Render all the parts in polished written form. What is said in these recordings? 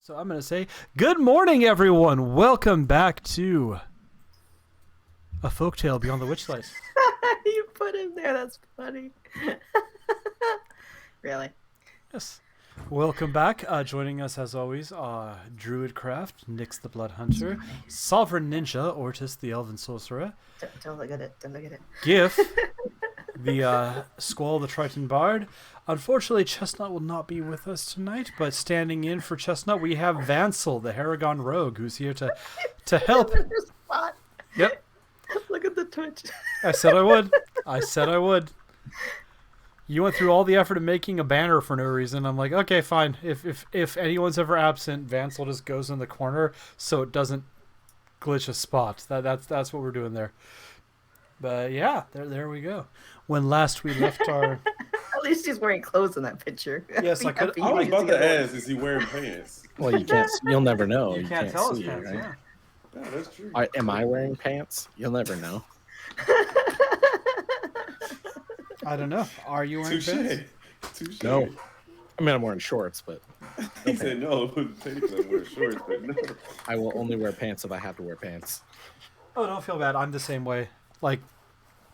So I'm going to say, good morning, everyone. Welcome back to A Folktale Beyond the Witchlight. You put him there. That's funny. Really? Yes. Welcome back. Joining us, as always, Druidcraft, Nyx the Blood Hunter, Sovereign Ninja, Ortis the Elven Sorcerer. Don't look at it. Don't look at it. Gif, the Squall the Triton Bard. Unfortunately, Chestnut will not be with us tonight, but standing in for Chestnut, we have Vansel, the Haragon Rogue, who's here to help. Spot. Yep. Look at the Twitch. I said I would. I said I would. You went through all the effort of making a banner for no reason. I'm like, okay, fine. If anyone's ever absent, Vansel just goes in the corner so it doesn't glitch a spot. That's what we're doing there. But yeah, there we go. When last we left our... At least he's wearing clothes in that picture. Yes, I could. I was about to ask, is he wearing pants? Well, you can't. You'll never know. You can't tell us see, pants, right? yeah. Yeah, that's true. Am I wearing pants? You'll never know. I don't know. Are you wearing pants? Touche. No. I mean, I'm wearing shorts, but He said no. Technically, I'm wearing shorts, but no. I will only wear pants if I have to wear pants. Oh, don't feel bad. I'm the same way. Like,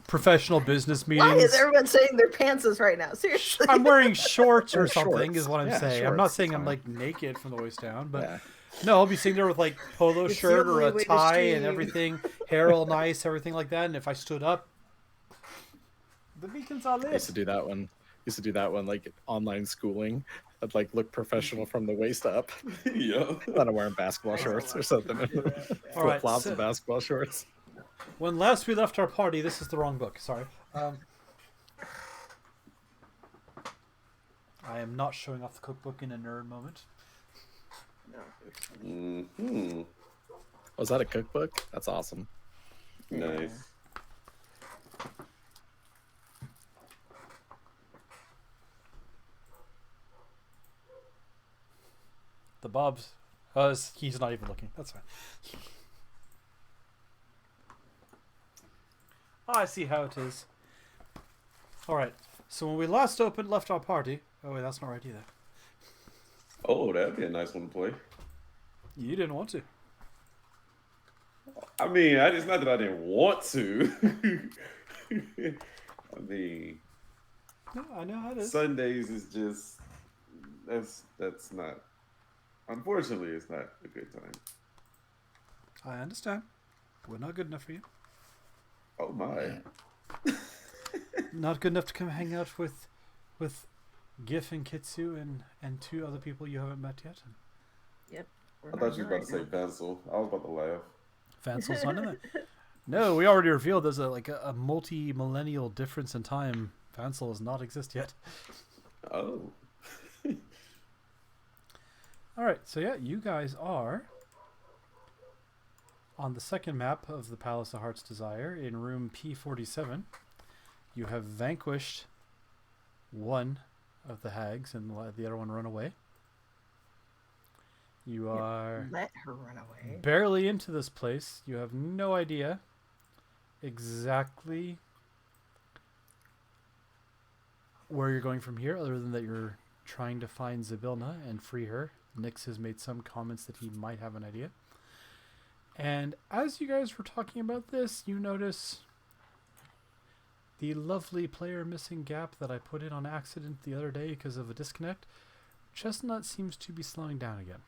professional business Why is meetings. everyone saying their pantses right now? Seriously. I'm wearing shorts or Or something shorts. is what I'm Yeah, saying. I'm not shorts, saying it's I'm fine. like naked from the waist down, but Yeah. no, I'll be sitting there with like polo It's shirt the or only a way to tie and stream. everything, hair all nice, everything like that. And if I stood up, the beacons are I used lit. to do that one. Like online schooling. I'd like look professional from the waist up. Yo. Then I'm wearing basketball shorts or something. All right, Flip flops so- and basketball shorts. When last we left our party, this is the wrong book. Sorry. I am not showing off the cookbook in a nerd moment. Mm-hmm. Was that a cookbook? That's awesome. Nice. The Bob's. He's not even looking. That's fine. Oh, I see how it is. All right. So when we last left our party. Oh wait, that's not right either. Oh, that'd be a nice one to play. You didn't want to. I mean, it's not that I didn't want to. I mean, No, I know how it is. Sundays is just that's not. Unfortunately, it's not a good time. I understand. We're not good enough for you. Oh my. Not good enough to come hang out with Gif and Kitsu and two other people you haven't met yet. Yep. I thought you were about to say pencil. I was about to laugh. Vansel's not in there. No, we already revealed there's a multi-millennial difference in time. Vansel does not exist yet. Oh. All right, so yeah, you guys are on the second map of the Palace of Heart's Desire in room P47. You have vanquished one of the hags and let the other one run away. You are Let her run away. barely into this place. You have no idea exactly where you're going from here, other than that you're trying to find Zybilna and free her. Nyx has made some comments that he might have an idea. And as you guys were talking about this, you notice the lovely player missing gap that I put in on accident the other day because of a disconnect. Chestnut seems to be slowing down again.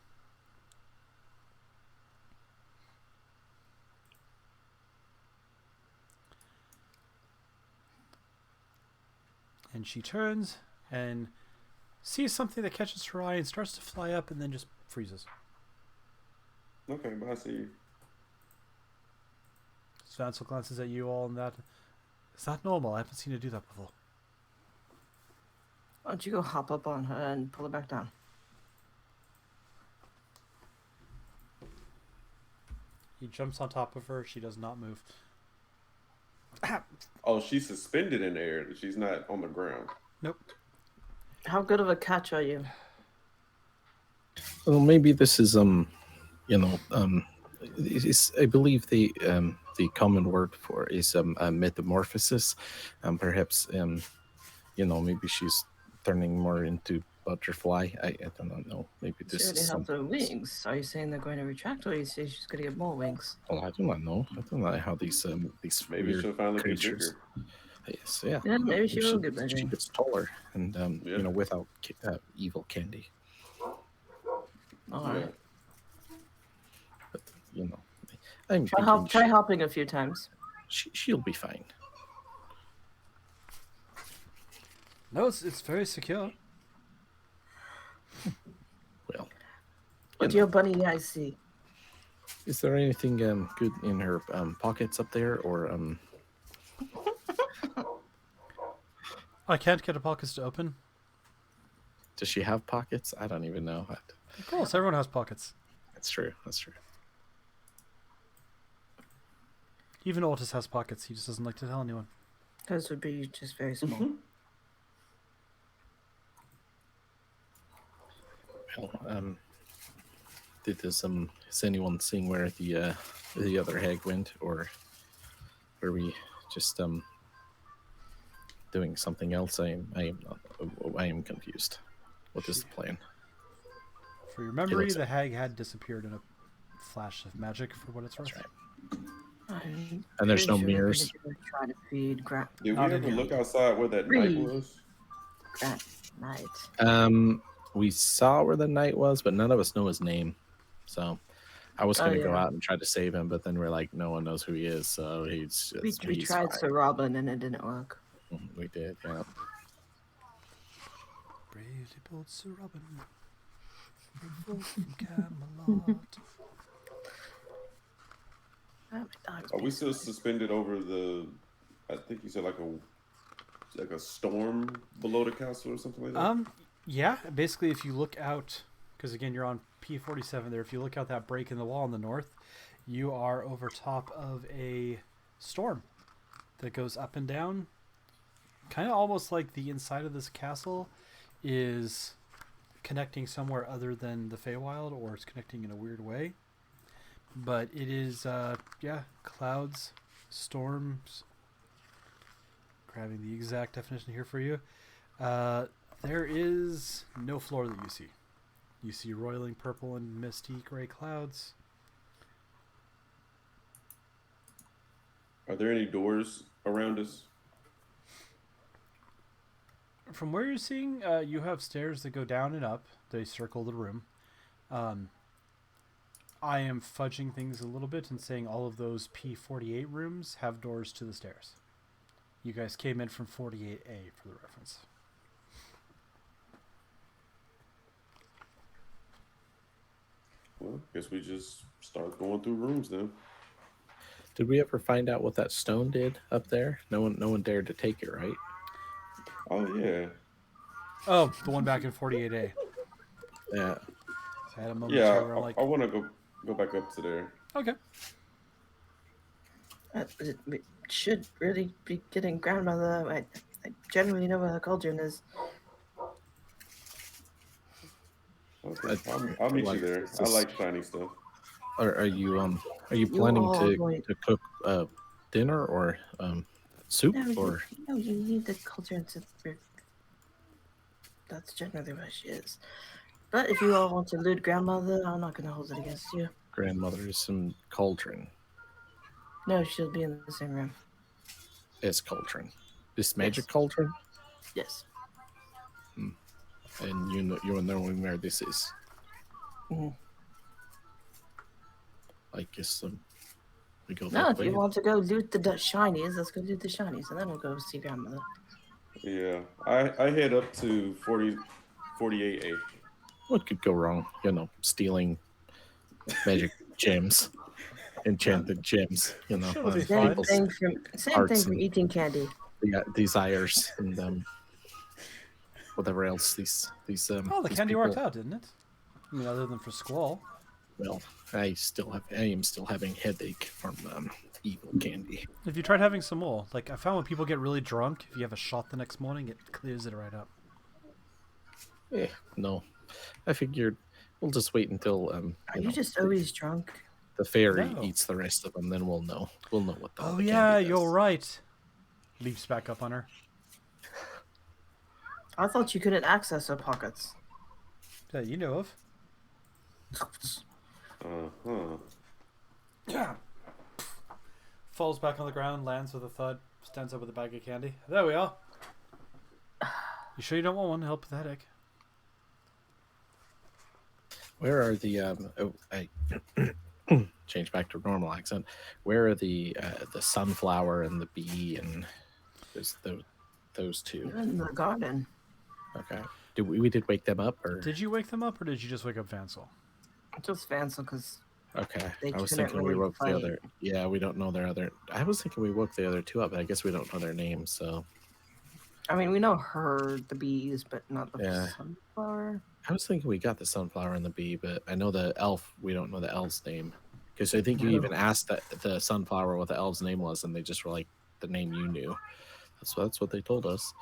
And she turns and sees something that catches her eye and starts to fly up and then just freezes. Okay, but I see you. Vansel glances at you all and that. Is that normal? I haven't seen her do that before. Why don't you go hop up on her and pull her back down? He jumps on top of her. She does not move. Oh, she's suspended in the air. She's not on the ground. Nope. How good of a catch are you? Well, maybe this is it's, I believe the common word for is a metamorphosis, and perhaps maybe she's turning more into butterfly. I do not know. Maybe She this already is have the something. wings. Are you saying they're going to retract, or are you saying she's going to get more wings? Well, I do not know. I do not know how these Maybe weird she'll finally get creatures. bigger. Yes, yeah. Yeah, maybe she will get She bigger. gets taller, and Yeah. without evil candy. All Yeah. right. But I'm thinking Try hopping a few times. she'll be fine. No, it's very secure. Well, What do your bunny eyes see? is there anything good in her pockets up there, or I can't get her pockets to open. does she have pockets? I don't even know. Of course, everyone has pockets. That's true. That's true. Even Otis has pockets. He just doesn't like to tell anyone. Those would be just very small. Well, is anyone seeing where the other hag went, or were we just doing something else? I am confused. What is the plan? For your memory, looks- the hag had disappeared in a flash of magic, for what it's worth. That's right. I'm And there's pretty no sure mirrors? we're gonna try to feed Did we Not in ever here. look outside where that night Breathe. was? Grant night. We saw where the knight was, but none of us know his name. So I was Oh, gonna go yeah. out and try to save him, but then we're like, no one knows who he is, so he's We he's tried fine. Sir Robin and it didn't work. We did, yeah. Bravely bold Sir Robin, from Camelot. Ah, my dog's Are we being still silly. suspended over the? I think you said like a storm below the castle or something like that. Yeah. Basically, if you look out, because again, you're on P47 there. If you look out that break in the wall in the north, you are over top of a storm that goes up and down. Kind of almost like the inside of this castle is connecting somewhere other than the Feywild, or it's connecting in a weird way. But it is, clouds, storms. Grabbing the exact definition here for you. There is no floor that you see. You see roiling purple and misty gray clouds. Are there any doors around us? From where you're seeing, you have stairs that go down and up. They circle the room. I am fudging things a little bit and saying all of those P48 rooms have doors to the stairs. You guys came in from 48A for the reference. Well, guess we just start going through rooms then. Did we ever find out what that stone did up there? No one dared to take it, right? Oh yeah, Oh, the one back in 48A. Yeah. So I had a moment yeah. where I'm like, I want to go back up to there. okay. We should really be getting grandmother. I generally know where her cauldron is. Okay, I'll meet you there. I like shiny stuff. Are you planning all going- to cook dinner or soup No, or? you need the cauldron to. That's generally where she is. But if you all want to loot grandmother, I'm not going to hold it against you. Grandmother's in Cauldron. No, she'll be in the same room. It's Cauldron. This magic Yes. Cauldron, Yes. and you're knowing where this is. Mhm. I guess we go No, that if way. you want to go loot the shinies, let's go loot the shinies, and then we'll go see grandmother. Yeah, I head up to 48A. What could go wrong? Stealing magic gems, enchanted gems. Sure, it'll be Same fine. thing Arts for and- eating candy. desires and whatever else these Oh, the these candy people, worked out, didn't it? I mean, other than for Squall. Well, I am still having headache from evil candy. If you tried having some more, like I found when people get really drunk, if you have a shot the next morning, it clears it right up. No, I figured we'll just wait until Are you just always drunk? the fairy No. eats the rest of them. Then we'll know what. Oh the yeah, candy you're does. right. Leaps back up on her. I thought you couldn't access her pockets. that you know of. Uh-huh. Yeah. Falls back on the ground, lands with a thud, stands up with a bag of candy. There we are. You sure you don't want one to help with the headache? Where are the I change back to normal accent. Where are the sunflower and the bee and those two? You're in the garden. Okay. Did we did wake them up or Did you wake them up, or did you just wake up Vansel? Just Vansel, because okay? they I was couldn't thinking we really woke the fight. other. Yeah, we don't know their other. I was thinking we woke the other two up, but I guess we don't know their names. So I mean, we know her, the bees, but not the Yeah. sunflower. I was thinking we got the sunflower and the bee, but I know the elf. We don't know the elf's name because I think you No. even asked the sunflower what the elf's name was, and they just were like the name you knew. That's what they told us.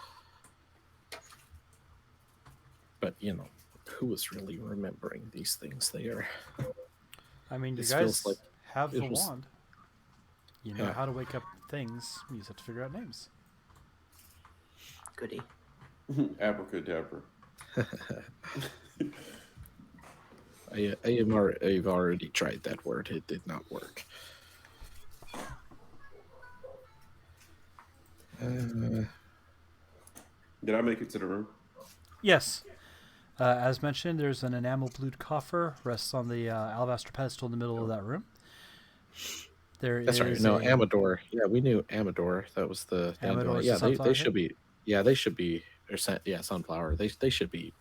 But you know, who is really remembering these things? They are. I mean, you This guys feels like have it the was- wand. You know Yeah. how to wake up things. You just have to figure out names. Goody. Abracadabra. I've already tried that word. It did not work. Did I make it to the room? Yes. As mentioned, there's an enamel-blued coffer rests on the alabaster pedestal in the middle of that room. That's right. No, Amador. Yeah, we knew Amador. That was the Amador is Yeah, the sunflower they should be. Yeah, they should be. Or sunflower. They should be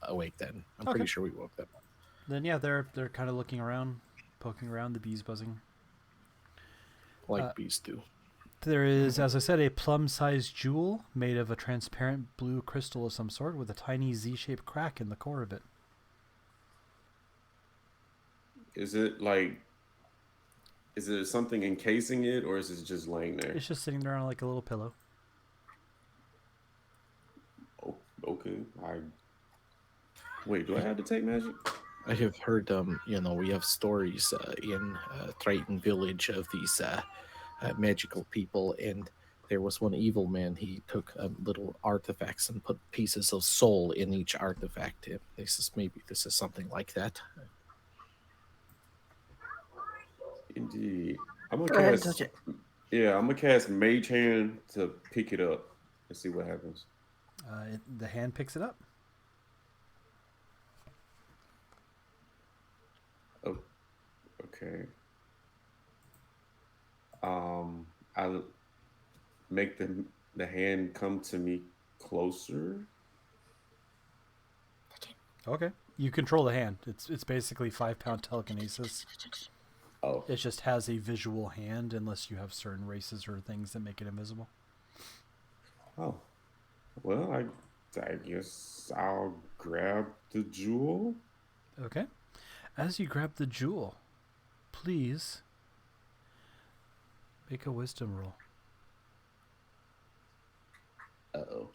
awake then. I'm Okay. pretty sure we woke them up. Then yeah, they're kind of looking around, poking around. The bees buzzing. Like bees do. There is, as I said, a plum-sized jewel made of a transparent blue crystal of some sort with a tiny Z-shaped crack in the core of it. Is it like? Is it something encasing it, or is it just laying there? It's just sitting there on like a little pillow. Oh, okay. Wait. Do I have to take magic? I have heard, we have stories in Triton Village of these magical people, and there was one evil man. He took little artifacts and put pieces of soul in each artifact. This is something like that. Indeed. I'm gonna Go ahead and cast. touch it. Yeah, I'm gonna cast Mage Hand to pick it up and see what happens. The hand picks it up. Oh, okay. I'll make the hand come to me closer. Okay. You control the hand. It's basically 5-pound telekinesis. Oh, It just has a visual hand unless you have certain races or things that make it invisible. oh. Well, I guess I'll grab the jewel. Okay. As you grab the jewel, please make a wisdom roll. Uh-oh.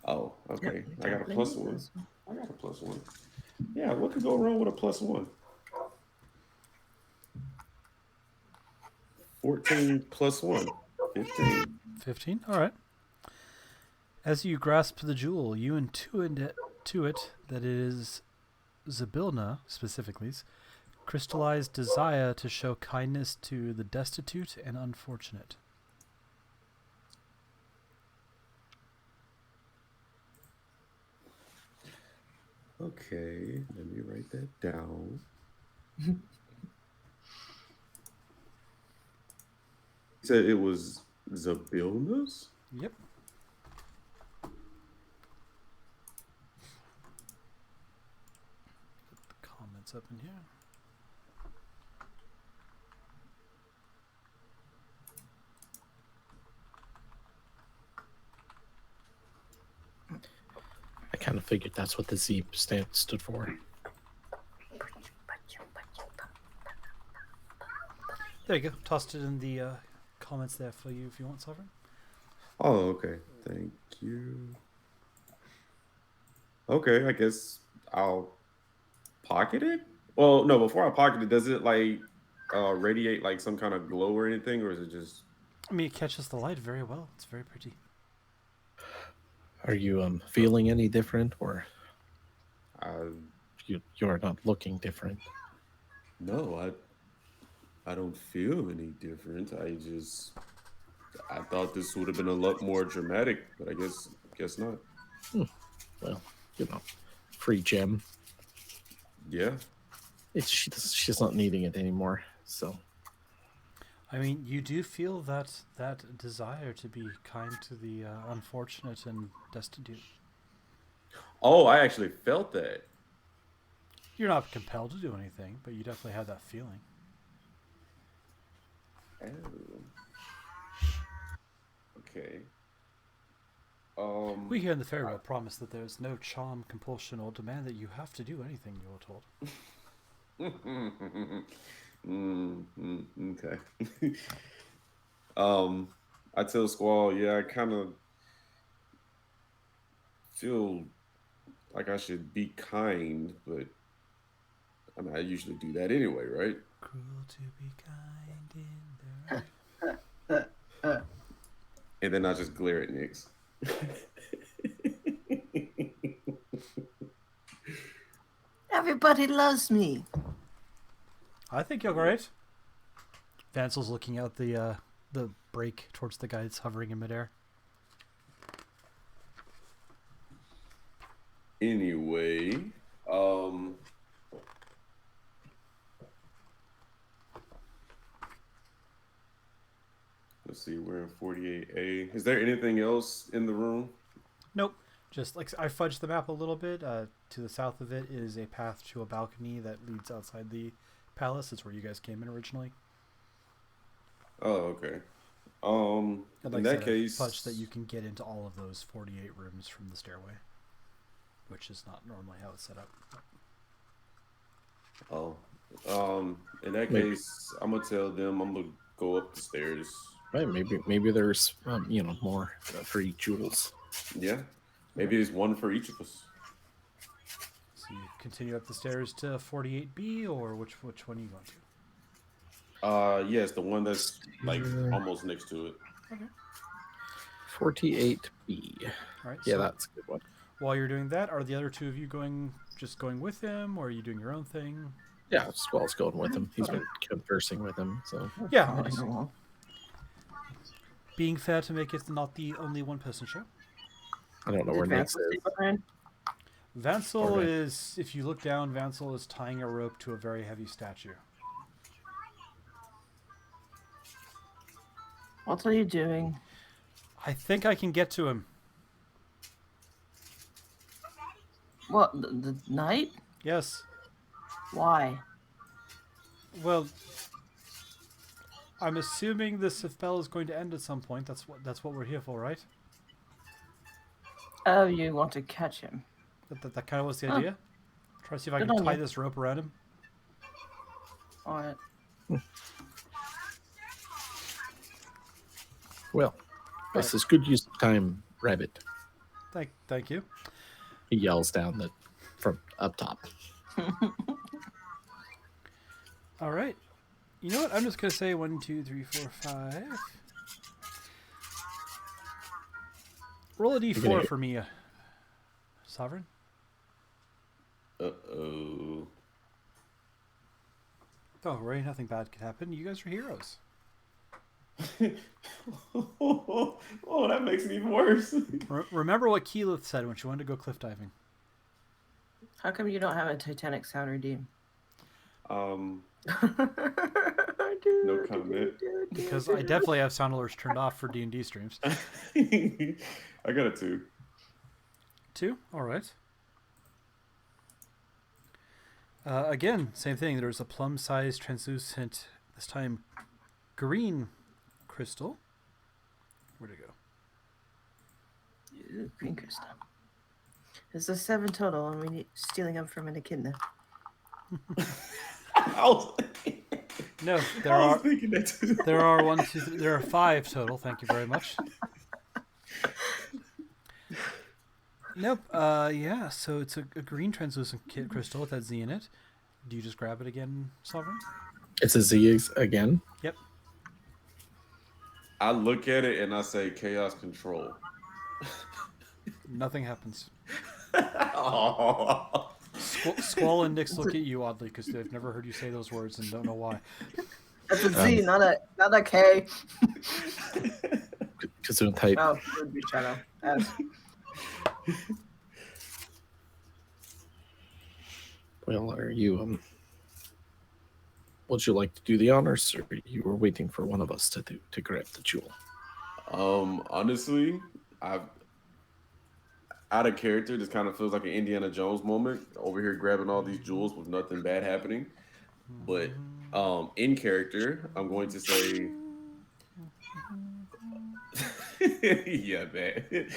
Oh, okay. Yep, I got a plus one. I got a plus one. Yeah, what could go wrong with a plus one? 14 plus 1. 15. 15? All right. As you grasp the jewel, you intuit to it that it is Zybilna, specifically, crystallized desire to show kindness to the destitute and unfortunate. Okay, let me write that down. You said it was Zybilna's? Yep. Put the comments up in here. I kind of figured that's what the Z stood for. There you go. Tossed it in the comments there for you if you want, Sovereign. Oh, okay. Thank you. Okay, I guess I'll pocket it? Well, no, before I pocket it, does it like radiate like some kind of glow or anything, or is it just... I mean, it catches the light very well. It's very pretty. Are you feeling any different, or I you're not looking different? no, I don't feel any different. I thought this would have been a lot more dramatic, but I guess not. Well, free gem. Yeah. She's not needing it anymore. So I mean, you do feel that desire to be kind to the unfortunate and destitute. Oh, I actually felt that. You're not compelled to do anything, but you definitely have that feeling. Oh. Okay. We here in the fairy world promise that there is no charm, compulsion, or demand that you have to do anything you are told. Okay. I tell Squall, yeah, I kind of feel like I should be kind, but I mean, I usually do that anyway, right? Cruel to be kind in the And then I just glare at Nyx. Everybody loves me. I think you're great. Vansel's looking out the break towards the guy that's hovering in midair. Anyway, let's see, we're in 48A. Is there anything else in the room? Nope. Just like I fudged the map a little bit. To the south of it is a path to a balcony that leads outside the palace. It's where you guys came in originally. Oh, okay. And In like I that said, case, I fudged that you can get into all of those 48 rooms from the stairway, which is not normally how it's set up. in that Maybe. case, I'm gonna tell them I'm gonna go up the stairs. right, maybe there's more free jewels. Yeah, maybe there's one for each of us. So you continue up the stairs to 48B, or which one are you going to? Yes, the one that's like almost next to it. Okay. 48B. All right. Yeah, So that's a good one. while you're doing that, are the other two of you going with him, or are you doing your own thing? Yeah, Squall's going with him. He's been conversing with him. So Yeah. I don't know. Being fair to make it not the only one-person show. I don't know where Did Nyx Vansel stay is. behind? Vansel Alright. is, if you look down, Vansel is tying a rope to a very heavy statue. What are you doing? I think I can get to him. What, the knight? Yes. Why? Well, I'm assuming this spell is going to end at some point. That's what we're here for, right? Oh, you want to catch him. That kind of was the Huh. idea. Try to see if I Good can on tie you. this rope around him. Alright. Well, this is good use of time, Rabbit. Thank you. He yells down from up top. All right. You know what? I'm just gonna say 1, 2, 3, 4, 5. Roll a d4 for me, Sovereign. Uh-oh. Don't worry, nothing bad could happen. You guys are heroes. Oh, that makes it even worse. Remember what Keyleth said when she wanted to go cliff diving. How come you don't have a Titanic sound redeem? No comment. Because I definitely have sound alerts turned off for D&D streams. I got a 2. 2? All right. Again, same thing. There's a plum-sized, translucent, this time green crystal. Where'd it go? Ooh, green crystal. There's a 7 total, and we're stealing them from an echidna. No, there are there are 1, 2, 3, there are 5 total. Thank you very much. Nope. Yeah. So it's a green translucent crystal with that Z in it. Do you just grab it again, Sovereign? It's a Z again. Yep. I look at it and I say chaos control. Nothing happens. Oh. Squall and Nix look at you oddly because they've never heard you say those words and don't know why. That's a Z, not a K. Gesundheit. Oh, it would be Shadow. S. Well, are you would you like to do the honors, or you were waiting for one of us to grab the jewel? Honestly, I've out of character. This kind of feels like an Indiana Jones moment over here, grabbing all these jewels with nothing bad happening. But in character, I'm going to say, yeah, man.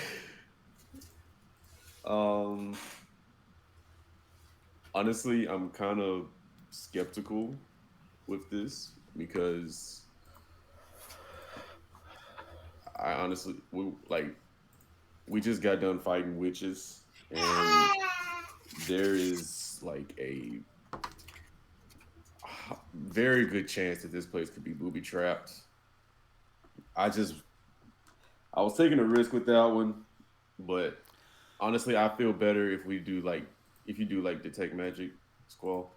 Honestly, I'm kind of skeptical with this because I honestly we just got done fighting witches, and there is like a very good chance that this place could be booby trapped. I was taking a risk with that one, but honestly, I feel better if we do if you do like detect magic, Squall.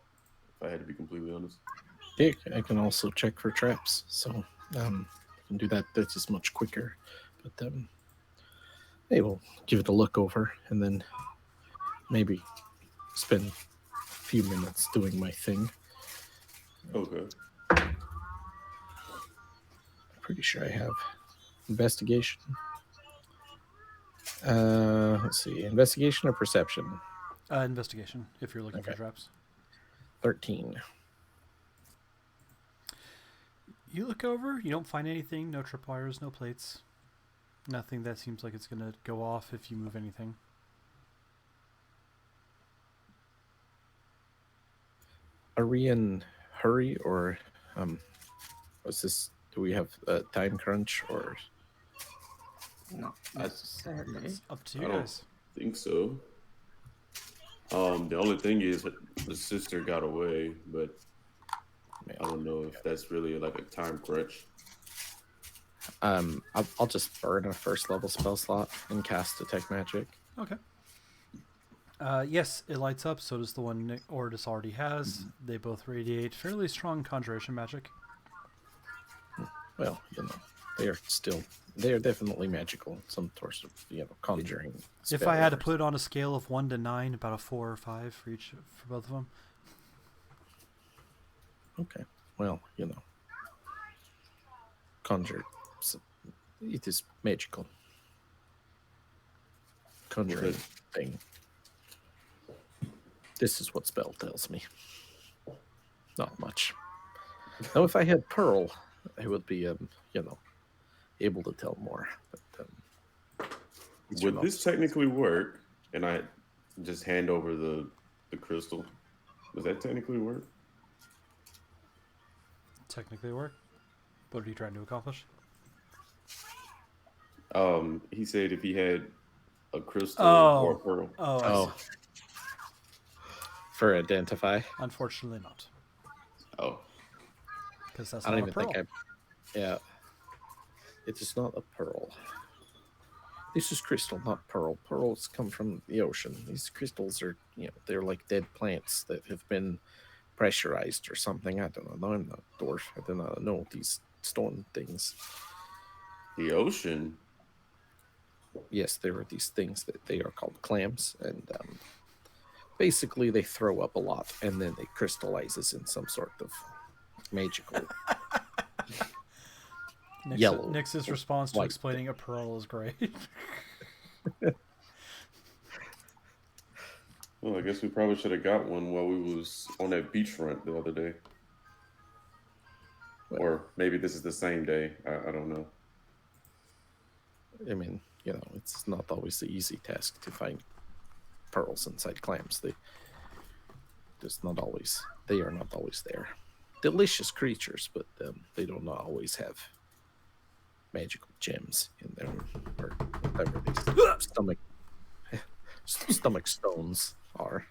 If I had to be completely honest. Yeah, I can also check for traps, so I can do that. That's just much quicker. But hey, we'll give it a look over, and then maybe spend a few minutes doing my thing. Okay. I'm pretty sure I have investigation. Let's see, investigation or perception? Investigation, if you're looking for Okay. traps. 13. You look over, you don't find anything, no tripwires, no plates. Nothing that seems like it's going to go off if you move anything. Oh. Are we in hurry, or what's this? Do we have a time crunch, or? Not necessarily. It's up to I you don't guys. think so. The only thing is the sister got away, but I don't know if that's really like a time crunch. I'll just burn a first level spell slot and cast detect magic. Okay. Yes, it lights up. So does the one Nick Ordis already has. They both radiate fairly strong conjuration magic. Well, they are definitely magical. Some sort of conjuring. If I had to put it on a scale of 1 to 9, about a 4 or 5 for both of them. Okay. Well, conjure. It is magical. Conjuring thing. This is what spell tells me. Not much. Now, if I had Pearl, I would be, able to tell more. But Would this technically work? And I just hand over the crystal. Does that technically work? Technically work. What are you trying to accomplish? He said if he had a crystal Oh. or a pearl. Oh. For identify? Unfortunately not. Oh. Because that's I don't not a even pearl. think yeah. It is not a pearl. This is crystal, not pearl. Pearls come from the ocean. These crystals are, they're like dead plants that have been pressurized or something. I don't know. I'm not a dwarf. I do not know these stone things. The ocean? Yes, there are these things that they are called clams, and basically they throw up a lot, and then it crystallizes in some sort of magical yellow. Nix's response to explaining a pearl is great. Well, I guess we probably should have got one while we was on that beachfront the other day. Well, or maybe this is the same day. I don't know. I mean, it's not always the easy task to find pearls inside clams. They are not always there. Delicious creatures, but they do not always have magical gems in them, or whatever these stomach stones are.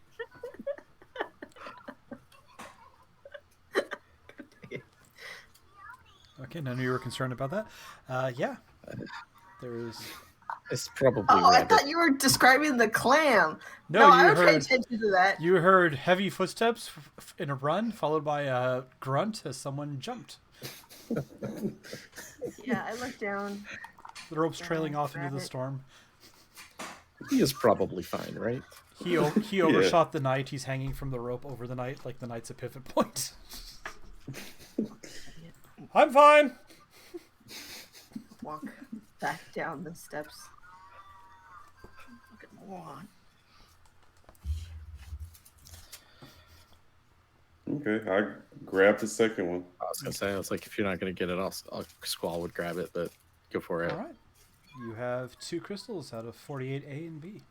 Okay, none of you were concerned about that. Yeah. There is It's probably Oh, I rabbit. thought you were describing the clam. No, I you would pay heard attention to that. you heard heavy footsteps in a run, followed by a grunt as someone jumped. Yeah, I looked down. The rope's trailing off into grab the it. storm. He is probably fine, right? He overshot the knight. He's hanging from the rope over the knight, like the knight's a pivot point. I'm fine. Walk back down the steps. Look at Moron. Okay, I grabbed the second one. I was gonna say, I was like, if you're not gonna get it, I'll Squall would grab it, but go for it. All right. You have 2 crystals out of 48 A and B.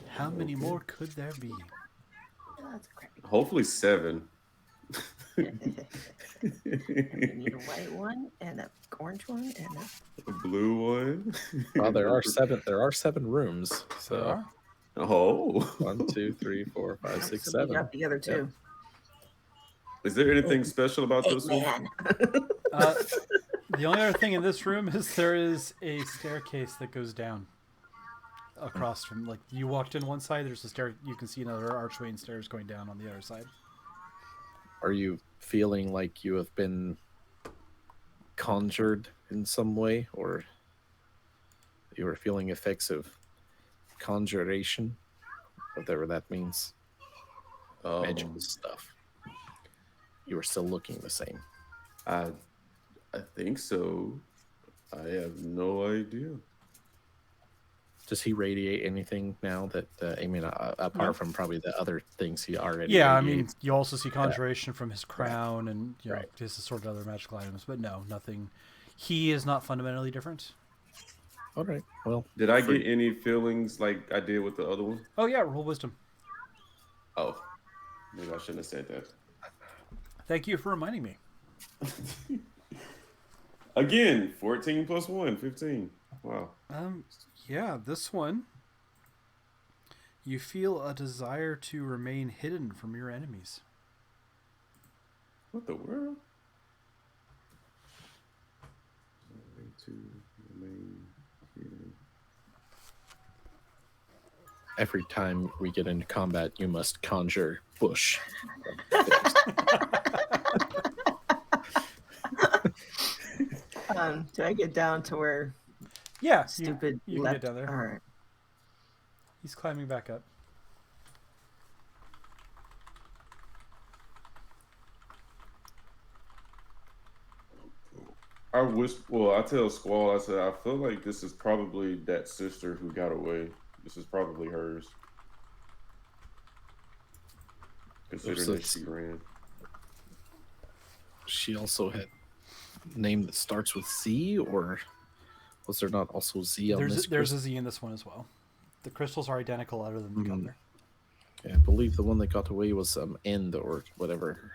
How many more could there be? Oh, that's a crappy. Hopefully 7. I need a white one and a orange one and a. A blue one. Oh, there are 7. There are 7 rooms. So There are. Oh. 1, 2, 3, 4, 5, 6, So we 7. got the other two. Is there anything special about Hey, this one? man. The only other thing in this room is there is a staircase that goes down across from, like, you walked in one side, there's a stair, you can see another archway and stairs going down on the other side. Are you feeling like you have been conjured in some way, or you are feeling effects of conjuration, whatever that means? Magical stuff. You are still looking the same. I think so. I have no idea. Does he radiate anything now that I mean, apart from probably the other things he already? Yeah, I mean, radiates? you also see conjuration from his crown and, you know, Right. his assorted other magical items, but no, nothing. He is not fundamentally different. All right. Well, Did I get any feelings like I did with the other one? Oh yeah, roll wisdom. Oh, maybe I shouldn't have said that. Thank you for reminding me. Again, 14 plus 1, 15. Wow. Yeah, this one, you feel a desire to remain hidden from your enemies. What the world? To remain hidden. every time we get into combat, you must conjure bush. Do I get down to where Yeah, stupid you can left? get down there. All right. He's climbing back up. I tell Squall, I said, I feel like this is probably that sister who got away. This is probably hers. Considering that she ran. She also had a name that starts with Z, or was there not also Z on this? There's a Z in this one as well. The crystals are identical other than the color. Yeah, I believe the one that got away was End or whatever.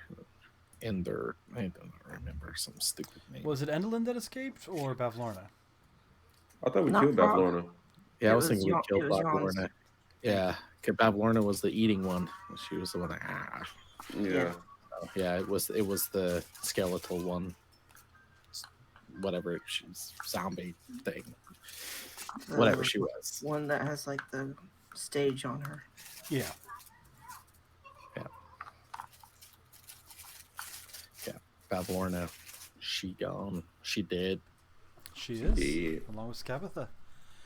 Ender, I don't remember, some stupid name. Was it Endelin that escaped or Bavlorna? I thought we Not killed Frog. Bavlorna. Yeah, It I was was thinking we Yon- killed it was Yon's. Bavlorna. Yeah, Bavlorna was the eating one. She was the one that Yeah. yeah, it was the skeletal one. Whatever she's zombie thing. Whatever she was. One that has like the stage on her. Yeah. Bavlorna, she gone. She dead. She is. Yeah. Along with Skabatha.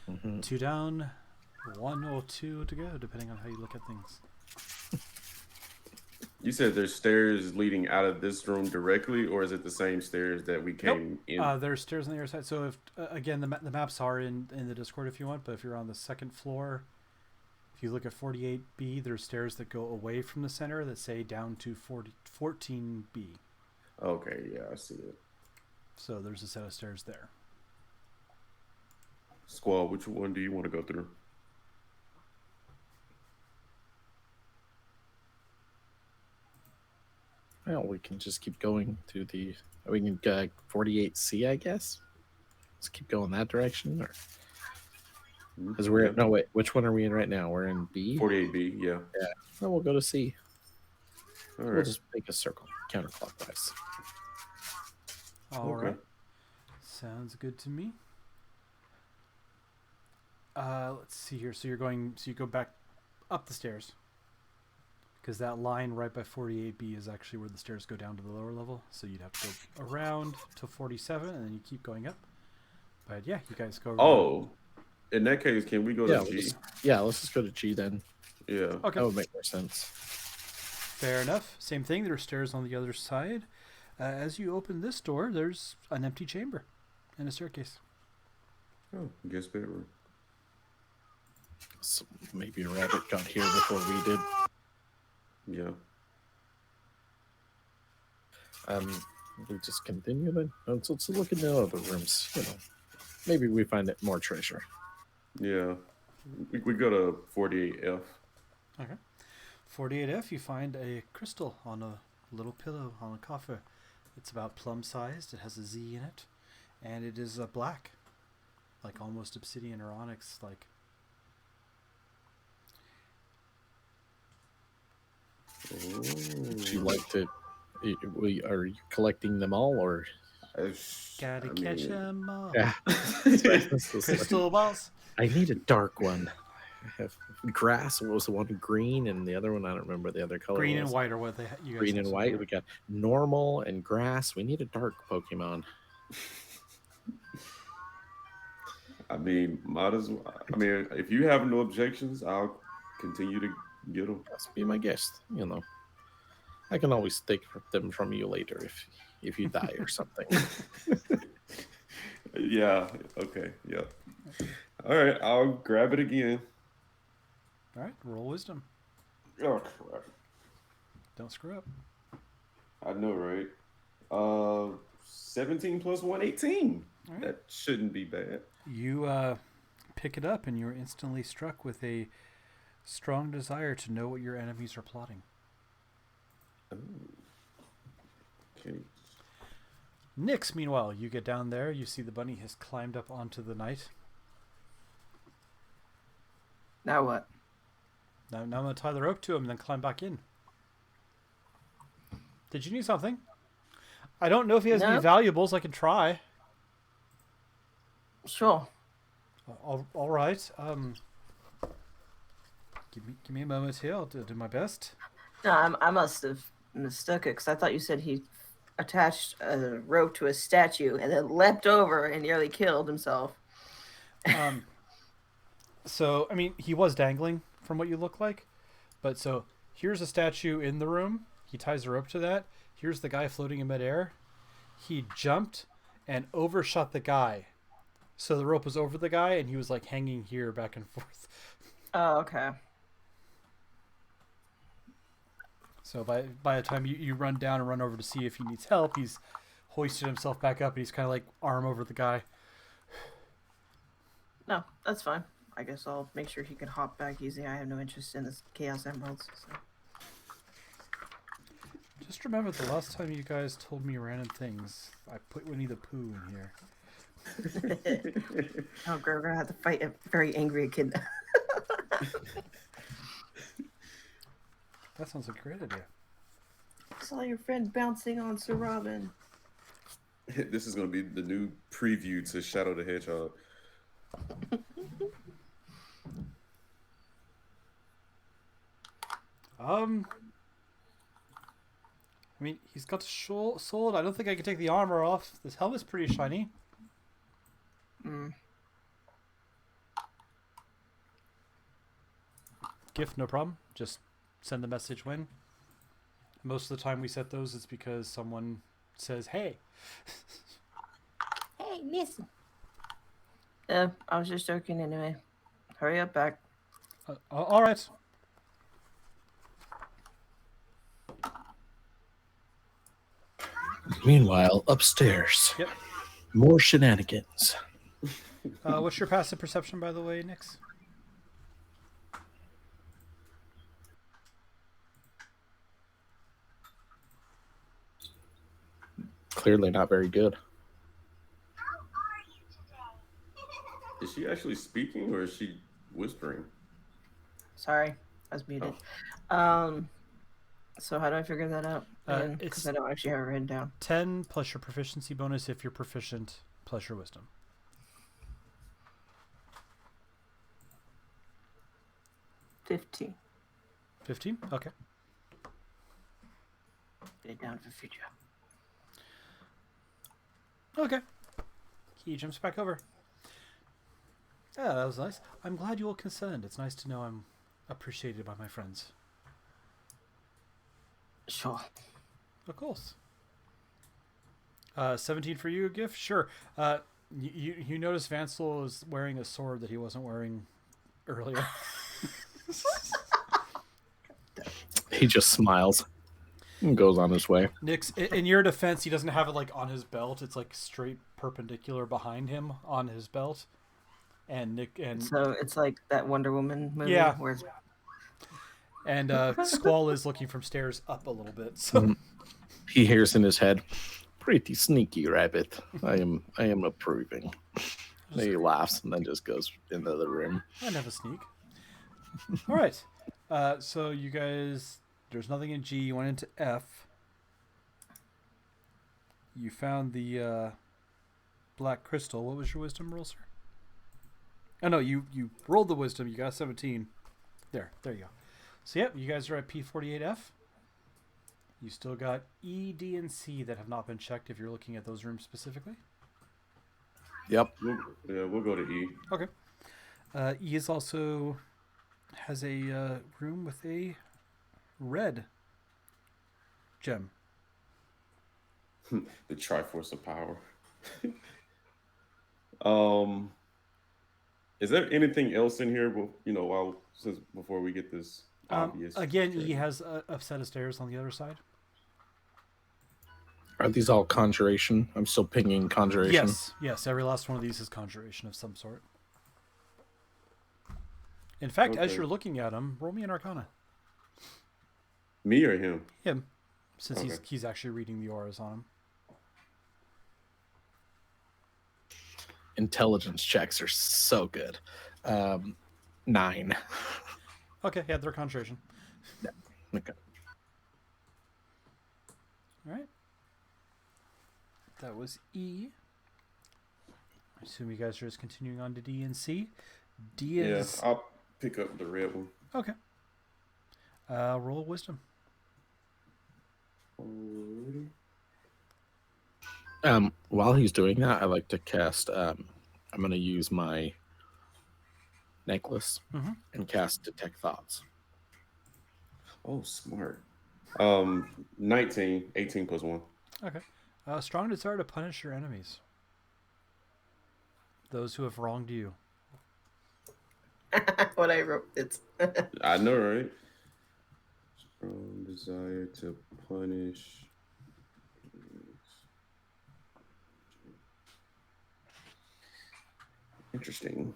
Mm-hmm. 2 down, 1 or 2 to go, depending on how you look at things. You said there's stairs leading out of this room directly, or is it the same stairs that we came in? There's stairs on the other side. So if again, the maps are in the Discord if you want, but if you're on the second floor, if you look at 48B, there's stairs that go away from the center that say down to 14B. Okay, yeah, I see it. So there's a set of stairs there. Squall, which one do you want to go through? Well, we can just keep going to the. We can 48C, I guess. Let's keep going that direction, or because we're no wait. Which one are we in right now? We're in B. 48B, yeah. Yeah. No, we'll go to C. All We'll right. just make a circle counterclockwise. All right. Okay. Sounds good to me. Let's see here. So you go back up the stairs. Because that line right by 48B is actually where the stairs go down to the lower level. So you'd have to go around to 47 and then you keep going up. But yeah, you guys go over Oh, in that case, can we go Yeah, to G? let's just go to G then. Yeah. Okay. That would make more sense. Fair enough. Same thing. There are stairs on the other side. As you open this door, there's an empty chamber and a staircase. Oh, guest bedroom. So maybe a rabbit got here before we did. Yeah. We just continue then. Let's look in the other rooms. Maybe we find it more treasure. Yeah. We go to 48F. Okay. 48F, you find a crystal on a little pillow on a coffer. It's about plum sized. It has a Z in it, and it is black, like almost obsidian or onyx. Like. Would you like to? Are you collecting them all, or? Gotta catch 'em all. Yeah. Crystal balls. I need a dark one. I have grass. What was the one green, and the other one I don't remember the other color. Green and white are what they. You guys Green and have so white. far. We got normal and grass. We need a dark Pokemon. I mean, might as well. I mean, if you have no objections, I'll continue to get them. Just be my guest. I can always take them from you later if you die or something. Yeah. Okay. Yeah. All right. I'll grab it again. All right, roll wisdom. Oh crap! Don't screw up. I know, right? 17 plus 1, 18. All right. That shouldn't be bad. You pick it up and you're instantly struck with a strong desire to know what your enemies are plotting. Oh. Okay. Nyx, meanwhile, you get down there. You see the bunny has climbed up onto the knight. Now what? Now I'm going to tie the rope to him and then climb back in. Did you need something? I don't know if he has any No. valuables. I can try. Sure. All right. Give me a moment here. I'll do my best. No, I must have mistook it because I thought you said he attached a rope to a statue and then leapt over and nearly killed himself. So, I mean, he was dangling from what you look like. But so, here's a statue in the room. He ties a rope to that. Here's the guy floating in midair. He jumped and overshot the guy. So the rope was over the guy and he was like hanging here back and forth. Oh, okay. So by the time you run down and run over to see if he needs help, he's hoisted himself back up and he's kind of like arm over the guy. No, that's fine. I guess I'll make sure he can hop back easy. I have no interest in this Chaos Emeralds. So. Just remember the last time you guys told me random things, I put Winnie the Pooh in here. Oh, we're gonna have to fight a very angry kid. That sounds like a great idea. I saw your friend bouncing on Sir Robin. This is going to be the new preview to Shadow the Hedgehog. I mean, he's got a sword. I don't think I can take the armor off. This helmet's pretty shiny. Mm. Gift, no problem. Just send the message when. Most of the time we set those, it's because someone says, hey. Hey, listen. I was just joking anyway. Hurry up back. All right. Meanwhile, upstairs, Yep. more shenanigans. What's your passive perception, by the way, Nyx? Clearly not very good. Is she actually speaking or is she whispering? Sorry, I was muted. So how do I figure that out? It's- Because I don't actually have it written down. 10 plus your proficiency bonus if you're proficient, plus your wisdom. 15. 15? Okay. Get it down for future. Okay. He jumps back over. Yeah, that was nice. I'm glad you all concerned. It's nice to know I'm appreciated by my friends. Sure. Of course. 17 for you, Gift? Sure. You notice Vansel is wearing a sword that he wasn't wearing earlier. He just smiles and goes on his way. Nyx, in your defense, he doesn't have it like on his belt. It's like straight perpendicular behind him on his belt. And Nick and So it's like that Wonder Woman movie Yeah. where it's and Squall is looking from stairs up a little bit. So He hears in his head, "Pretty sneaky rabbit. I am approving." He laughs and then just goes into the room. I'd have a sneak. All right. So you guys, there's nothing in G. You went into F. You found the black crystal. What was your wisdom roll, sir? Oh no, you rolled the wisdom. You got 17. There you go. So yep, you guys are at P48F. You still got E, D, and C that have not been checked. If you're looking at those rooms specifically. Yep. We'll go to E. Okay. E is also has a room with a red gem. The Triforce of Power. Is there anything else in here? Before we get this obvious. Again, E has a set of stairs on the other side. Are these all conjuration? I'm still pinging conjuration. Yes. Every last one of these is conjuration of some sort. In fact, as Okay. you're looking at him, roll me an Arcana. Me or him? Him, since Okay. he's actually reading the auras on him. Intelligence checks are so good. 9. Okay, yeah, they're conjuration. Okay. All right. That was E. I assume you guys are just continuing on to D and C. D is I'll pick up the red one. okay. Roll wisdom. Alrighty. While he's doing that, I like to cast. I'm going to use my necklace Mhm. and cast Detect Thoughts. Oh, smart. 19, 18 plus 1. Okay. Strong desire to punish your enemies. Those who have wronged you. what I wrote. It's I know, right? Strong desire to punish. Interesting.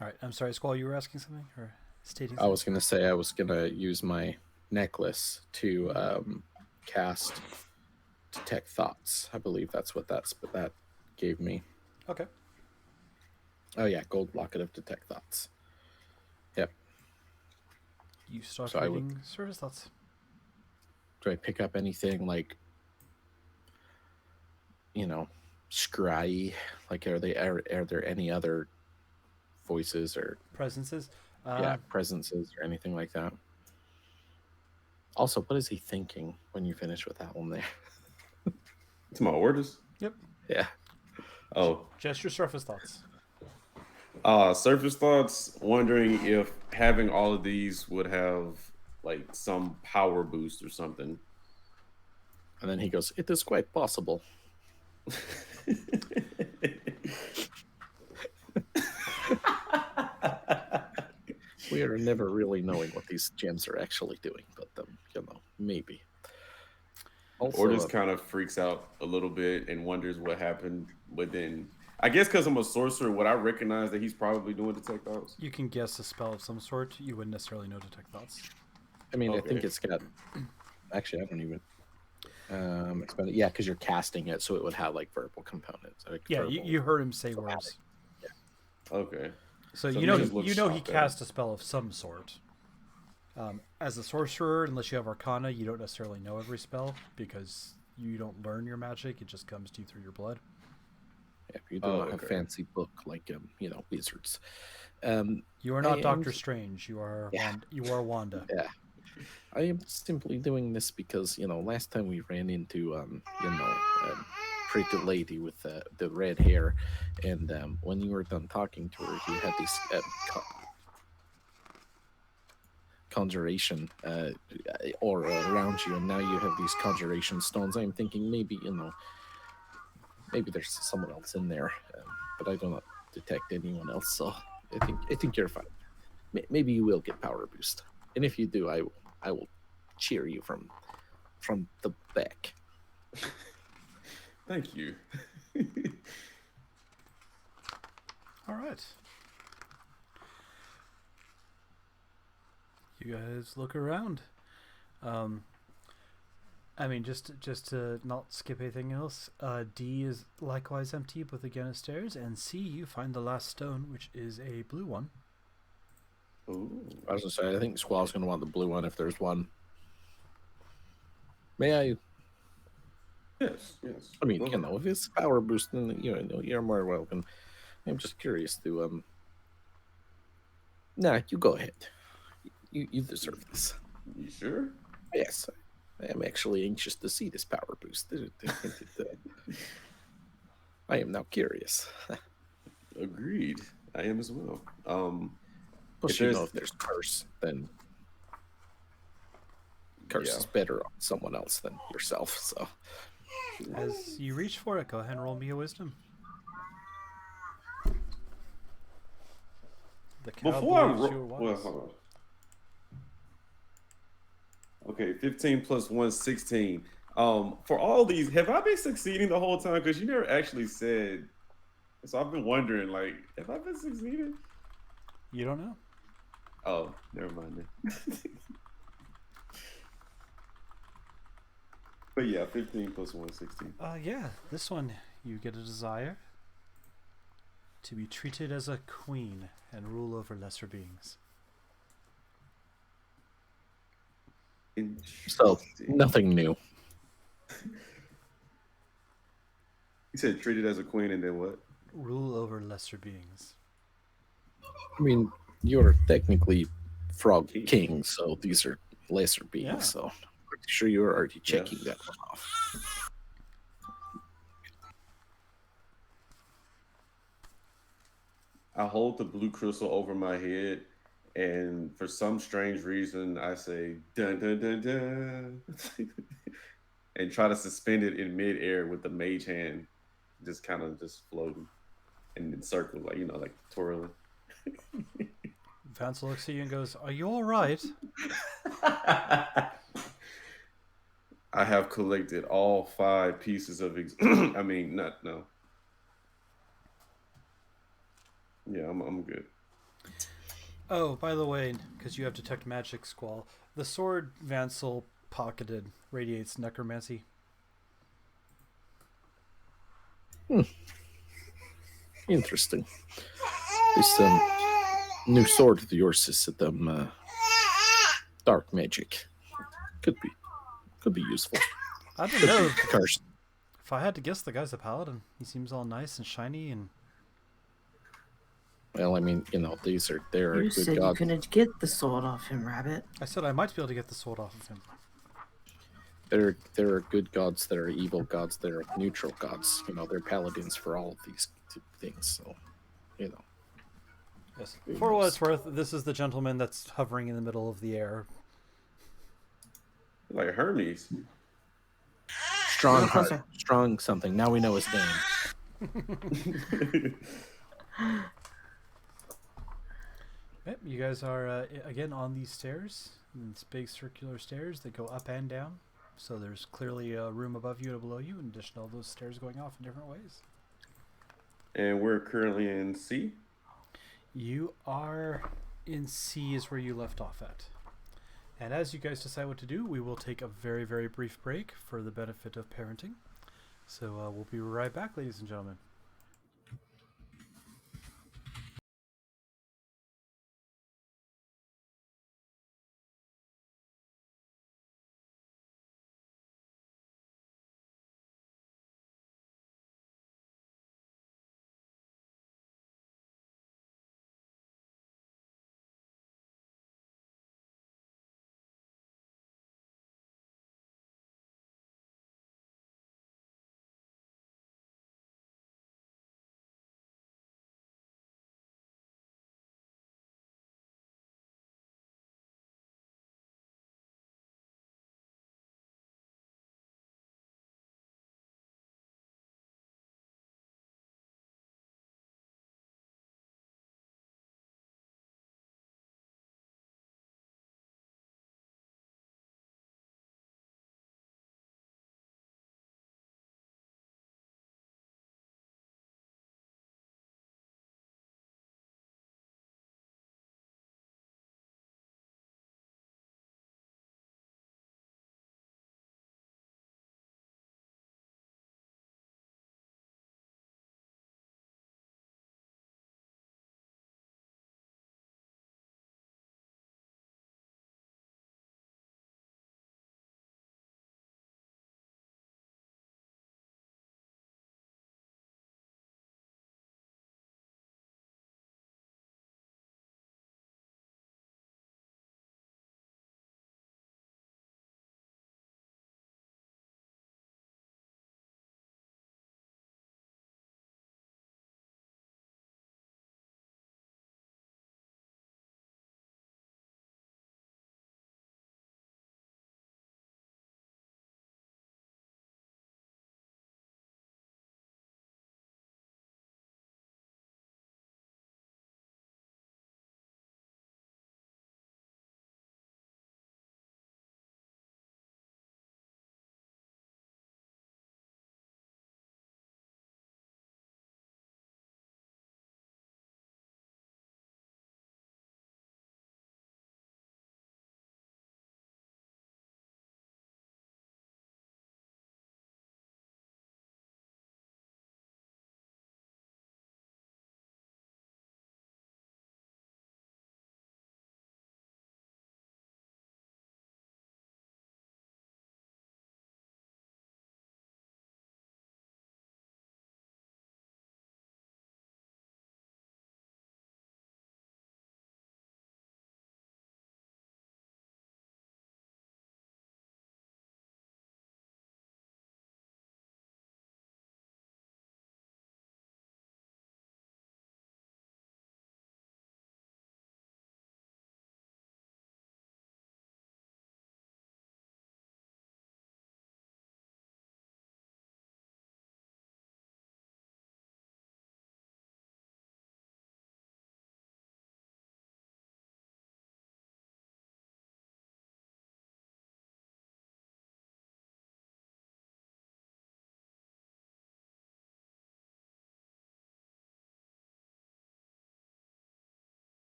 All right. I'm sorry, Squall, you were asking something or stating I something? was going to say I was going to use my necklace to cast Detect Thoughts. I believe that's what that gave me. Okay. Oh yeah, gold locket of Detect Thoughts. Yep. You start So I would- reading service thoughts. Do I pick up anything like, scry? Like, are there any other voices or Presences. presences or anything like that? Also, what is he thinking when you finish with that one there? It's my orders. Yep. Yeah. Oh, Just your surface thoughts. surface thoughts. Wondering if having all of these would have like some power boost or something. And then he goes, "It is quite possible." We are never really knowing what these gems are actually doing, but maybe. Also, Orders kind of freaks out a little bit and wonders what happened. But then, I guess because I'm a sorcerer, would I recognize that he's probably doing detect thoughts? You can guess a spell of some sort. You wouldn't necessarily know detect thoughts. I mean, I Okay. think it's got. Actually, I don't even. Yeah, because you're casting it, so it would have like verbal components. Like Yeah, verbal- you heard him say words. Okay. So So you know he just looks he shocked at cast a spell of some sort. As a sorcerer, unless you have Arcana, you don't necessarily know every spell because you don't learn your magic. It just comes to you through your blood. Yeah, you do Oh, not have okay. fancy book like wizards. You are I not am, Doctor Strange. You are yeah, You are Wanda. yeah. I am simply doing this because last time we ran into pretty lady with the red hair, and when you were done talking to her, you had this conjuration aura around you, and now you have these conjuration stones. I'm thinking maybe maybe there's someone else in there, but I do not detect anyone else. So I think you're fine. Maybe you will get power boost, and if you do, I will cheer you from the back. Thank you. All right. You guys look around. I mean, just to not skip anything else, D is likewise empty, but again a stairs, and C, you find the last stone, which is a blue one. Ooh. I was gonna say, I think Squall's gonna want the blue one if there's one. May I? Yes, yes. I mean, Go ahead. if it's power boost, then you're more welcome. I'm just curious to Nah, you go ahead. You deserve this. You sure? Yes, I am actually anxious to see this power boost. I am now curious. Agreed. I am as well. Plus, If there's if there's curse, then curse yeah. is better on someone else than yourself. So, As you reach for it, go ahead and roll me a wisdom. The cow Before I believes you are well, wise. hold on. Okay, 15 plus 1, 16. For all these, have I been succeeding the whole time? Because you never actually said. So I've been wondering, like, have I been succeeding? You don't know. Oh, never mind then. But yeah, 15 plus 1, 16. Yeah, this one you get a desire to be treated as a queen and rule over lesser beings. so Interesting. nothing new. You said treated as a queen and then what? Rule over lesser beings. I mean, you're technically frog King. king, so these are lesser beings. Yeah. So, pretty sure you're already checking Yeah. that one off. I hold the blue crystal over my head, and for some strange reason, I say dun dun dun dun, and try to suspend it in midair with the mage hand, just kind of just floating and in circles, like like twirling. Vansel looks at you and goes, "Are you all right?" I have collected all 5 pieces of. I mean, not no. Yeah, I'm good. Oh, by the way, because you have detect magic, Squall, the sword Vansel pocketed radiates necromancy. Interesting. This new sword of yours is dark magic. Could be useful. I don't know. Curse. If I had to guess, the guy's a paladin. He seems all nice and shiny, and Well, I mean, they're You good said you gods. couldn't get the sword off him, Rabbit. I said I might be able to get the sword off of him. There are good gods, there are evil gods, there are neutral gods. They're paladins for all of these things. So, Yes. Who For what knows? it's worth, this is the gentleman that's hovering in the middle of the air. Like Hermes. Strong Little heart, closer. strong something. Now we know his name. Yep, you guys are again on these stairs. These big circular stairs that go up and down. So there's clearly a room above you and below you, in addition to all those stairs going off in different ways. And we're currently in C. You are in C is where you left off at. And as you guys decide what to do, we will take a very, very brief break for the benefit of parenting. So we'll be right back, ladies and gentlemen.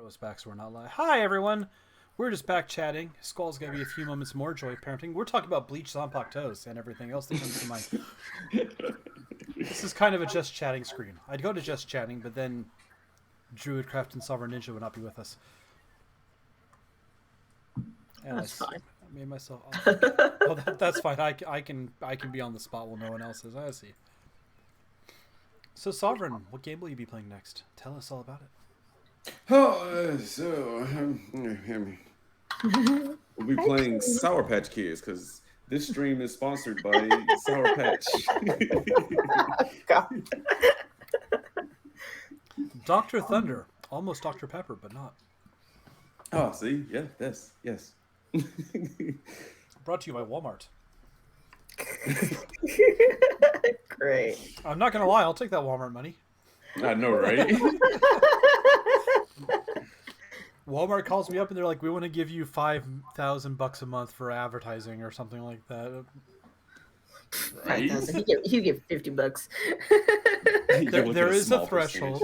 Rose back so we're not live. Hi, everyone. We're just back chatting. Squall's going to be a few moments more joy parenting. We're talking about bleach Zompok toes and everything else that comes to mind. This is kind of a just chatting screen. I'd go to just chatting, but then Druidcraft and Sovereign Ninja would not be with us. And That's fine. I made myself off. Oh, that's fine. I can be on the spot while no one else is. I see. So, Sovereign, what game will you be playing next? Tell us all about it. Oh, we'll be playing Sour Patch Kids because this stream is sponsored by Sour Patch. God. Dr. Thunder. Almost Dr. Pepper, but not. Oh, see? Yeah, yes. Brought to you by Walmart. Great. I'm not going to lie. I'll take that Walmart money. I know, right? Walmart calls me up and they're like, we want to give you $5,000 a month for advertising or something like that. Right? You give $50. There is a threshold.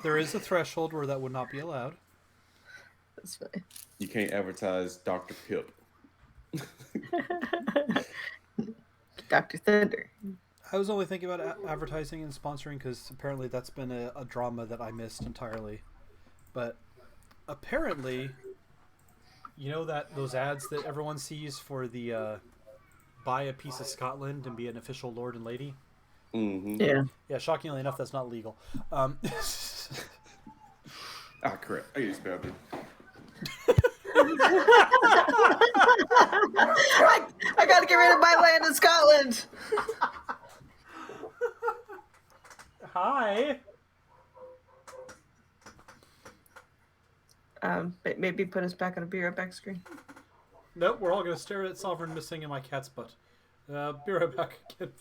There is a threshold where that would not be allowed. That's fine. You can't advertise Dr. Pip. Dr. Thunder. I was only thinking about advertising and sponsoring because apparently that's been a drama that I missed entirely. But apparently, you know that those ads that everyone sees for the buy a piece of Scotland and be an official lord and lady? Mm-hmm. Yeah. Yeah, shockingly enough, that's not legal. Ah, correct. I use bathroom. I gotta get rid of my land in Scotland. Hi. Maybe put us back on a be right back screen. Nope, we're all going to stare at Sovereign missing in my cat's butt. Be right back again.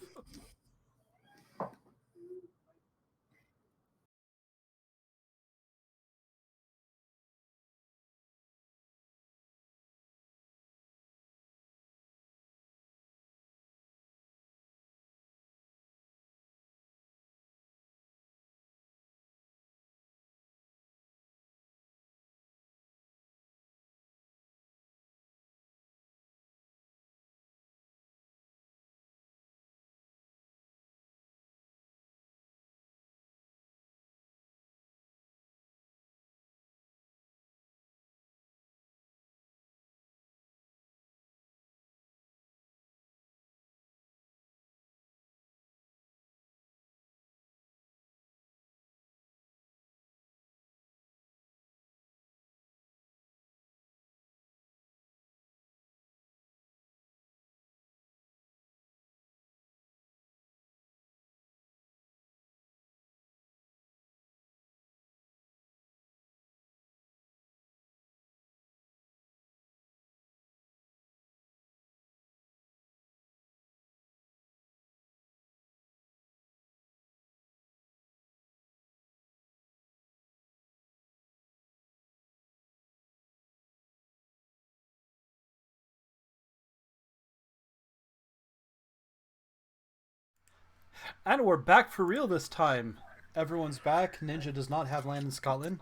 And we're back for real this time. Everyone's back. Ninja does not have land in Scotland.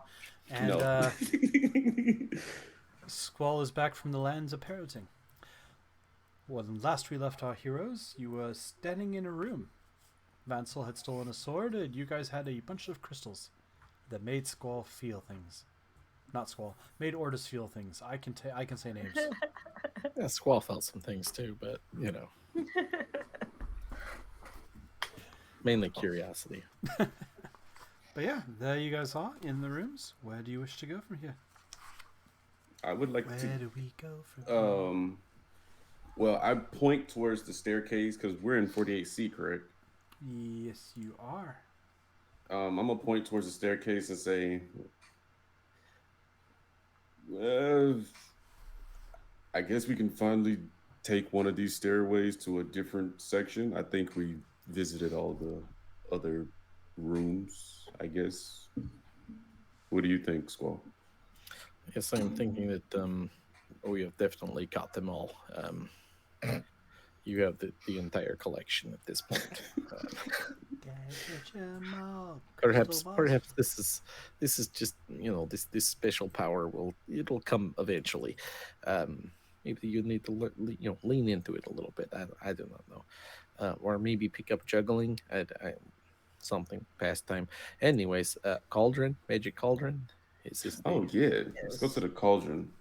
And No. Squall is back from the lands of parroting. When last we left our heroes, you were standing in a room. Vansel had stolen a sword, and you guys had a bunch of crystals that made Squall feel things. Not Squall. Made Ordis feel things. I can say names. Yeah, Squall felt some things too, but you know, mainly curiosity. But yeah, there you guys are in the rooms. Where do you wish to go from here? I would like Where to. do we go from here? Well, I point towards the staircase because we're in 48C, correct? Yes, you are. I'm gonna point towards the staircase and say, I guess we can finally take one of these stairways to a different section. I think we visited all the other rooms, I guess. What do you think, Squall? I guess I'm thinking that we have definitely got them all. you have the entire collection at this point. Perhaps this is just this special power it'll come eventually. Maybe you need to lean into it a little bit. I do not know, or maybe pick up juggling. Something pastime. Anyways, Cauldron, Magic Cauldron. Is this Oh yeah, let's go Yes. to the cauldron.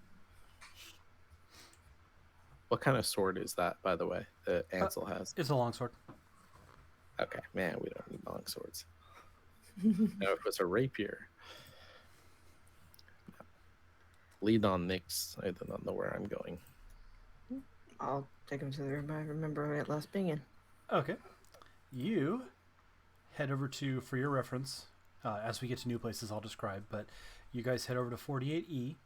What kind of sword is that, by the way, that Ansel has? It's a longsword. Okay, man, we don't need long swords. Now, if it's a rapier, lead on Nyx. I do not know where I'm going. I'll take him to the room I remember it last being in. Okay. You head over to, for your reference, as we get to new places, I'll describe, but you guys head over to 48E,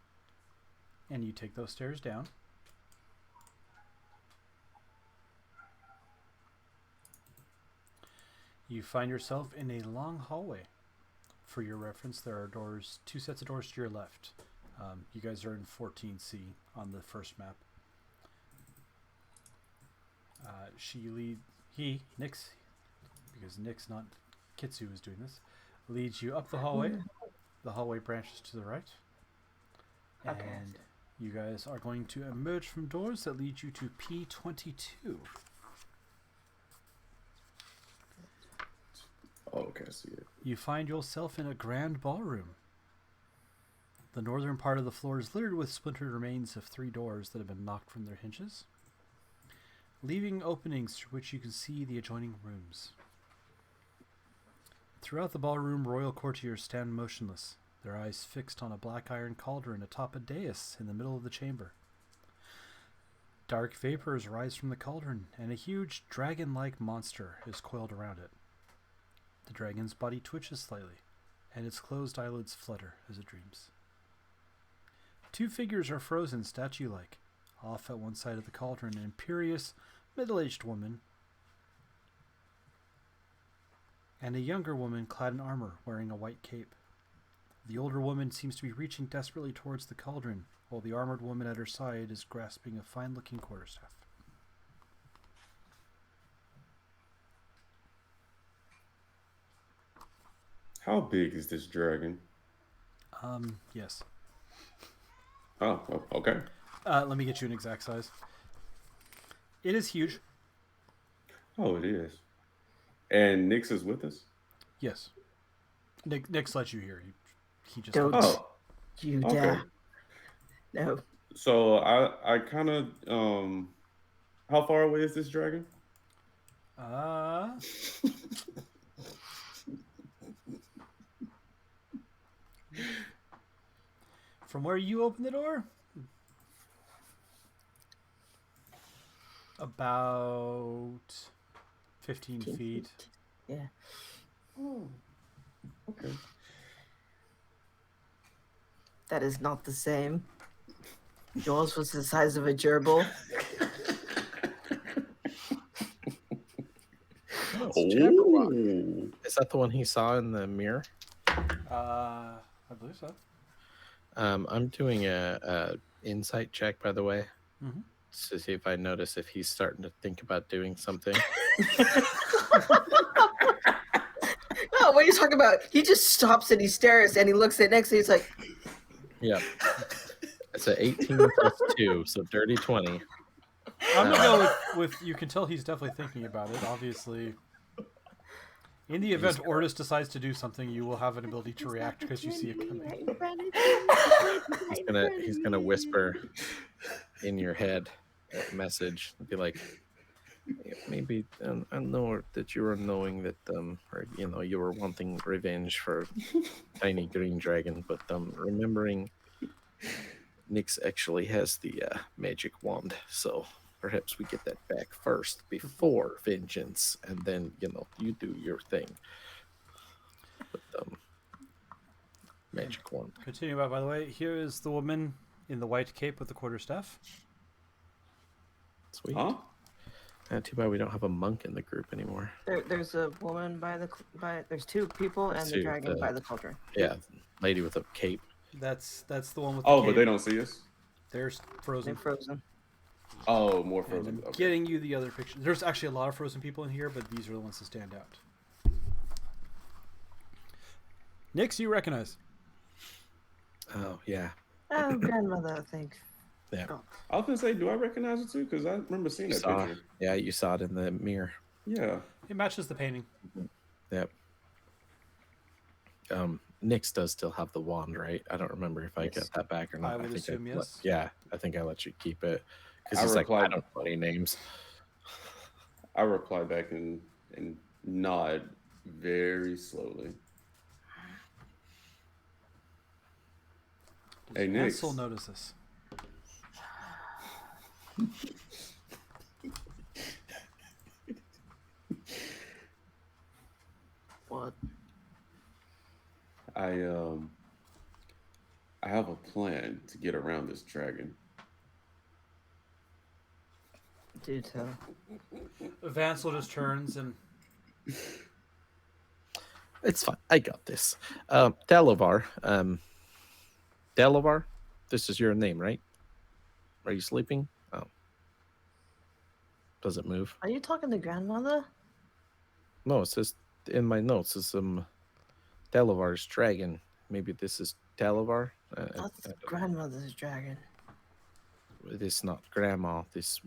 and you take those stairs down. You find yourself in a long hallway. For your reference, there are doors, 2 sets of doors to your left. You guys are in 14C on the first map. Nyx, because Nyx, not Kitsu, is doing this, leads you up the hallway. The hallway branches to the right. Okay. And you guys are going to emerge from doors that lead you to P22. Oh, okay, I see it. You find yourself in a grand ballroom. The northern part of the floor is littered with splintered remains of 3 doors that have been knocked from their hinges, leaving openings through which you can see the adjoining rooms. Throughout the ballroom, royal courtiers stand motionless, their eyes fixed on a black iron cauldron atop a dais in the middle of the chamber. Dark vapors rise from the cauldron, and a huge dragon-like monster is coiled around it. The dragon's body twitches slightly, and its closed eyelids flutter as it dreams. 2 figures are frozen statue-like. Off at one side of the cauldron, an imperious, middle-aged woman and a younger woman clad in armor wearing a white cape. The older woman seems to be reaching desperately towards the cauldron, while the armored woman at her side is grasping a fine-looking quarterstaff. How big is this dragon? Yes. Oh, okay. Let me get you an exact size. It is huge. Oh, it is. And Nyx is with us? Yes. Nick's let you hear. He just... Don't Oh, you okay. dare. No. So I kind of how far away is this dragon? From where you open the door? About 15 feet. Yeah. Oh, okay. That is not the same. Yours was the size of a gerbil. Oh. Is that the one he saw in the mirror? I believe so. I'm doing a insight check, by the way, Mhm. to see if I notice if he's starting to think about doing something. No, what are you talking about? He just stops and he stares and he looks at next and he's like, Yeah. It's a 18 plus 2, so dirty 20. I'm gonna go with you can tell he's definitely thinking about it. Obviously, in the event Ortis decides to do something, you will have an ability to react because you see it coming. He's gonna whisper in your head a message and be like, maybe I know that you were knowing that or you were wanting revenge for tiny green dragon, but remembering Nyx actually has the magic wand, so perhaps we get that back first before vengeance, and then you do your thing. But magic wand. Continue about, by the way. Here is the woman in the white cape with the quarterstaff. Sweet. Huh? Too bad we don't have a monk in the group anymore. there's a woman there's 2 people and the Two, dragon by the cauldron. Yeah, lady with a cape. That's the one with. Oh, the but cape. they don't see us. They're They're frozen. frozen. Oh, more And frozen. I'm Okay. getting you the other pictures. There's actually a lot of frozen people in here, but these are the ones that stand out. Nix, you recognize. Oh yeah, Oh, grandmother, I think. yeah. Oh, I was gonna say, do I recognize it too? Because I remember seeing You that saw, picture. yeah, you saw it in the mirror. Yeah. It matches the painting. Yep. Nyx does still have the wand, right? I don't remember if I Yes. got that back or not. I would assume yes. Yeah, I think I let you keep it because I he's like, I replied. don't know any names. I reply back and nod very slowly. Does Hey, Nix. Ansel notice this? what? I I have a plan to get around this dragon. Do tell. Vansel just turns and It's fine. I got this. Delavar. Delavar, this is your name, right? Are you sleeping? Oh. Does it move? Are you talking to grandmother? No, it says in my notes is Delavar's dragon. Maybe this is Delavar. That's grandmother's dragon. This is not grandma. These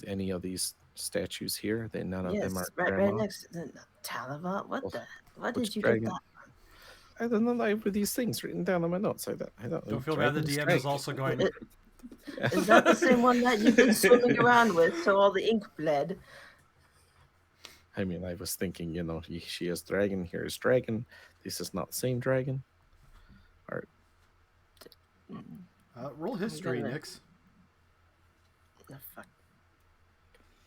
any of these statues here, they none of Yes, them are right grandma. next to the Talavat. What Well, the? What which did you dragon? get that? I don't know. I have these things written down in my notes. I don't feel bad. The DM is also going. Is that the same one that you've been swimming around with so all the ink bled? I mean, I was thinking, she is dragon. Here is dragon. This is not same dragon. Or Roll history, gonna- Nix. The fuck?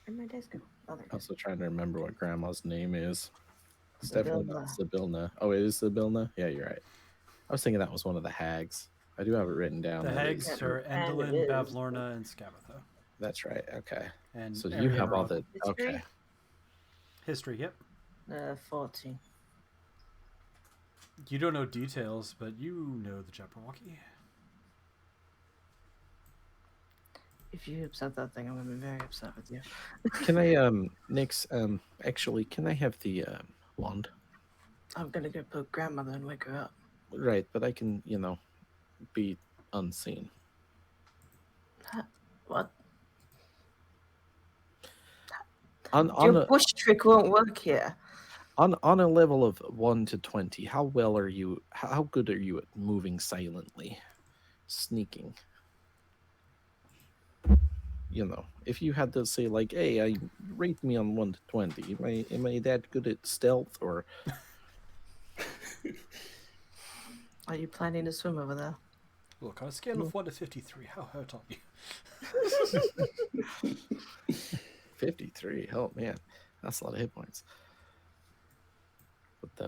Where'd my dice go? Oh, there it is. also trying to remember what grandma's name is. It's definitely not Sibilna. Sibilna. Oh, it is Sibilna? Yeah, you're right. I was thinking that was one of the hags. I do have it written down. The that hags is- are And it Endolin, is. Bavlorna, and Scabatha. That's right. Okay. And So you have all Ariana. the. Okay. History? History, yep. 14. You don't know details, but you know the Jabberwocky. If you upset that thing, I'm gonna be very upset with you. Can I, Nix, actually, can I have the wand? I'm gonna go poke grandmother and wake her up. Right, but I can, be unseen. What? On Your a bush trick won't work here. on a level of 1 to 20, how well are you? How good are you at moving silently, sneaking? If you had to say like, "Hey, I rate me on 1 to 20," am I that good at stealth or? Are you planning to swim over there? Look, on a scale of 1 to 53, how hurt are you? 53. Oh man, that's a lot of hit points. But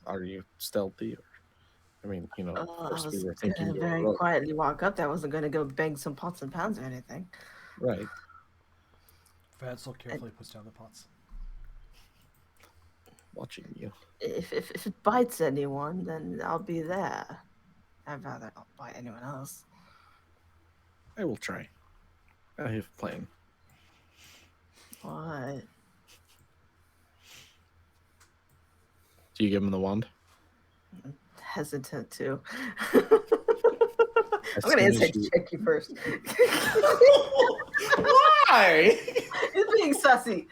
are you stealthy? Or, I mean, I first we was were thinking gonna you were very rogue. quietly walk up there. I wasn't gonna go bang some pots and pans or anything. Right. Vansel carefully puts down the pots. Watching you. If it bites anyone, then I'll be there. I'd rather not bite anyone else. I will try. I have a plan. What? Do you give him the wand? Hesitant to. As I'm gonna soon as insight you- check you first. Why? He's being sussy.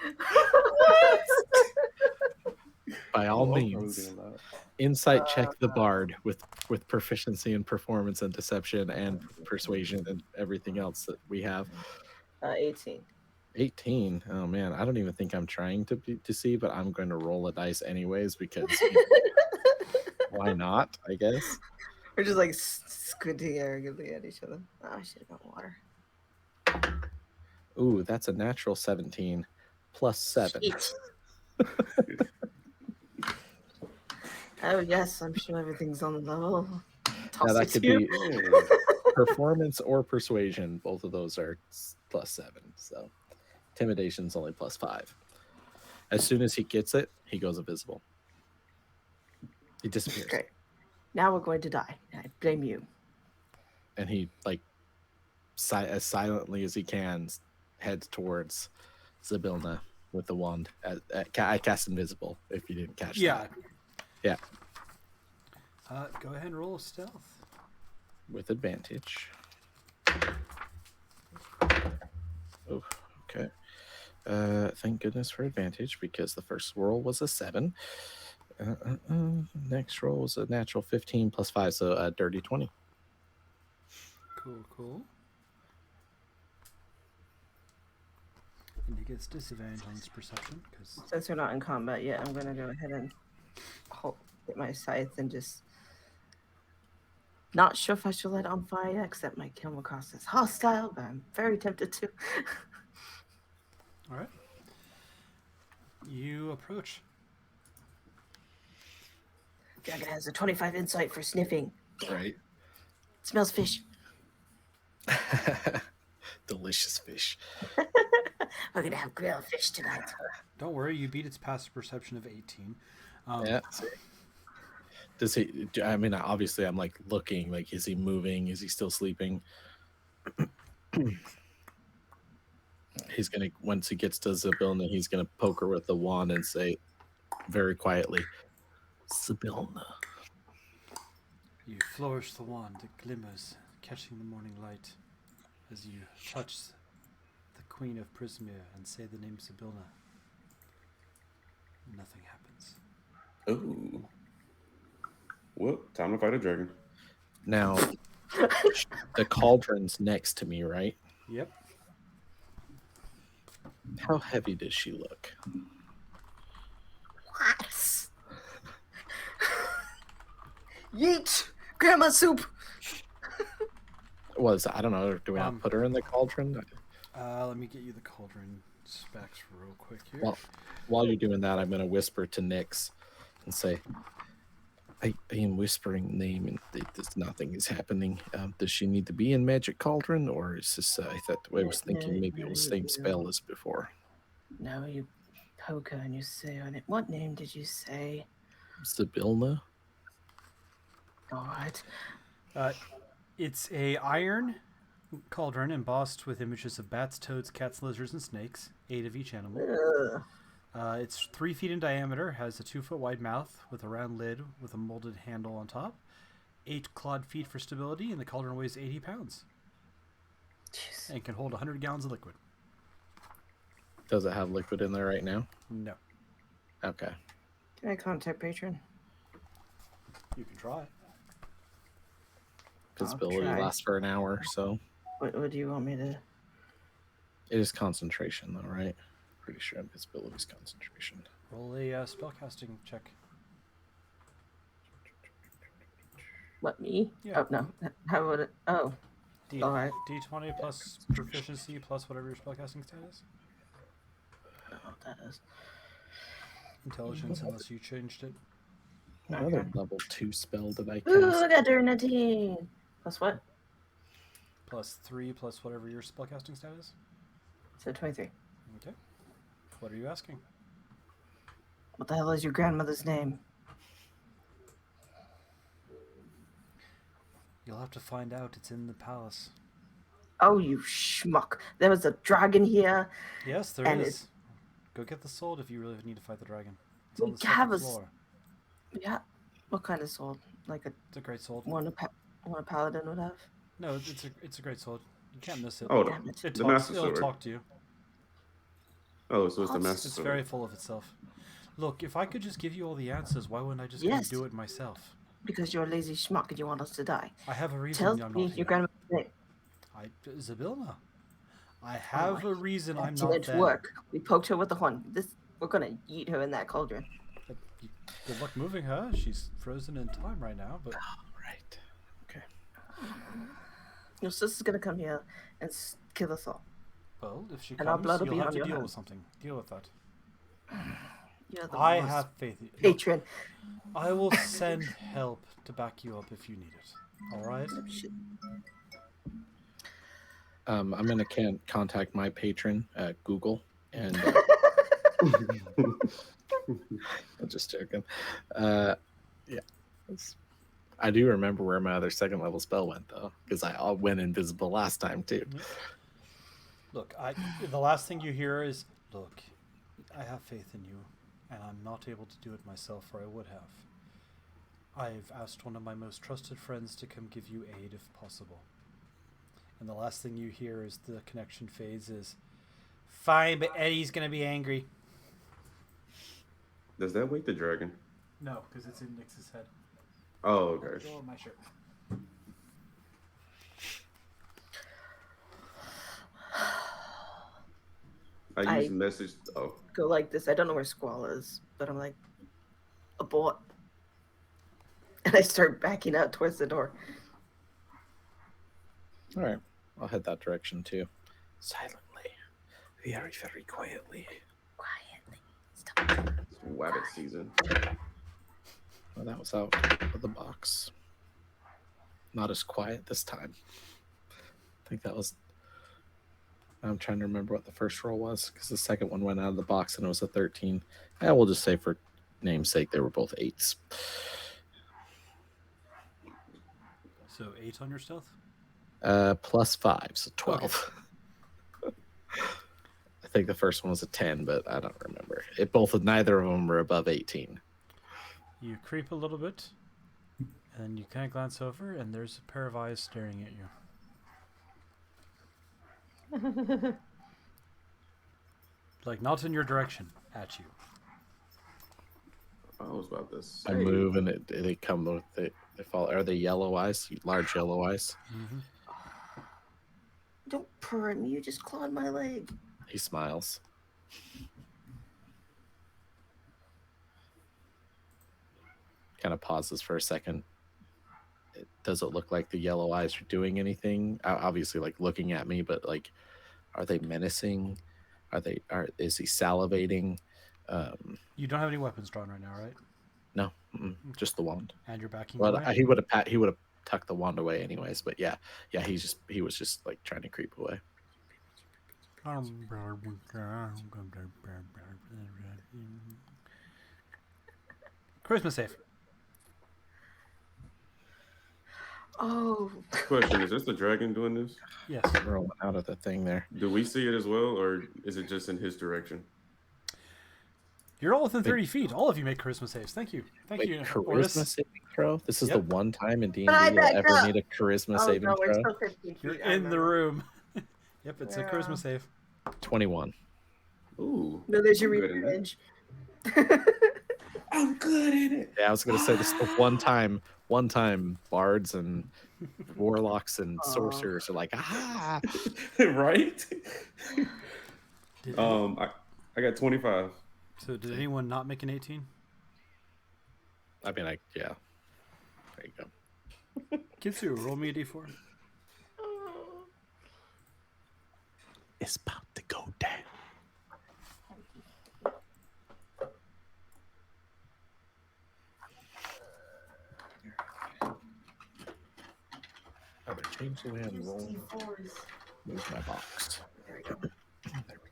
By all Oh, I was means, gonna lie. insight check the bard with proficiency in performance and deception and persuasion and everything else that we have. 18. 18. Oh man, I don't even think I'm trying to see, but I'm going to roll a dice anyways because why not? I guess. We're just like squinting arrogantly at each other. Oh, I should have got water. Ooh, that's a natural 17 plus 7. Shit. Oh yes, I'm sure everything's on the level. Now Toss that it could to you. Oh. performance or persuasion. Both of those are plus 7. So intimidation's only plus 5. As soon as he gets it, he goes invisible. He disappears. Great. Now we're going to die. I blame you. And he as silently as he can, heads towards Zybilna with the wand. I cast invisible. If you didn't catch that. Yeah. Go ahead and roll a stealth. With advantage. Oh, okay. Thank goodness for advantage, because the first roll was a 7. Next roll was a natural 15 plus 5, so a dirty 20. Cool. And he gets disadvantage on his perception because Since we're not in combat yet, I'm gonna go ahead and get my scythe and just. Not sure if I should let it on fire yet, except my kill will cost as hostile, but I'm very tempted to. All right. You approach. Dragon has a 25 insight for sniffing. Right. Smells fish. Delicious fish. We're gonna have grilled fish tonight. Don't worry, you beat its passive perception of 18. Yeah. Does he? I mean, obviously, I'm like looking. Like, is he moving? Is he still sleeping? He's gonna, once he gets to Zybilna, he's gonna poke her with the wand and say, very quietly, "Zybilna." You flourish the wand, it glimmers, catching the morning light as you touch the Queen of Prismir and say the name Zybilna. Nothing happens. Ooh. Well, time to fight a dragon. Now, the cauldron's next to me, right? Yep. How heavy does she look? What? Yeet! Grandma soup! I don't know. Do we not put her in the cauldron? Let me get you the cauldron specs real quick here. Well, while you're doing that, I'm going to whisper to Nyx and say, I am whispering name, and nothing is happening. Does she need to be in Magic Cauldron, or is this? I was thinking maybe it was the same spell as before. No, you poke her and you say on it. What name did you say? Zybilna. All right. It's a iron cauldron embossed with images of bats, toads, cats, lizards, and snakes, 8 of each animal. Ugh. It's 3 feet in diameter, has a 2-foot wide mouth with a round lid with a molded handle on top, 8 clawed feet for stability, and the cauldron weighs 80 pounds. Jeez. And can hold 100 gallons of liquid. Does it have liquid in there right now? No. Okay. Can I contact patron? You can try. Visibility try. lasts for an hour, so What do you want me to? it is concentration, though, right? Pretty sure invisibility is concentration. Roll a spellcasting check. What, me? Yeah. Oh, no. How would it? Oh. All right. D20 plus proficiency plus whatever your spellcasting stat is. I don't know what that is. Intelligence, unless you changed it. What other level 2 spell did I Ooh, cast? I got dirty 19. Plus what? Plus 3 plus whatever your spellcasting stat is. So 23. Okay. What are you asking? What the hell is your grandmother's name? You'll have to find out. It's in the palace. Oh, you schmuck. There was a dragon here. Yes, there And is. Go get the sword if you really need to fight the dragon. It's We on the have second a floor. Yeah. What kind of sword? Like It's a great sword. one a paladin would have? No, it's a great sword. You can't miss it. Oh, Damn it. It the talks, Master it'll Sword. talk to you. Oh, so it's the It's Master It's Sword. very full of itself. Look, if I could just give you all the answers, why wouldn't I just go Yes. and do it myself? Because you're a lazy schmuck and you want us to die. I have a reason Tell I'm me not your here. grandmother's name. Zybilna. I have a reason I'm That's not it there. work. We poked her with the horn. We're gonna eat her in that cauldron. But good luck moving her. She's frozen in time right now, but Right. Okay. Your sister's gonna come here and kill us all. well, if she And our comes, blood will you'll be have on to your deal with hands. something. Deal with that. You're the I worst have faith. Look, patron. I will send help to back you up if you need it. All right. Shit. I'm gonna contact my patron, Google, and I'm just joking. Yeah. I do remember where my other second level spell went though, because I went invisible last time too. Look, the last thing you hear is, "Look, I have faith in you, and I'm not able to do it myself, or I would have. I've asked one of my most trusted friends to come give you aid if possible." And the last thing you hear as the connection fades is, "Fine, but Eddie's gonna be angry." Does that wake the dragon? No, because it's in Nix's head. Oh, okay. Go on my shirt. I use the message. Oh, Go like this. I don't know where Squall is, but I'm like, abort. And I start backing out towards the door. All right, I'll head that direction too. Silently, very, very quietly. Quietly. Stop. it's Wabbit season. Well, that was out of the box. Not as quiet this time. I think that was. I'm trying to remember what the first roll was because the second one went out of the box and it was a 13. And we'll just say for namesake they were both 8s. So 8 on your stealth? Plus 5, so 12. Okay. I think the first one was a 10, but I don't remember. Neither of them were above 18. You creep a little bit, and you kind of glance over, and there's a pair of eyes staring at you. Like, not in your direction, at you. I was about to say. I move and they come with they fall. Are they yellow eyes? Large yellow eyes? Mm-hmm. Don't purr at me. You just clawed my leg. He smiles. Kind of pauses for a second. Does it look like the yellow eyes are doing anything? Obviously, like looking at me, but like, are they menacing? Is he salivating? You don't have any weapons drawn right now, right? No, just the wand. And you're backing Well, away? he would have tucked the wand away anyways. But yeah, he was just like trying to creep away. Charisma save. Oh. Question: is this the dragon doing this? Yes. Rolling out of the thing there. Do we see it as well, or is it just in his direction? You're all within 30 feet. All of you make charisma saves. Thank you. Thank you. Charisma Ortis. saving throw. This is the one time in D&D I you'll backed ever up. need a charisma Oh, saving no, we're throw. still 15 feet. You're I in the remember. room. Yep, it's a Yeah. charisma save. 21. Ooh. No, there's your I'm good in that. revenge. I'm good in it. Yeah, I was gonna say this is the one time bards and warlocks and sorcerers are like, ah. Right? Did I got 25. So did anyone not make an 18? I mean, yeah. There you go. Kitsu, roll me a d4. It's about to go down. I'm gonna change the way I'm rolling. Move my box. There we go. There we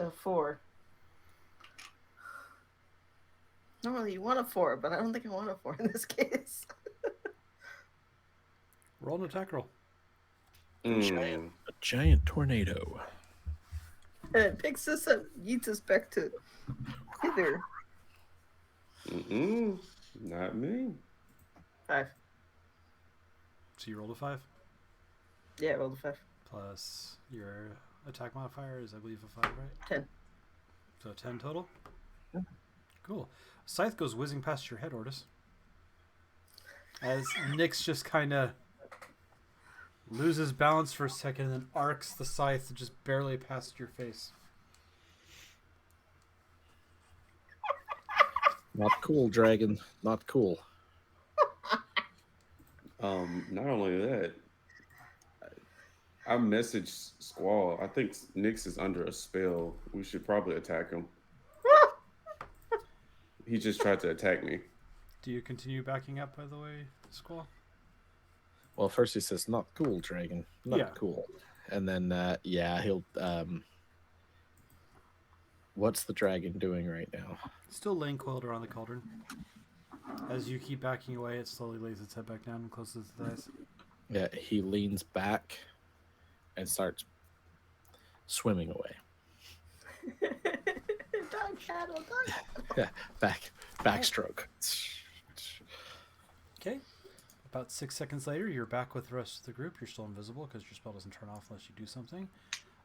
go. 4. Normally you want a 4, but I don't think I want a 4 in this case. Roll an attack roll. A giant tornado. And it picks us up, yeets us back to hither. Not me. 5. So you rolled a 5. Yeah, rolled a 5. Plus your attack modifier is, I believe, a 5, right? 10. So 10 total? Cool. Scythe goes whizzing past your head, Ortis. As Nyx just kind of loses balance for a second and then arcs the scythe just barely past your face. Not cool, dragon. Not cool. Not only that, I messaged Squall. I think Nyx is under a spell. We should probably attack him. He just tried to attack me. Do you continue backing up, by the way, Squall? Well, first he says, "Not cool, dragon. Not Yeah. cool," and then he'll What's the dragon doing right now? Still laying coiled around the cauldron. As you keep backing away, it slowly lays its head back down and closes its eyes. Yeah, he leans back and starts swimming away. Dog paddle. Yeah, backstroke. Okay. About 6 seconds later, you're back with the rest of the group. You're still invisible because your spell doesn't turn off unless you do something.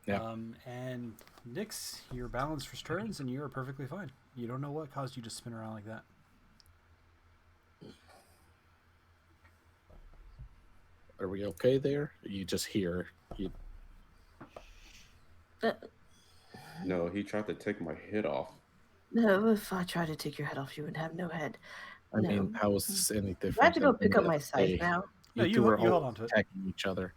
Yeah. And Nyx, your balance returns and you are perfectly fine. You don't know what caused you to spin around like that. Are we okay there? You just hear you. No, he tried to take my head off. No, if I tried to take your head off, you would have no head. I No. mean, how is this any different? Do I have to go than pick up the my other scythe day? now? No, you two were hold always on to it. attacking each other.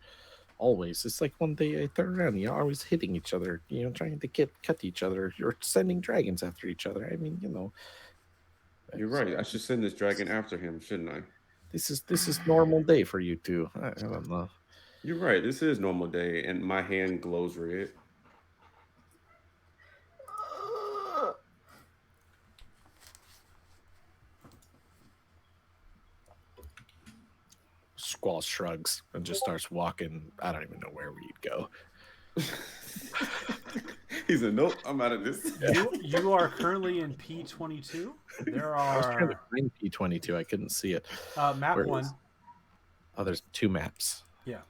Always. It's like one day I turn around, you're always hitting each other, trying to cut each other. You're sending dragons after each other. I mean, You're right. I should send this dragon after him, shouldn't I? This is normal day for you two. I don't know. You're right. This is normal day, and my hand glows red. Squall shrugs and just starts walking. I don't even know where we'd go. He said, "Nope, I'm out of this." You are currently in P22. There I was trying to are find P22. I couldn't see it. map Where 1. is- Oh, there's 2 maps. Yeah.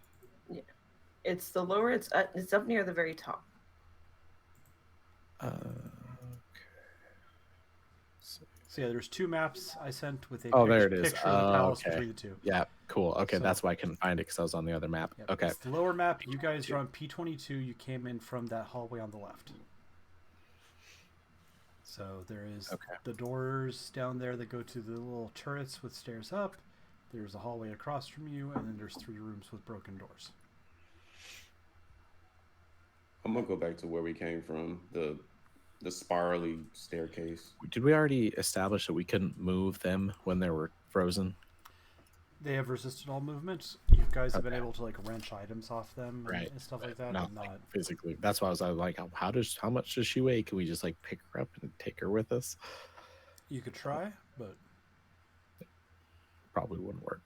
It's the lower. It's up near the very top. Okay. So yeah, there's 2 maps I sent with a Oh, there picture, it is. picture of the palace Okay. between the 2. Yeah, cool. Okay, So- that's why I couldn't find it because I was on the other map. Yep. Okay. It's the lower map. You guys are on P22. You came in from that hallway on the left. So there is Okay. the doors down there that go to the little turrets with stairs up. There's a hallway across from you, and then there's 3 rooms with broken doors. I'm gonna go back to where we came from. The spirally staircase. Did we already establish that we couldn't move them when they were frozen? They have resisted all movement. You guys have been Okay. able to like wrench items off them Right, and stuff like that, Not but like not. physically. That's why I was like, how much does she weigh? Can we just like pick her up and take her with us? You could try, but Probably wouldn't work.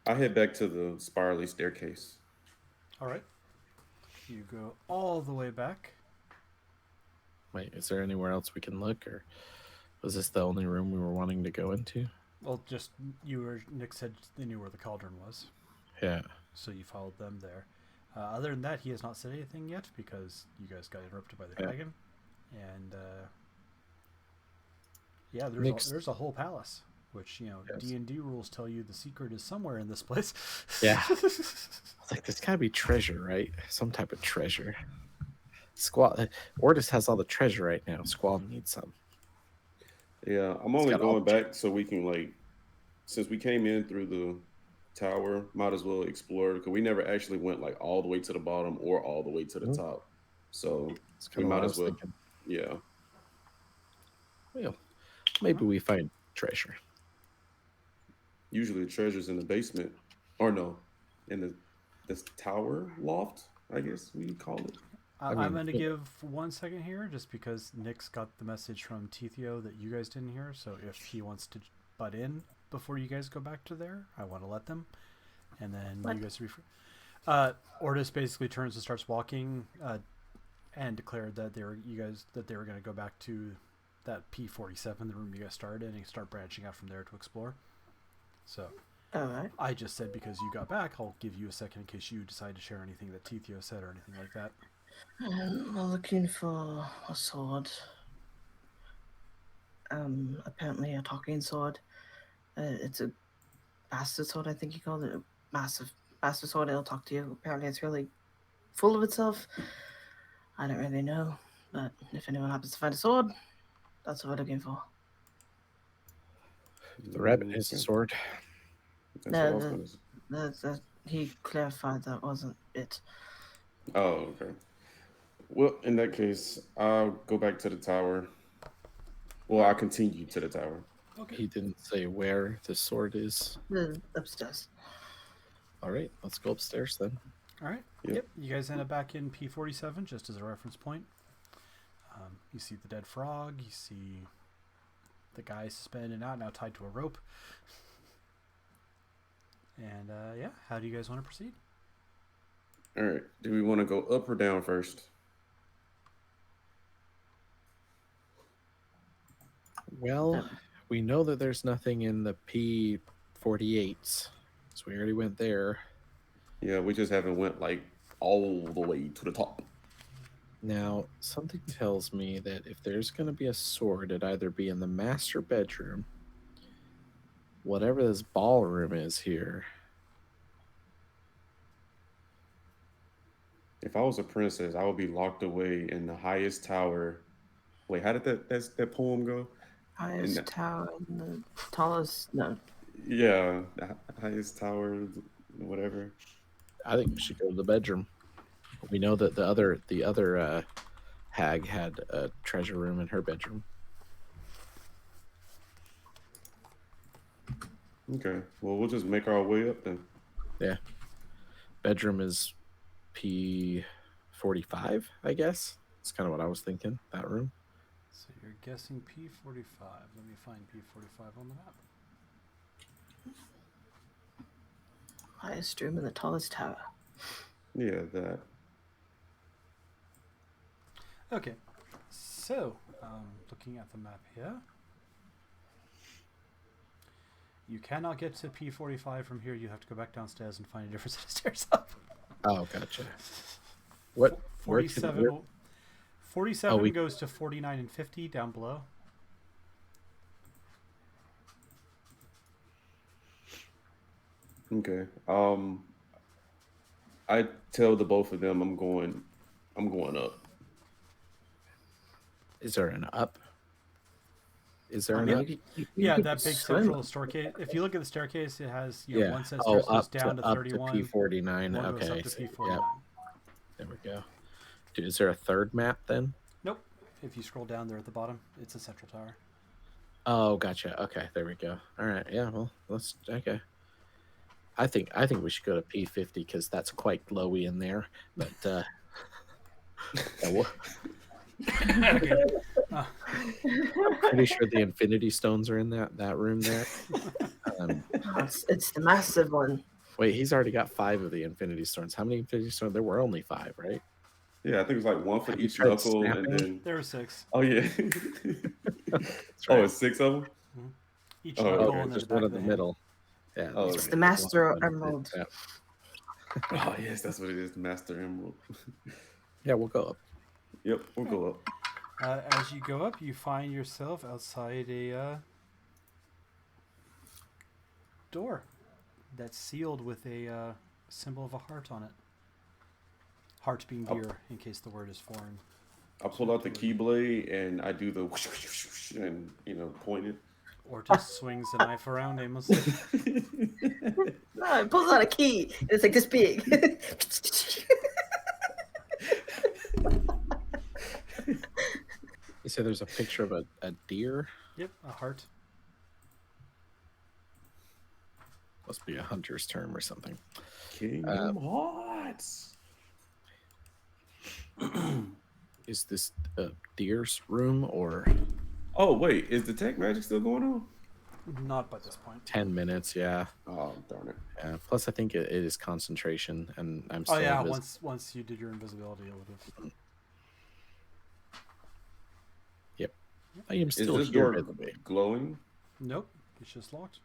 I head back to the spirally staircase. all right. You go all the way back. Wait, is there anywhere else we can look, or was this the only room we were wanting to go into? Well, just Nick said they knew where the cauldron was, Yeah. so you followed them there. Other than that, he has not said anything yet because you guys got interrupted by the Yeah. dragon, and yeah, Nick's- there's a whole palace, which Yes. D&D rules tell you the secret is somewhere in this place. Yeah. I was like, there's gotta be treasure, right? Some type of treasure. Squall Ordis has all the treasure right now. Squall needs some. Yeah, I'm only got all going the back so we can since we came in through the tower, might as well explore because we never actually went all the way to the bottom or all the way to the Mhm. top. So That's we kind of what might I as was well. thinking. Yeah. Well, maybe we find treasure. Usually the treasure's in the basement, or no, in the tower loft. I guess we call it. I'm mean, going to yeah. give 1 second here, just because Nick's got the message from Tithio that you guys didn't hear. So if he wants to butt in before you guys go back to there, I want to let them, and then What? you guys. Ordis basically turns and starts walking, and declared that they were going to go back to that P47, the room you guys started in, and start branching out from there to explore. So All right. I just said because you got back, I'll give you a second in case you decide to share anything that Tithio said or anything like that. I'm looking for a sword. Apparently a talking sword. It's a bastard sword, I think you called it. A massive bastard sword. It'll talk to you. Apparently it's really full of itself. I don't really know, but if anyone happens to find a sword, that's what we're looking for. The rabbit has a Okay. sword. That's No, what I was gonna say. He clarified that wasn't it. Oh, okay. Well, in that case, I'll go back to the tower. Well, I'll continue to the tower. Okay. He didn't say where the sword is. Upstairs. All right, let's go upstairs then. All right. Yep. Yep. You guys end up back in P47, just as a reference point. You see the dead frog. You see the guy suspended out, now tied to a rope. And yeah, how do you guys want to proceed? All right. Do we want to go up or down first? Well, we know that there's nothing in the P48s, so we already went there. Yeah, we just haven't went like all the way to the top. Now, something tells me that if there's going to be a sword, it'd either be in the master bedroom, whatever this ballroom is here. If I was a princess, I would be locked away in the highest tower. Wait, how did that poem go? Highest And tower and the tallest. No. yeah, the highest tower, whatever. I think we should go to the bedroom. We know that the other hag had a treasure room in her bedroom. Okay, well, we'll just make our way up then. Yeah. Bedroom is P45, I guess. That's kind of what I was thinking, that room. So you're guessing P45. Let me find P45 on the map. Highest room and the tallest tower. Yeah, that. Okay, so looking at the map here, you cannot get to P45 from here. You have to go back downstairs and find a different set of stairs up. Oh, gotcha. What? 47. 47 we- goes to 49 and 50 down below. Okay. I tell the both of them I'm going up. Is there an up? Is there I an mean, up? Yeah, could that big swim. central staircase. If you look at the staircase, it has Yeah. one set of Oh, stairs goes up down to up 31. to P49. One goes Okay. up to so- P49. Yep. There we go. Dude, is there a third map then? Nope. If you scroll down there at the bottom, it's a central tower. Oh, gotcha. Okay, there we go. All right. Yeah. Well, let's. Okay. I think we should go to P50 because that's quite glowy in there. But yeah, Okay. I'm pretty sure the Infinity Stones are in that room there. It's the massive one. Wait, he's already got 5 of the Infinity Stones. How many Infinity Stones? There were only 5, right? Yeah, I think it's like one for Have you each tried knuckle, and snapping? then There are 6. oh yeah. That's Oh, right. it's 6 of them. Each Oh, knuckle okay, and then Just the back one of in the the hand. middle. Yeah. Oh, that's it's right. the Master One- Emerald. Yeah. Oh yes, that's what it is. The Master Emerald. Yeah, we'll go up. Yep, we'll go up. As you go up, you find yourself outside a door that's sealed with a symbol of a heart on it. Heart being Oh. deer, in case the word is foreign. I pull out the keyblade and I do the whoosh, whoosh, whoosh, and point it. Or just swings the knife around aimlessly. No, it pulls out a key. And it's like this big. You said there's a picture of a deer. Yep, a heart. Must be a hunter's term or something. Kingdom Hearts. Is this a deer's room or Oh wait, is the tech magic still going on? Not by this point. 10 minutes? Yeah. Oh darn it! Yeah. Plus, I think it is concentration, and I'm still Oh yeah, invis- once you did your invisibility, it would have. I am Is still this here. door by the way. glowing? Nope, it's just locked.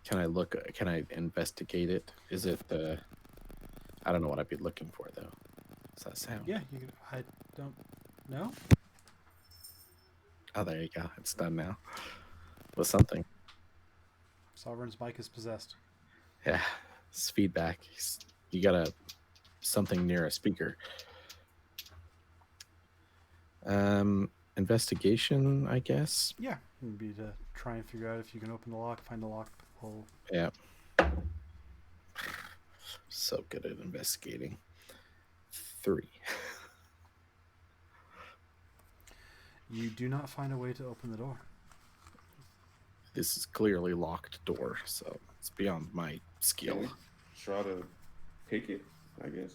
Can I look? Can I investigate it? Is it? I don't know what I'd be looking for though. What's that sound? Yeah, you can. I don't know. Oh, there you go. It's done now. With something. Sovereign's mic is possessed. Yeah. It's feedback. You got something near a speaker. Investigation, I guess. Yeah, it'd be to try and figure out if you can open the lock, find the lock hole. Yeah. So good at investigating. 3. You do not find a way to open the door. This is clearly locked door, so it's beyond my Can skill. we try to pick it? I guess.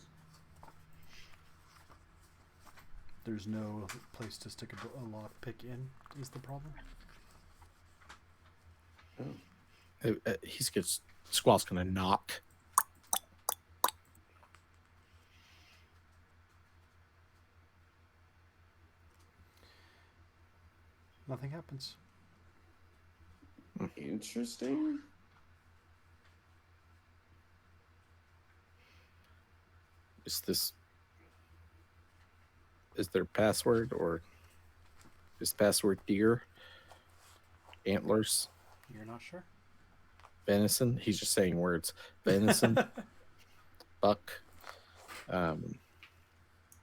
there's no place to stick a lock pick in. Is the problem? He's gets Squall's gonna knock. Nothing happens. Interesting. Is there password, or is password deer? Antlers? You're not sure? Venison? He's just saying words. Venison, buck,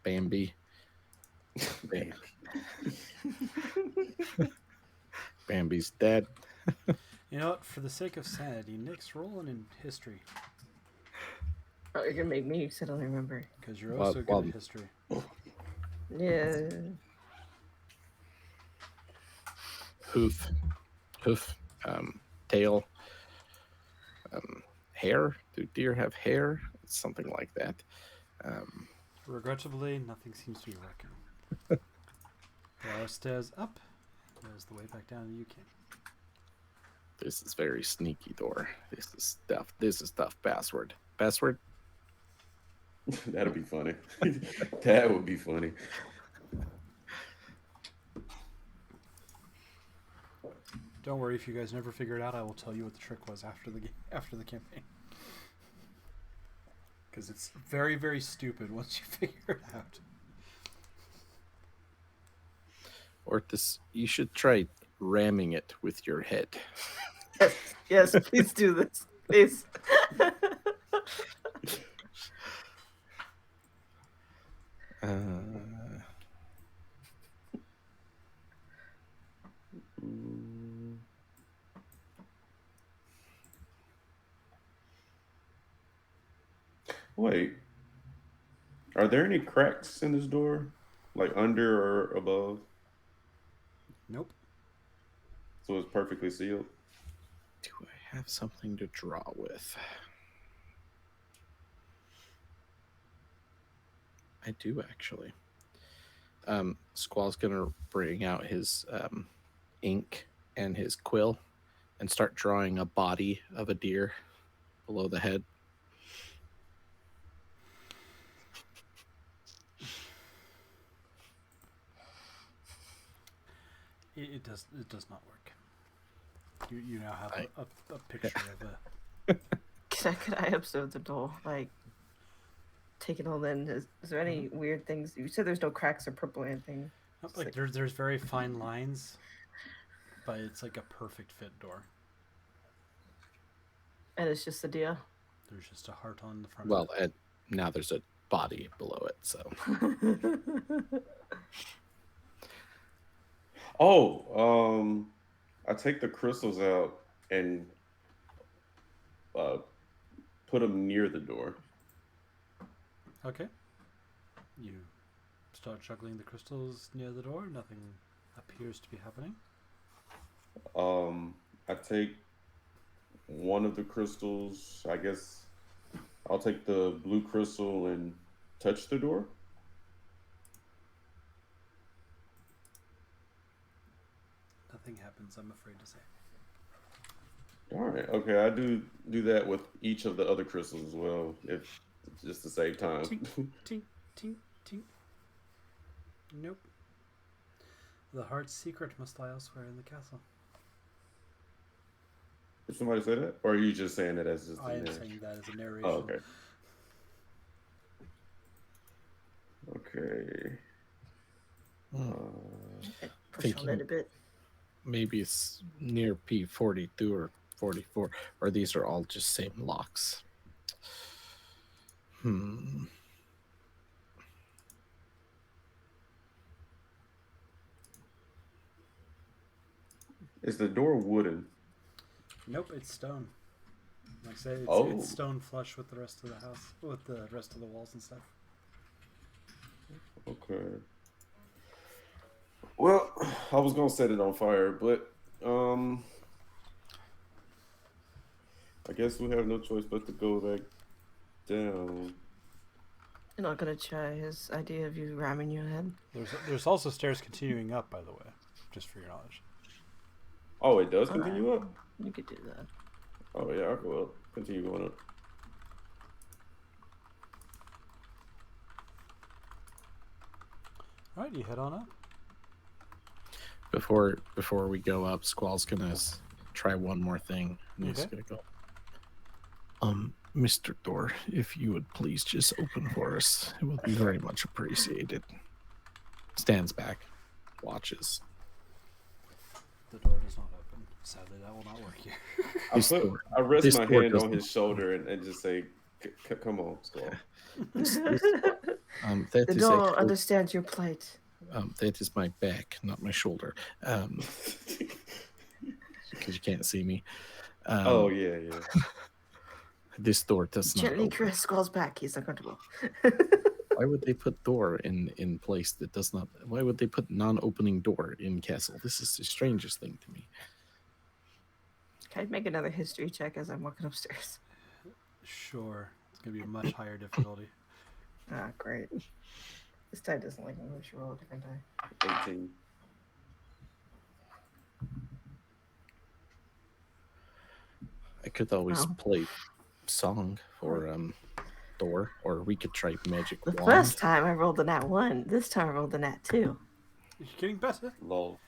Bambi. Bambi's dead. You know what? For the sake of sanity, Nick's rolling in history. Oh, you're gonna make me suddenly remember. Because you're also good at history. Yeah. Hoof, tail, hair. Do deer have hair? It's something like that. Regrettably, nothing seems to be working. There are stairs up. There's the way back down you came. This is very sneaky door. This is tough. Password. That'd be funny. That would be funny. Don't worry, if you guys never figure it out, I will tell you what the trick was after the campaign. Because it's very, very stupid once you figure it out. Ortis, you should try ramming it with your head. Yes, please do this. Please. Wait. Are there any cracks in this door? Like under or above? Nope. So it's perfectly sealed? Do I have something to draw with? I do, actually. Squall's gonna bring out his ink and his quill and start drawing a body of a deer below the head. It does not work. You now have a picture of a... Could I observe the door? Like, take it all in. Is there any weird things? You said there's no cracks or purple or anything. Like there's very fine lines, but it's like a perfect fit door. And it's just a deer. There's just a heart on the front. Well, and now there's a body below it, so. I take the crystals out and put them near the door. Okay. You start juggling the crystals near the door. Nothing appears to be happening. I take one of the crystals. I guess I'll take the blue crystal and touch the door. Nothing happens, I'm afraid to say. All right. Okay, I do that with each of the other crystals as well, if just to save time. Tink, tink, tink, tink. Nope. The heart's secret must lie elsewhere in the castle. Did somebody say that, or are you just saying that as just? I am saying that as a narration. Oh, okay. Okay. Push on it a bit. Maybe it's near P42 or 44, or these are all just same locks. Is the door wooden? Nope, it's stone. Like I say, it's stone flush with the rest of the house, with the rest of the walls and stuff. Okay. Well, I was gonna set it on fire, but I guess we have no choice but to go back down. You're not gonna try his idea of you ramming your head. There's also stairs continuing up, by the way, just for your knowledge. Oh, it does Alright. continue up? You could do that. Oh, yeah, okay, well, continue going up. All right, you head on up. Before we go up, Squall's gonna try one more thing. And he's Okay. gonna go. Mr. Thor, if you would please just open for us, it would be very much appreciated. Stands back, watches. The door does not open. Sadly, that will not work here. I rest this my door hand on doesn't- his shoulder and just say, come on, Squall. The That is door actually, understands your plight. that is my back, not my shoulder. Because you can't see me. Oh, yeah. This door does not Gently open. caress Skull's back. He's uncomfortable. Why would they put door in place that does not? Why would they put non-opening door in castle? This is the strangest thing to me. Can I make another history check as I'm walking upstairs? Sure, it's gonna be a much higher difficulty. Ah, great. This die doesn't like me. We should roll a different die. 18. I could always Oh. play song for door, or we could try magic The wand. first time I rolled a nat 1. This time I rolled a nat 2. You're getting better. Lol.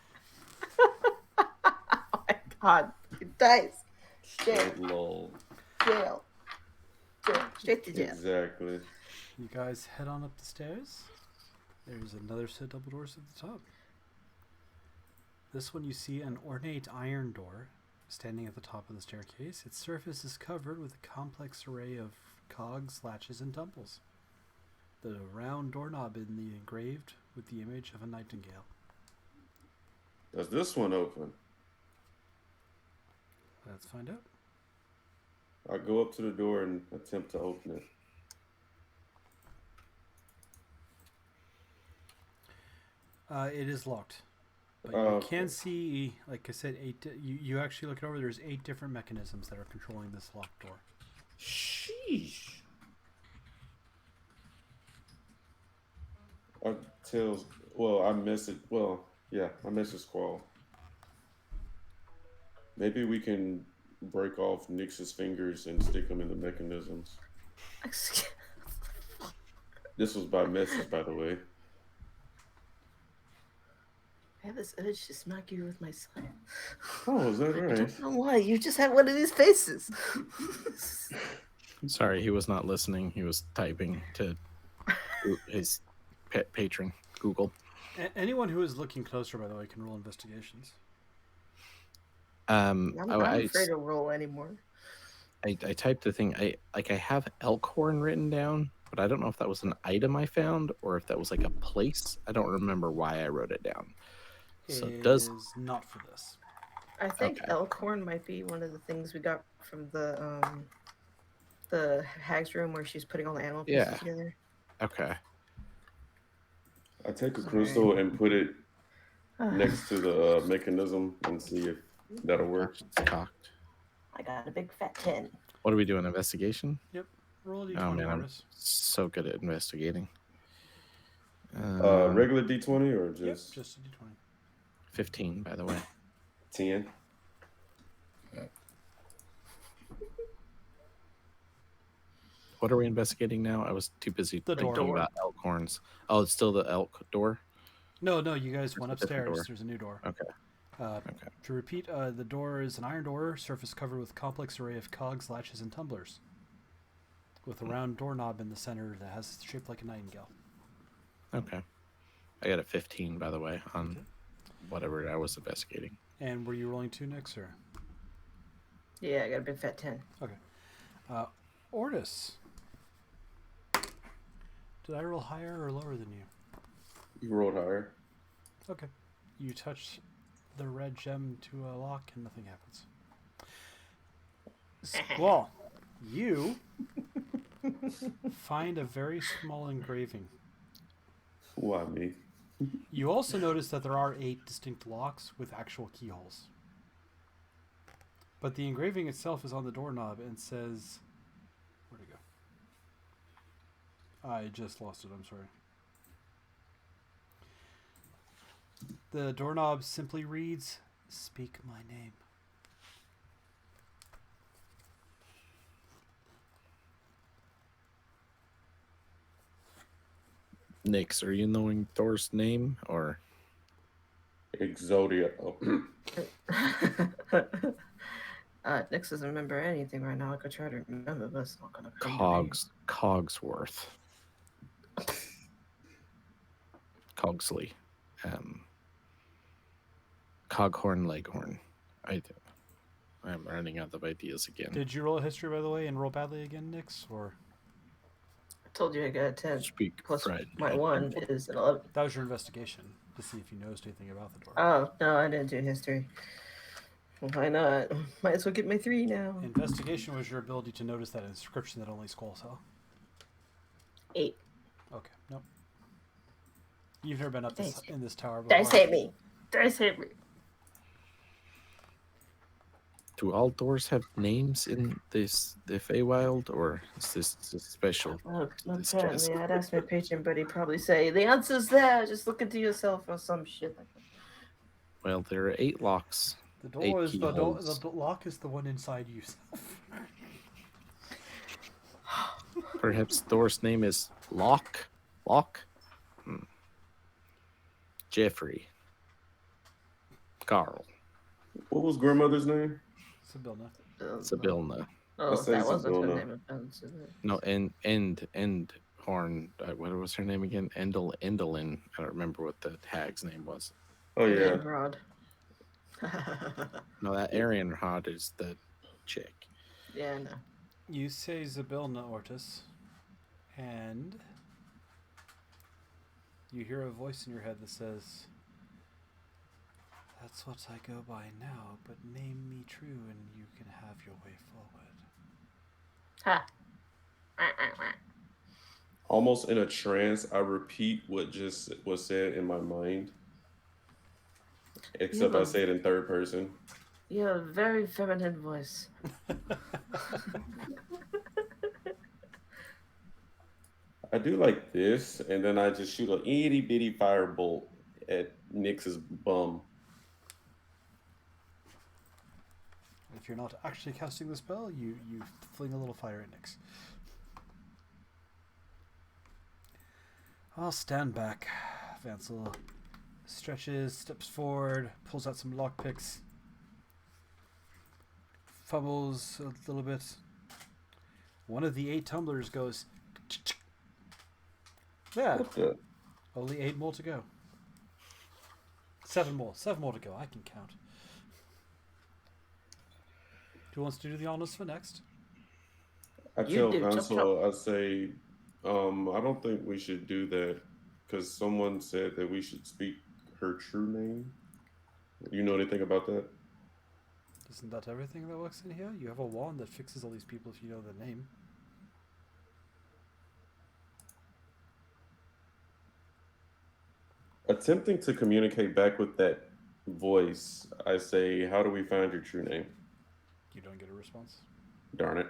Oh my god. You dice. Jail. Lol. Jail. Jail. Straight to jail. Exactly. You guys head on up the stairs. There's another set of double doors at the top. This one you see an ornate iron door standing at the top of the staircase. Its surface is covered with a complex array of cogs, latches, and tumbles. The round doorknob in the engraved with the image of a nightingale. Does this one open? Let's find out. I go up to the door and attempt to open it. It is locked. But Oh, you okay. can see, like I said, you actually look it over. There's 8 different mechanisms that are controlling this locked door. Sheesh. I tell, well, I message, well, yeah, I message Squall. Maybe we can break off Nyx's fingers and stick them in the mechanisms. Excuse- This was by message, by the way. I have this urge to smack you with my scythe. Oh, is that I right? don't know why. You just had one of these faces. Sorry, he was not listening. He was typing to his pet patron, Google. Anyone who is looking closer, by the way, can roll investigations. I'm not afraid to roll anymore. I typed the thing. I have Elkhorn written down, but I don't know if that was an item I found or if that was like a place. I don't remember why I wrote it down. So It does is not for this. I think Okay. Elkhorn might be one of the things we got from the hag's room where she's putting all the animal pieces Yeah. together. okay. I take a crystal and put it next to the mechanism and see if that'll work. It's cocked. I got a big fat 10. What are we doing? Investigation? Roll a d20, Oh man, I'm Mortis. so good at investigating. Regular D20 or Yep, just just a d20. 15, by the way. 10? What are we investigating now? I was too busy The thinking door. about elk horns. Oh, it's still the elk door? No, you guys went a different upstairs. door. There's a new door. Okay. Okay. To repeat, the door is an iron door, surface covered with complex array of cogs, latches, and tumblers, with a round doorknob in the center that has shaped like a nightingale. Okay. I got a 15, by the way, on whatever I was investigating. And were you rolling 2 next, or? Yeah, I got a big fat 10. Ortis. Did I roll higher or lower than you? You rolled higher. Okay. You touch the red gem to a lock and nothing happens. Squall, you find a very small engraving. Why me? You also notice that there are 8 distinct locks with actual keyholes. But the engraving itself is on the doorknob and says, where'd it go? I just lost it. I'm sorry. The doorknob simply reads, "Speak my name." Nix, are you knowing Thor's name or? Exodia. Oh. Nix doesn't remember anything right now. I could try to remember, but it's not gonna come to me. Cogsworth. Cogsley. Coghorn Leghorn. I'm running out of ideas again. Did you roll a history, by the way, and roll badly again, Nix? Or I told you I got a 10. Speak Plus Fred. my 1 is an 11. that was your investigation to see if you noticed anything about the door. Oh, no, I didn't do history. Why not? Might as well get my 3 now. Investigation was your ability to notice that inscription that only skulls saw. 8. Okay, nope. You've never been up this, in this tower before. Dice hit me. Dice hit me. Do all doors have names in the Feywild, or is this special? Look, This apparently, chest. I'd ask my patron, but he'd probably say, the answer's there. Just look into yourself or some shit like that. Well, there are 8 locks. The door 8 is the door. keyholes. The lock is the one inside you. Perhaps Thor's name is Locke? Jeffrey. Carl. What was grandmother's name? Sibilna. Sabilna. Oh, Let's say that wasn't her Sabilna. name of offense, is it? No, and Horn. What was her name again? Endelin. I don't remember what the hag's name was. Oh yeah. Rod. No, that Aryan Rod is the chick. Yeah, no. You say Zabilna Ortis, and you hear a voice in your head that says, "That's what I go by now, but name me true and you can have your way forward." Ha. Almost in a trance, I repeat what just was said in my mind. Except I say it in third person. You have a very feminine voice. I do like this, and then I just shoot a itty bitty firebolt at Nix's bum. If you're not actually casting the spell, you fling a little fire at Nyx. I'll stand back. Vansel stretches, steps forward, pulls out some lockpicks, fumbles a little bit. One of the 8 tumblers goes, yeah, What the? only 8 more to go. 7 more to go. I can count. Who wants to do the honors for next? I You tell do, chop, Vansel, I say, I don't think we should do that because someone said that we should speak her true name. You know anything about that? Isn't that everything that works in here? You have a wand that fixes all these people if you know their name. Attempting to communicate back with that voice, I say, how do we find your true name? You don't get a response. Darn it.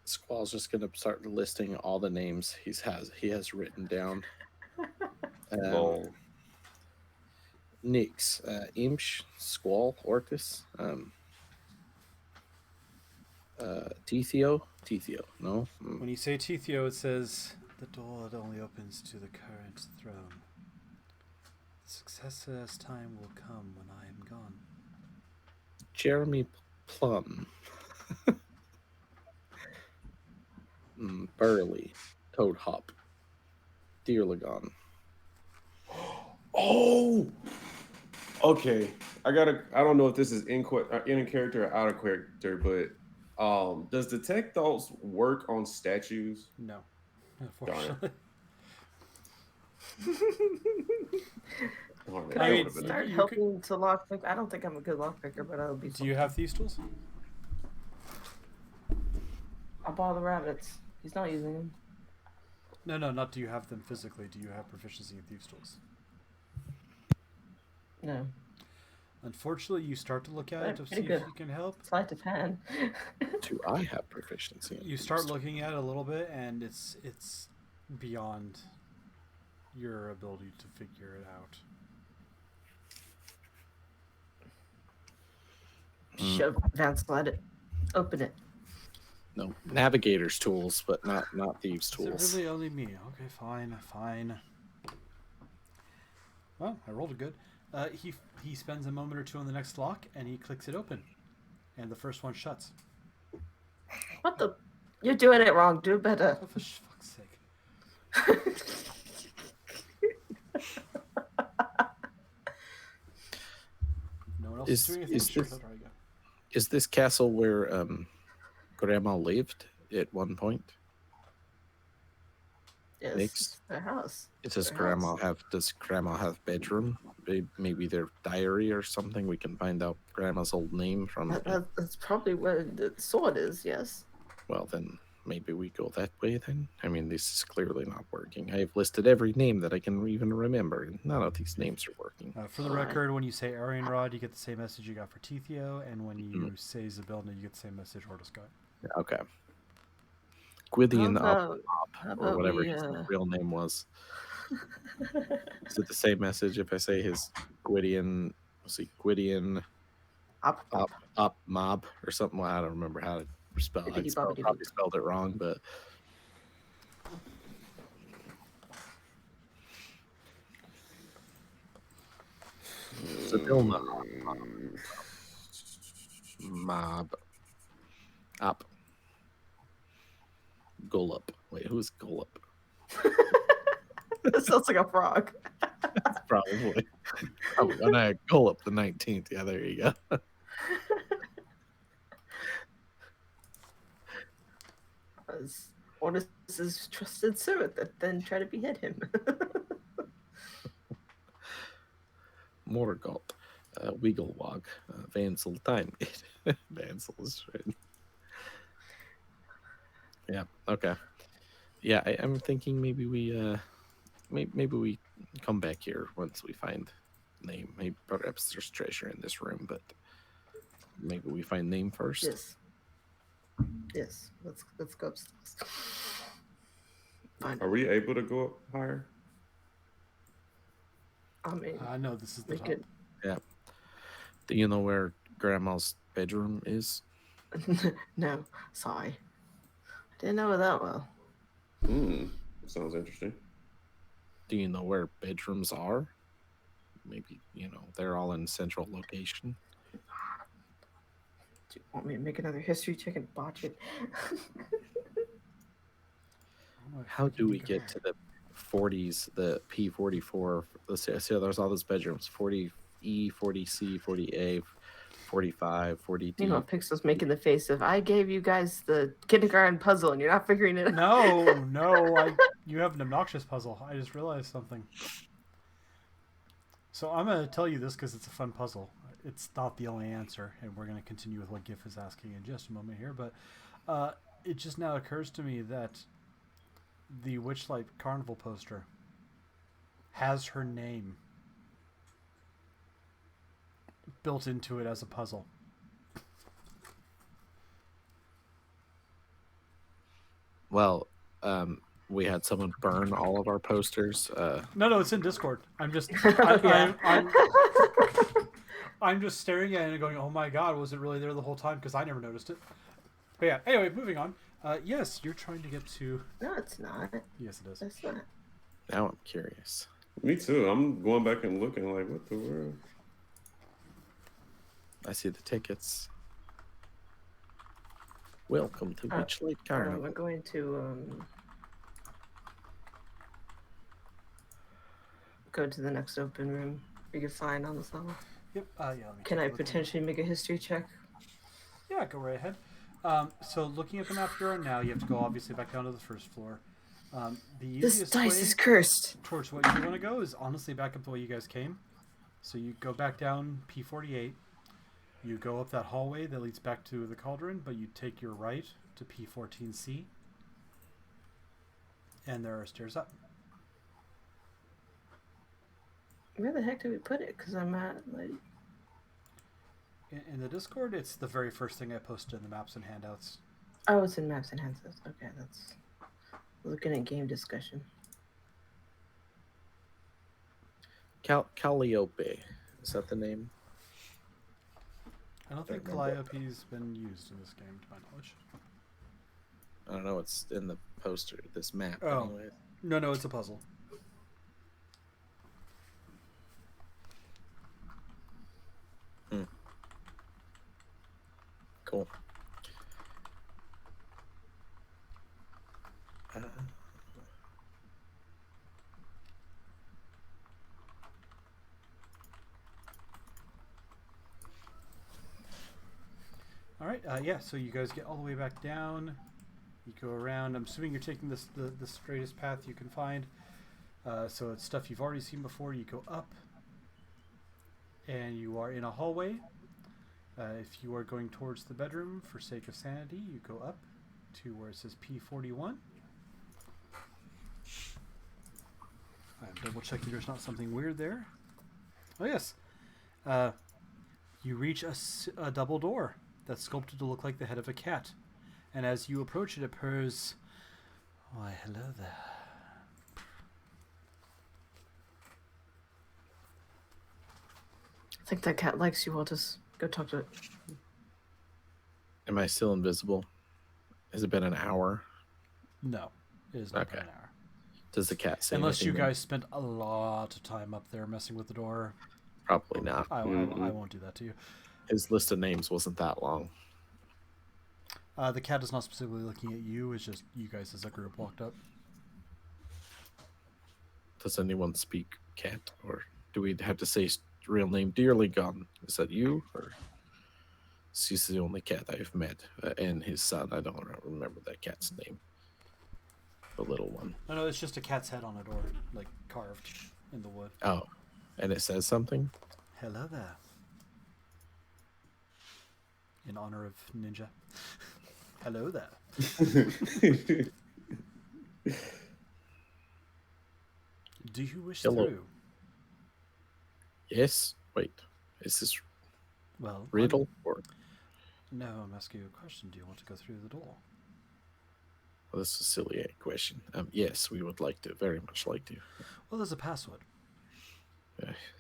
Squall's just gonna start listing all the names he has written down. Lol. Nix, Imsh, Squall, Ortis, Tethio, no. When you say Tethio, it says, the door that only opens to the current throne. The successor's time will come when I am gone. Jeremy Plum, Burley, Toad Hop, Deerlagon. Oh! Okay. I don't know if this is in character or out of character, but does detect thoughts work on statues? No, Darn unfortunately. Darn it. Could I That mean, would've been start you helping to lockpick? I don't think I'm a good lockpicker, but I'll be. Do you have thieves tools? I'll borrow the rabbits. He's not using them. No, not do you have them physically. Do you have proficiency in thieves tools? No. Unfortunately, you start to look at it to Pretty see good. if you can help. Sleight of hand. Do I have proficiency? In You start looking at it a little bit, and it's beyond your ability to figure it out. Shove Vance, let it. Open it. No, navigator's tools, but not thieves' Is tools. it really only me? Okay, fine. Well, I rolled a good. He spends a moment or two on the next lock, and he clicks it open, and the first one shuts. What the? You're doing it wrong. Do better. Oh, for fuck's sake! No one else is doing anything. Is this castle where Grandma lived at one point? Yes, Next. their house. Does Grandma have bedroom? Maybe their diary or something. We can find out Grandma's old name from. That's probably where the sword is. Yes. Well, then maybe we go that way. Then I mean, this is clearly not working. I've listed every name that I can even remember, and none of these names are working. For the record, when you say Arian Rod, you get the same message you got for Tethio, and when you say Zabilna, you get the same message Ortis got. Okay. Gwydion How or about whatever we, his real name was. Is it the same message if I say his Gwydion? Gwydion up mob or something? Well, I don't remember how to spell it. I probably spelled it wrong, but Zabilna mob up Gullup. Wait, who's Gullup? That sounds like a frog. Probably. When I Gullup the 19th. Yeah, there you go. Ortis' trusted servant that then try to behead him. Morgoth, Wigglewog, Vansel Timegate. Vansel is right. Yeah, okay. Yeah, I'm thinking maybe we maybe we come back here once we find name. Maybe perhaps there's treasure in this room, but maybe we find name first. Yes. Let's go upstairs. Are we able to go up higher? I mean, no, this is the top. Yeah. Do you know where Grandma's bedroom is? No, sorry. I didn't know it that well. Sounds interesting. Do you know where bedrooms are? Maybe, they're all in central location. Do you want me to make another history check and botch it? How do we get to the 40s, the P44? Let's see, there's all those bedrooms: 40E, 40C, 40A, 45, 40D. Pixel's making the face of, I gave you guys the kindergarten puzzle and you're not figuring it out. No, you have an obnoxious puzzle. I just realized something. So I'm going to tell you this because it's a fun puzzle. It's not the only answer, and we're going to continue with what Gif is asking in just a moment here, but it just now occurs to me that the Witchlight Carnival poster has her name built into it as a puzzle. Well, we had someone burn all of our posters. No, it's in Discord. I'm just, I'm just staring at it and going, "Oh my god, was it really there the whole time?" Because I never noticed it. But yeah, anyway, moving on. Yes, you're trying to get to. No, it's not. Yes, it is. It's not. Now I'm curious. Me too. I'm going back and looking like, what the world? I see the tickets. Welcome to Witchlight Carnival. We're going to go to the next open room we can find on this level. Yep. Can I potentially make a history check? Yeah, go right ahead. So looking at the map you're on now, you have to go obviously back down to the first floor. The easiest This dice way is cursed. towards what you want to go is honestly back up the way you guys came. So you go back down P48. You go up that hallway that leads back to the Cauldron, but you take your right to P14C. And there are stairs up. Where the heck did we put it? Because I'm at, like... In the Discord, it's the very first thing I posted in the maps and handouts. Oh, it's in maps and handsets. Okay, that's looking at game discussion. Calliope. Is that the name? I don't think remember. Calliope's been used in this game, to my knowledge. I don't know. It's in the poster. This map. Oh. Anyway. No, it's a puzzle. Cool. All right. Yeah. So you guys get all the way back down. You go around. I'm assuming you're taking the straightest path you can find. So it's stuff you've already seen before. You go up, and you are in a hallway. If you are going towards the bedroom for sake of sanity, you go up to where it says P41. I'm double checking there's not something weird there. Oh yes. You reach a double door that's sculpted to look like the head of a cat. And as you approach it, it purrs, "Why, hello there." I think that cat likes you, Otis. Go talk to it. Am I still invisible? Has it been an hour? No, it is not Okay. an hour. Does the cat say Unless you anything? guys spent a lot of time up there messing with the door. Probably not. I won't do that to you. His list of names wasn't that long. The cat is not specifically looking at you. It's just you guys as a group walked up. Does anyone speak cat, or do we have to say real name? Dearly gone. Is that you, or she's the only cat I've met, and his son? I don't remember that cat's name. The little one. No, it's just a cat's head on a door, like carved in the wood. Oh, and it says something. Hello there. In honor of Ninja. Hello there. Do you wish Hello. through? Yes. Wait. Is this Well, riddle or? No, I'm asking you a question. Do you want to go through the door? Well, this is a silly question. Yes, we would like to. Very much like to. Well, there's a password.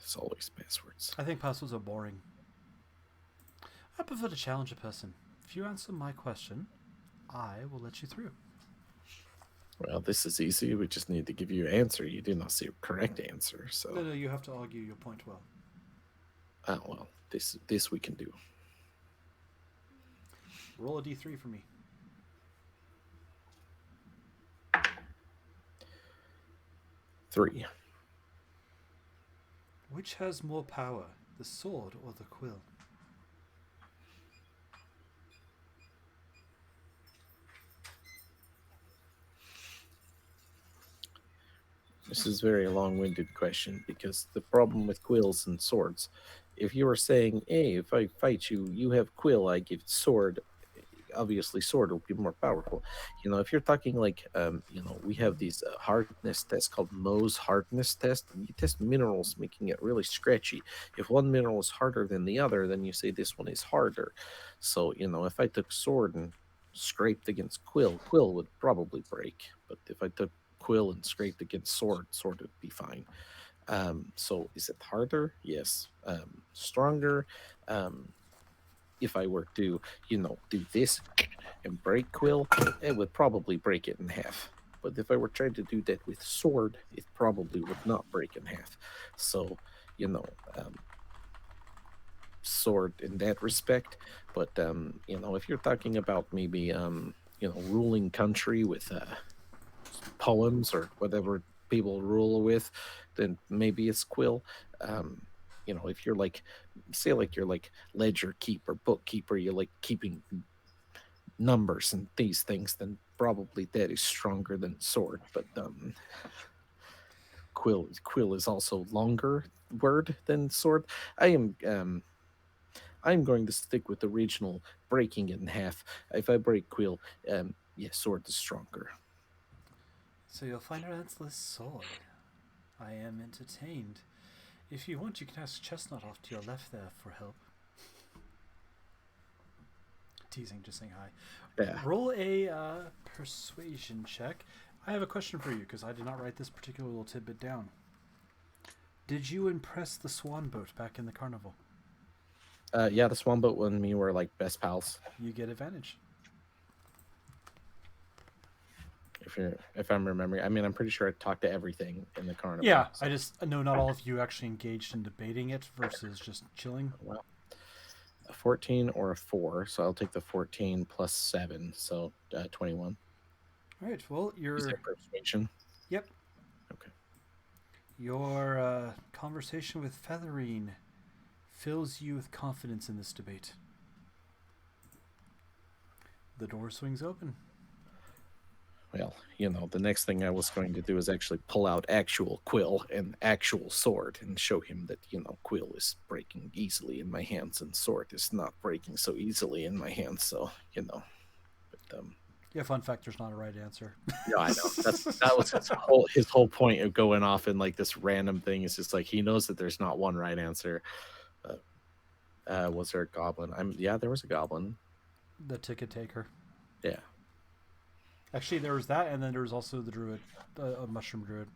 It's always passwords. I think passwords are boring. I prefer to challenge a person. If you answer my question, I will let you through. Well, this is easy. We just need to give you an answer. You did not say a correct answer, so. No, you have to argue your point well. Oh well, this we can do. Roll a d3 for me. 3. Which has more power, the sword or the quill? This is a very long-winded question because the problem with quills and swords, if you are saying, hey, if I fight you, you have quill, I give sword, obviously sword will be more powerful. You know, if you're talking like, we have these hardness tests called Mohs hardness test. And you test minerals, making it really scratchy. If one mineral is harder than the other, then you say this one is harder. So, if I took sword and scraped against quill would probably break. But if I took quill and scraped against sword would be fine. So is it harder? Yes. Stronger? If I were to, do this and break quill, it would probably break it in half. But if I were trying to do that with sword, it probably would not break in half. So, sword in that respect. But, if you're talking about maybe, ruling country with poems or whatever people rule with, then maybe it's quill. If you're like, say like you're like ledger keeper, bookkeeper, you're like keeping numbers and these things, then probably that is stronger than sword. But quill is also longer word than sword. I'm going to stick with the original breaking it in half. If I break quill, sword is stronger. So you'll find an answerless sword. I am entertained. If you want, you can ask Chestnut off to your left there for help. Teasing, just saying hi. Yeah. Roll a persuasion check. I have a question for you because I did not write this particular little tidbit down. Did you impress the swan boat back in the carnival? Yeah, the swan boat and me were like best pals. You get advantage. If I'm remembering, I mean, I'm pretty sure I talked to everything in the carnival. Yeah, so- I just know not all of you actually engaged in debating it versus just chilling. Well, a 14 or a 4, so I'll take the 14 plus 7, so 21. All right. Well, Is your that persuasion? yep. Okay. Your conversation with Featherine fills you with confidence in this debate. The door swings open. Well, the next thing I was going to do is actually pull out actual quill and actual sword and show him that, quill is breaking easily in my hands and sword is not breaking so easily in my hands. So, but, Yeah, fun fact, there's not a right answer. yeah, I know. That was his whole point of going off in like this random thing. Is just like he knows that there's not one right answer. Was there a goblin? Yeah, there was a goblin. The ticket taker. Yeah. Actually, there was that, and then there was also the druid, a mushroom druid.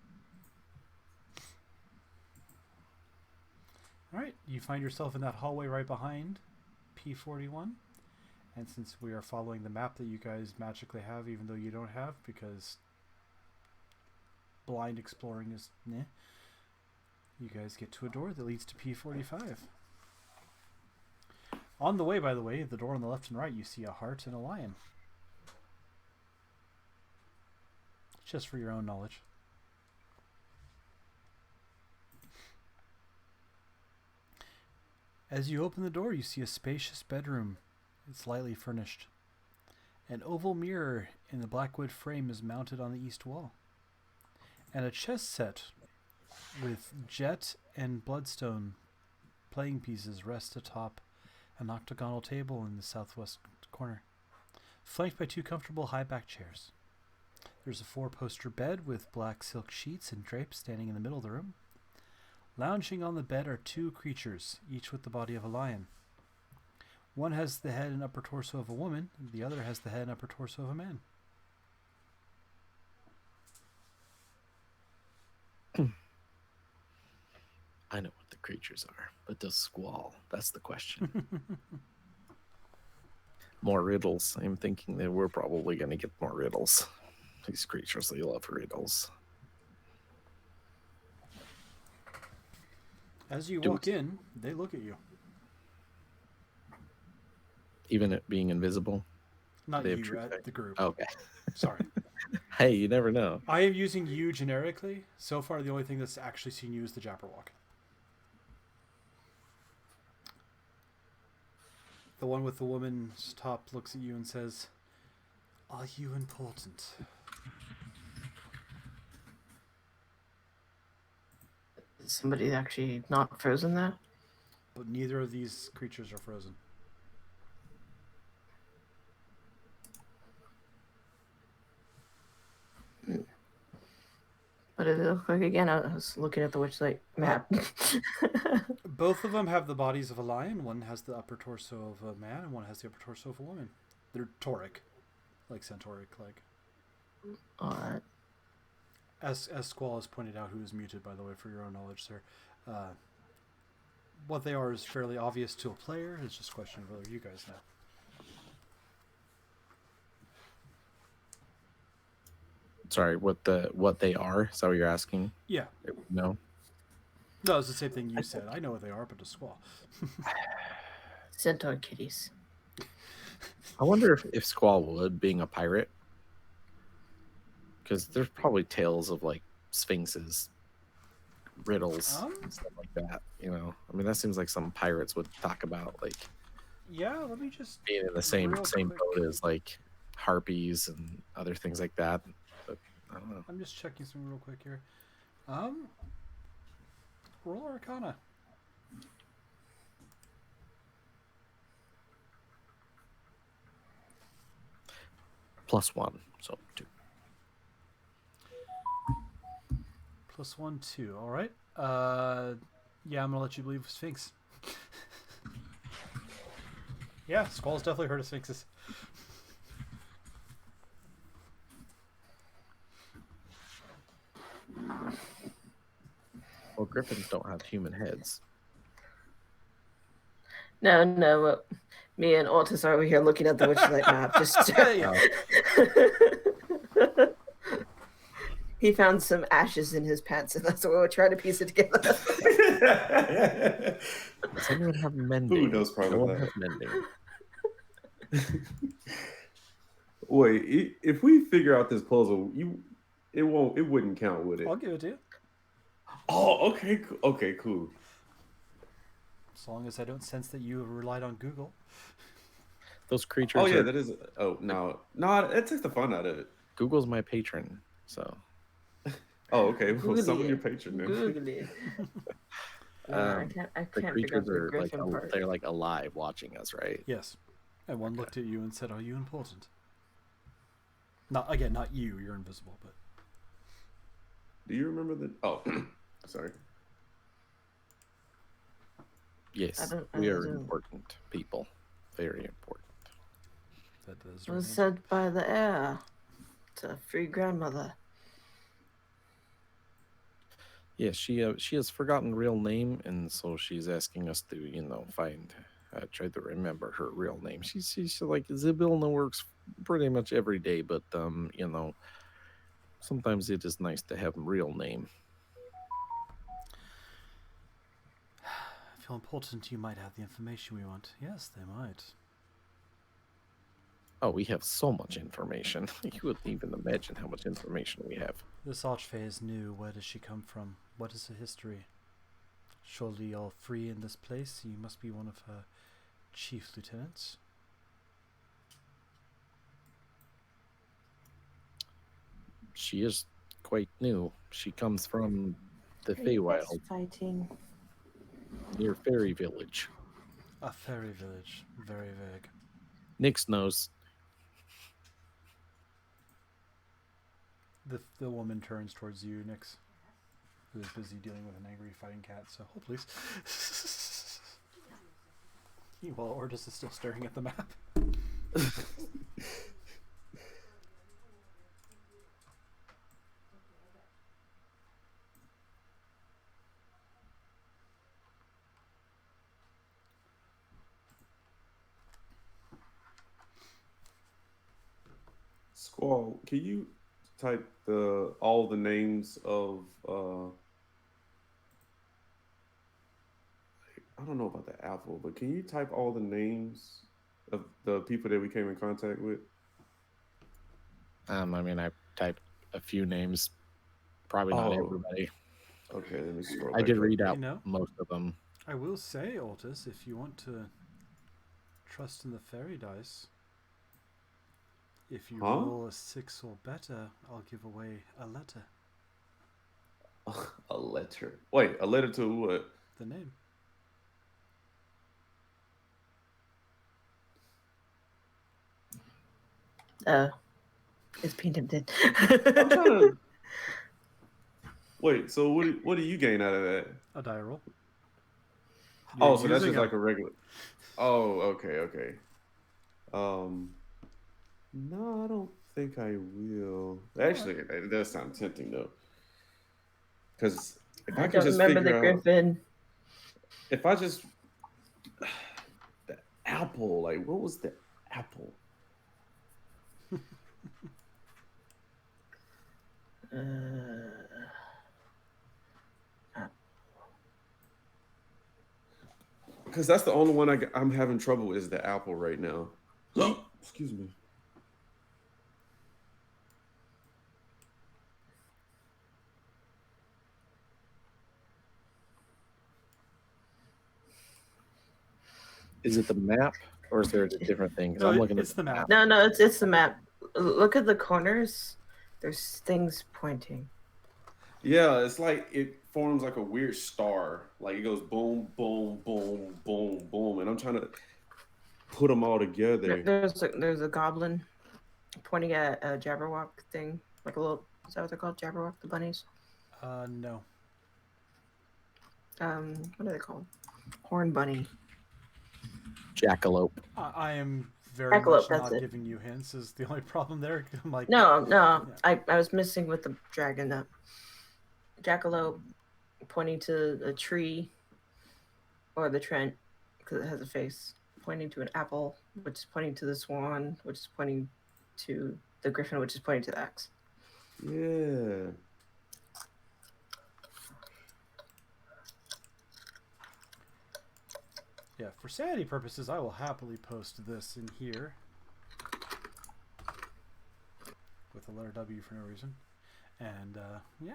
All right, you find yourself in that hallway right behind P41. And since we are following the map that you guys magically have, even though you don't have, because blind exploring is meh, you guys get to a door that leads to P45. On the way, by the way, the door on the left and right, you see a heart and a lion. Just for your own knowledge. As you open the door, you see a spacious bedroom. It's lightly furnished. An oval mirror in the blackwood frame is mounted on the east wall. And a chess set with jet and bloodstone playing pieces rest atop an octagonal table in the southwest corner, flanked by 2 comfortable high-backed chairs. There's a 4-poster bed with black silk sheets and drapes standing in the middle of the room. Lounging on the bed are 2 creatures, each with the body of a lion. One has the head and upper torso of a woman, and the other has the head and upper torso of a man. I know what the creatures are, but does squall? That's the question. More riddles. I'm thinking that we're probably going to get more riddles. These creatures, they love riddles. As you walk in, they look at you. Even it being invisible? Not They have you, true sight. the group. Okay. Sorry. Hey, you never know. I am using you generically. So far, the only thing that's actually seen you is the Jabberwock. The one with the woman's top looks at you and says, "Are you important?" Is somebody actually not frozen there? But neither of these creatures are frozen. What did it look like again? I was looking at the Witchlight map. Both of them have the bodies of a lion. One has the upper torso of a man, and one has the upper torso of a woman. They're tauric, like centauric, like. Alright. As Squall has pointed out, who is muted, by the way, for your own knowledge, sir. What they are is fairly obvious to a player. It's just a question of whether you guys know. Sorry, what they are? Is that what you're asking? Yeah. No. No, it's the same thing you said. I know what they are, but to Squall. Centaur kitties. I wonder if Squall would, being a pirate. Because there's probably tales of like sphinxes, riddles, and stuff like that. I mean, that seems like some pirates would talk about, like Yeah, let me just being in the same real quick. boat as like harpies and other things like that. But I don't know. I'm just checking something real quick here. Roll Arcana. +1, so 2. +1, 2. All right. Yeah, I'm gonna let you believe Sphinx. Yeah, Squall's definitely heard of sphinxes. Well, griffins don't have human heads. No. Me and Altus are over here looking at the Witchlight map. Just Yeah. he found some ashes in his pants, and that's what we're trying to piece it together. Does anyone have mending? Who knows part No of one that? has mending. Wait, if we figure out this puzzle, it wouldn't count, would it? I'll give it to you. Oh, okay, cool. As long as I don't sense that you have relied on Google. Those creatures. Oh yeah, are, that is. Oh no, it takes the fun out of it. Google's my patron, so. Oh, okay. Well, Google summon it. your patron then. Google it. I can't The figure out creatures the are like griffin part. they're like alive watching us, right? Yes. And one looked at you and said, "Are you important?" Not you. You're invisible, but. Do you remember the? Oh, sorry. Yes, I we are don't. important people. Very important. That does. It was ring a- said by the air to free grandmother. Yes, she has forgotten real name, and so she's asking us to find try to remember her real name. She's like Zybilna works pretty much every day, but sometimes it is nice to have a real name. I feel important. You might have the information we want. Yes, they might. Oh, we have so much information. You wouldn't even imagine how much information we have. This Archfey is new. Where does she come from? What is her history? Surely you're free in this place. You must be one of her chief lieutenants. She is quite new. She comes from the Feywild, Fighting. near Fairy Village. A fairy village. Very vague. Nix knows. The woman turns towards you, Nix, who is busy dealing with an angry fighting cat. So hold please. While Ortis is still staring at the map. Squall, can you type all the names of I don't know about the apple, but can you type all the names of the people that we came in contact with? I mean, I typed a few names. Probably not Oh. everybody. Okay, let me scroll. I back did up. read out You know? most of them. I will say, Ortis, if you want to trust in the fairy dice, if you Huh? roll a 6 or better, I'll give away a letter. A letter. Wait, a letter to what? The name. It's painted in. I'm trying to. Wait, so what do you gain out of that? A die roll. Oh, so that's using just like a regular. Oh, okay. No, I don't think I will. Actually, it does sound tempting though. Because if I I can don't just remember the figure out, griffin. if I just the apple, like what was the apple? Because that's the only one I'm having trouble with is the apple right now. Excuse me. Is it the map, or is there a different thing? 'Cause No, I'm looking it's at the map. No, it's the map. Look at the corners. There's things pointing. Yeah, it's like it forms like a weird star. Like it goes boom, boom, boom, boom, boom, and I'm trying to put them all together. There's a goblin pointing at a Jabberwock thing, like a little. Is that what they're called? Jabberwock, the bunnies. No. What are they called? Horn bunny. Jackalope. I am very Jackalope, much that's not it. giving you hints. Is the only problem there. I'm like, No, Yeah. I was missing with the dragon. Jackalope pointing to a tree or the Trent because it has a face, pointing to an apple, which is pointing to the swan, which is pointing to the griffin, which is pointing to the axe. Yeah. Yeah, for sanity purposes, I will happily post this in here with the letter W for no reason. And yeah.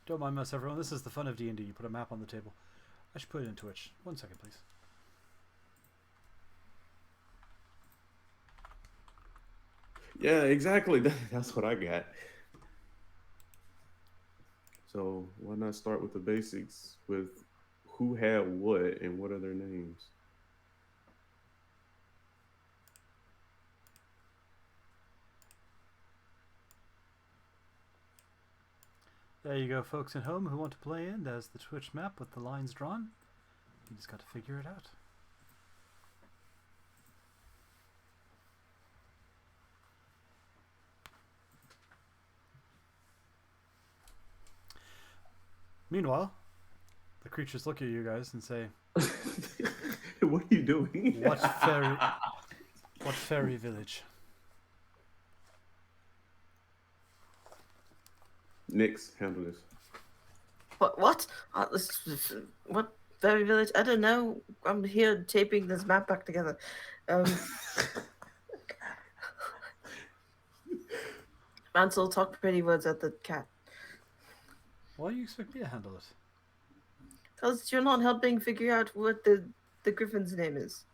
Don't mind us, everyone. This is the fun of D&D. You put a map on the table. I should put it in Twitch. 1 second, please. Yeah, exactly. That's what I got. So why not start with the basics with who had what and what are their names? There you go, folks at home who want to play in. There's the Twitch map with the lines drawn. You just got to figure it out. Meanwhile, the creatures look at you guys and say, What are you doing? What fairy village? Nix, handle this. What? What fairy village? I don't know. I'm here taping this map back together. Mansell, talk pretty words at the cat. Why do you expect me to handle it? Because you're not helping figure out what the griffin's name is.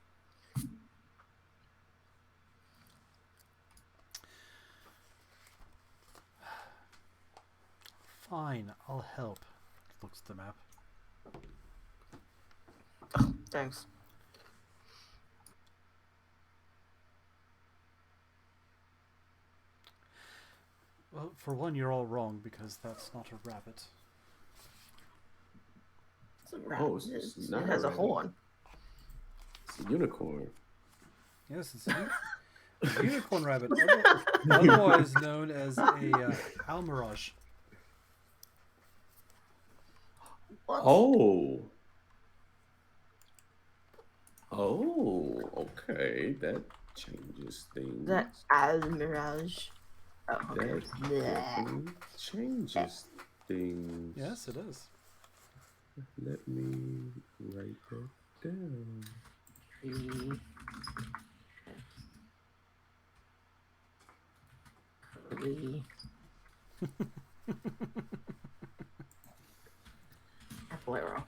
Fine, I'll help. Looks at the map. Oh, thanks. Well, for one, you're all wrong because that's not a rabbit. It's a rabbit. Oh, it's It not has a rabbit. horn. It's a unicorn. Yes, it's a unicorn rabbit, otherwise known as a almirage. What? Oh. Oh, okay. That changes things. That Almirage. Oh, okay. That Bleh. definitely changes things. Yes, it is. Let me write that down. Tree. Curly. Apple arrow.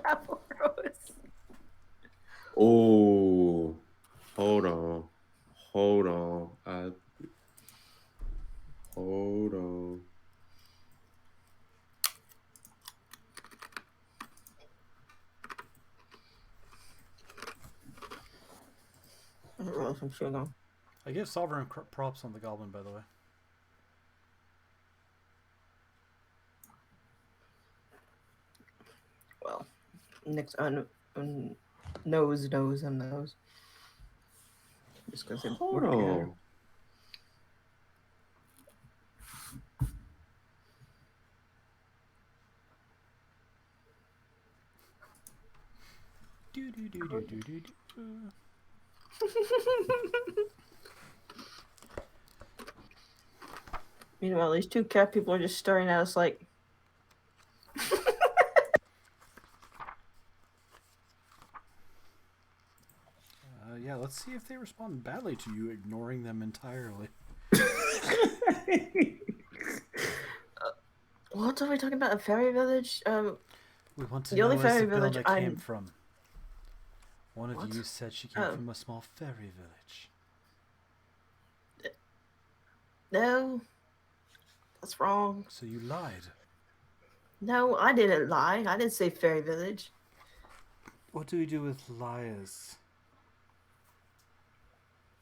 Apple arrow is. Oh, hold on. Hold on. Hold on. I don't know if I'm sure now. I give sovereign props on the goblin, by the way. Well, next nose and nose. Just because it Hold worked together. on. Do do do do do do do. Meanwhile, these two cat people are just staring at us like. Yeah, let's see if they respond badly to you ignoring them entirely. What are we talking about? A fairy village? We want to The know only where fairy Sibylla village came I'm- from. One of What? you said she came Oh. from a small fairy village. No. That's wrong. So you lied. No, I didn't lie. I didn't say fairy village. What do we do with liars?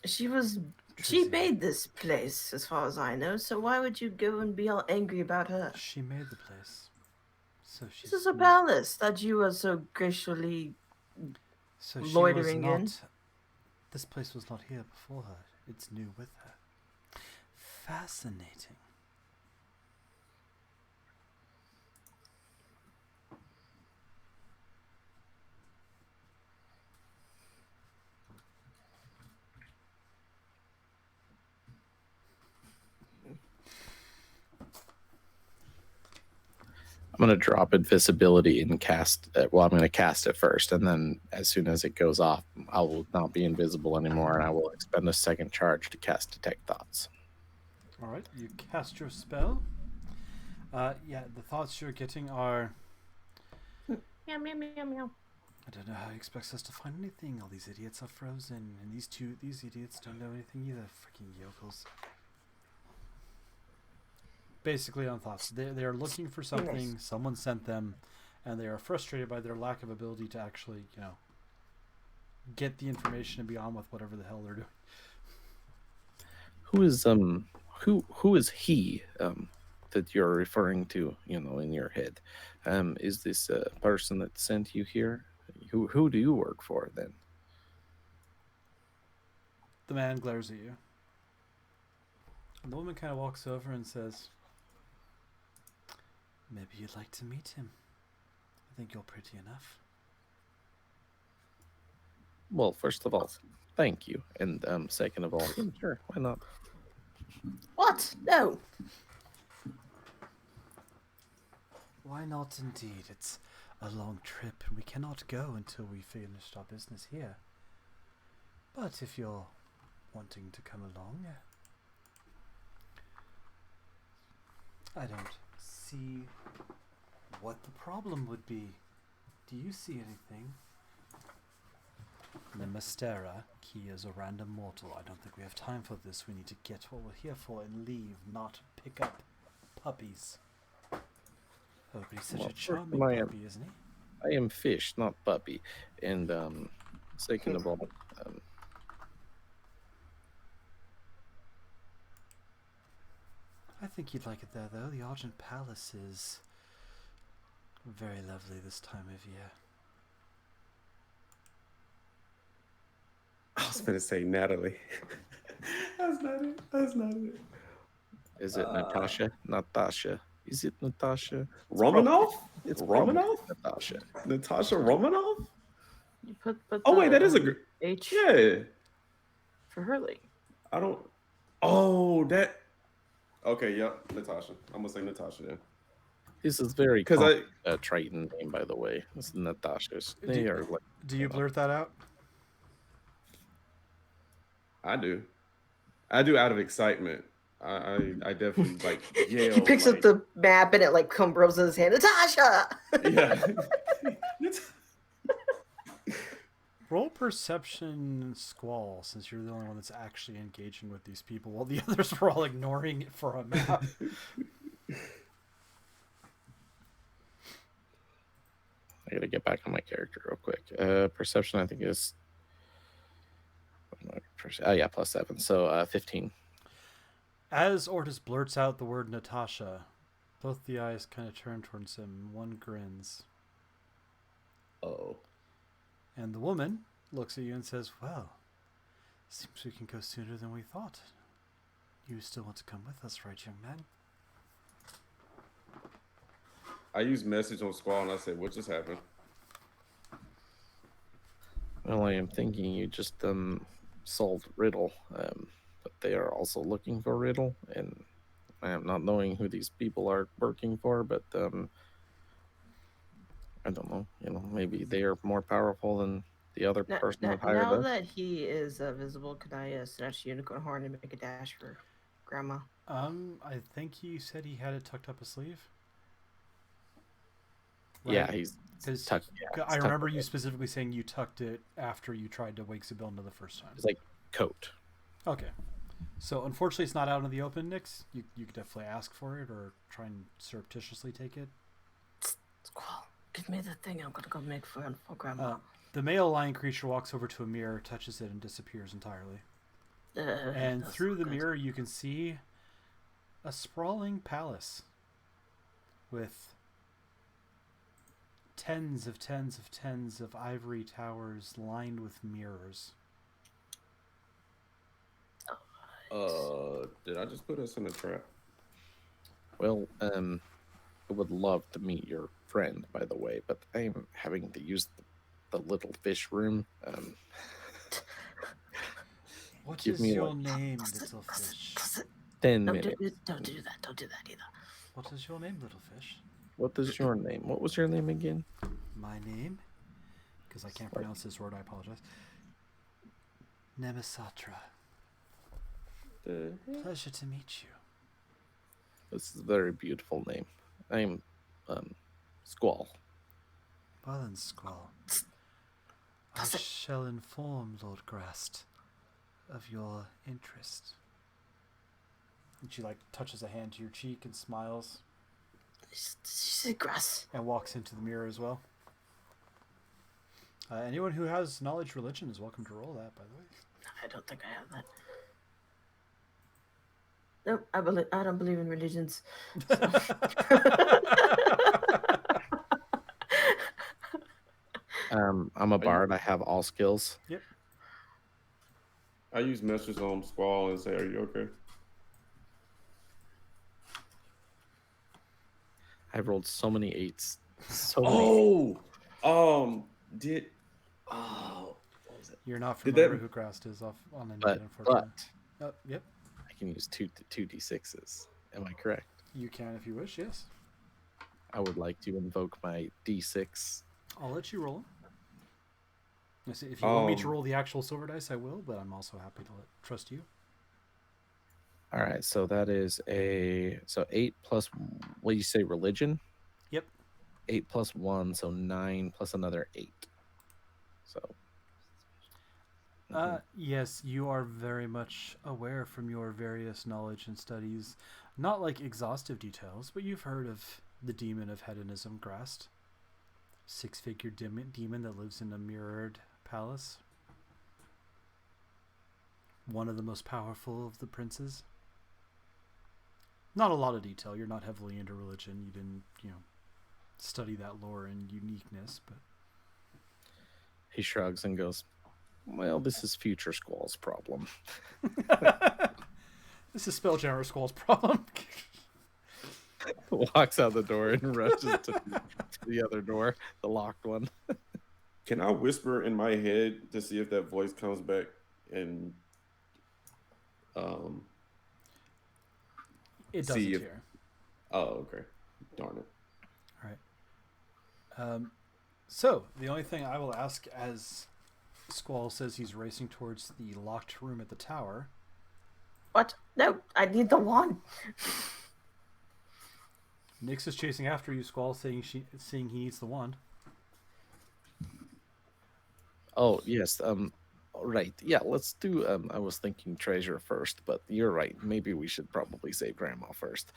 She Trizzy? made this place, as far as I know, so why would you go and be all angry about her? She made the place. So she's This is a palace that you are so gracefully so she was loitering not. in. This place was not here before her. It's new with her. Fascinating. I'm going to drop invisibility and cast it. Well, I'm going to cast it first, and then as soon as it goes off, I will not be invisible anymore, and I will expend a second charge to cast Detect Thoughts. All right, you cast your spell. Yeah, the thoughts you're getting are. Meow, meow, meow, meow. I don't know how he expects us to find anything. All these idiots are frozen, and these idiots don't know anything either. Freaking yokels. Basically, on thoughts, they are looking for something. Someone sent them, and they are frustrated by their lack of ability to actually, get the information and be on with whatever the hell they're doing. Who is he that you're referring to, in your head? Is this a person that sent you here? Who do you work for then? The man glares at you. And the woman kind of walks over and says, "Maybe you'd like to meet him. I think you're pretty enough." Well, first of all, thank you. And second of all, sure, why not? What? No. Why not indeed? It's a long trip and we cannot go until we finished our business here. But if you're wanting to come along, I don't see what the problem would be. Do you see anything? Nemastera, he is a random mortal. I don't think we have time for this. We need to get what we're here for and leave, not pick up puppies. Oh, but he's such a charming puppy, isn't he? I am fish, not puppy. And second of all, I think you'd like it there, though. The Argent Palace is very lovely this time of year. I was going to say Natalie. That's not it. is it Natasha? Natasha. Is it Natasha? Romanov? It's Romanov? Natasha. Natasha Romanov? You put Oh, wait, that is a H Yeah. for Hurley. I don't. Oh, that. Okay, yep, Natasha. I'm going to say Natasha then. This is very Because Triton name, by the way. It's Natasha's. Do you blurt that out? I do out of excitement. I definitely like yell. He picks up the map and it like comes in his hand. Natasha. Yeah. Roll perception squall, since you're the only one that's actually engaging with these people, while the others were all ignoring it for a map. I gotta get back on my character real quick. Perception, I think, is. Oh, yeah, +7. So 15. As Ortis blurts out the word Natasha, both the eyes kind of turn towards him. One grins. Oh. And the woman looks at you and says, "Well, seems we can go sooner than we thought. You still want to come with us, right, young man?" I used message on Squall and I said, "What just happened?" Well, I am thinking you just solved Riddle, but they are also looking for Riddle, and I am not knowing who these people are working for, but I don't know. Maybe they are more powerful than the other person that hired Now us. that he is visible, can I snatch unicorn horn and make a dash for Grandma? I think he said he had it tucked up his sleeve. Right? Yeah, he's tucked. Yeah, I remember you specifically saying you tucked it after you tried to wake Sibilna the first time. It's like coat. Okay. So unfortunately it's not out in the open, Nix. You could definitely ask for it or try and surreptitiously take it. Squall, give me the thing. I'm gonna go make for Grandma. The male lion creature walks over to a mirror, touches it, and disappears entirely. And through the mirror you can see a sprawling palace with tens of ivory towers lined with mirrors. Did I just put us in a trap? Well, I would love to meet your friend, by the way, but I'm having to use the little fish room. What Give is me, your like, name, little fish? 10 Don't minutes. don't do that. Don't do that either. What is your name, little fish? What is your name? What was your name again? My name? Because I can't pronounce this word, I apologize. Nemisatra. Pleasure to meet you. This is a very beautiful name. I'm Squall. Well then, Squall. I Does it- shall inform Lord Grast of your interest. And she touches a hand to your cheek and smiles She said grass. and walks into the mirror as well. Anyone who has knowledge religion is welcome to roll that, by the way. I don't think I have that. Nope, I don't believe in religions. I'm a bard. I have all skills. Yep. I use message on Squall and say, "Are you okay?" I've rolled so many 8s. So many. Oh, what was it? You're not Did familiar that- who Grast is off on Indeed, But unfortunately. Yep. I can use two d6s. Am I correct? You can if you wish, yes. I would like to invoke my d6. I'll let you roll them. If you want me to Um, roll the actual silver dice, I will, but I'm also happy to trust you. All right, so that is 8 plus, what do you say, religion? Yep. 8 plus 1, so 9 plus another 8. So. Yes, you are very much aware from your various knowledge and studies, not like exhaustive details, but you've heard of the demon of hedonism, Grast. 6-figure demon that lives in a mirrored palace. One of the most powerful of the princes. Not a lot of detail. You're not heavily into religion. You didn't, study that lore and uniqueness, but He shrugs and goes, well, this is future Squall's problem. this is Spelljammer Squall's problem. Walks out the door and rushes to the other door, the locked one. Can I whisper in my head to see if that voice comes back? And It See doesn't if- here. oh, okay, darn it. All right. So the only thing I will ask, as Squall says he's racing towards the locked room at the tower. What? No, I need the wand. Nyx is chasing after you, Squall, saying he needs the wand. Oh, yes. Right. Yeah, let's do, I was thinking treasure first, but you're right. Maybe we should probably save Grandma first.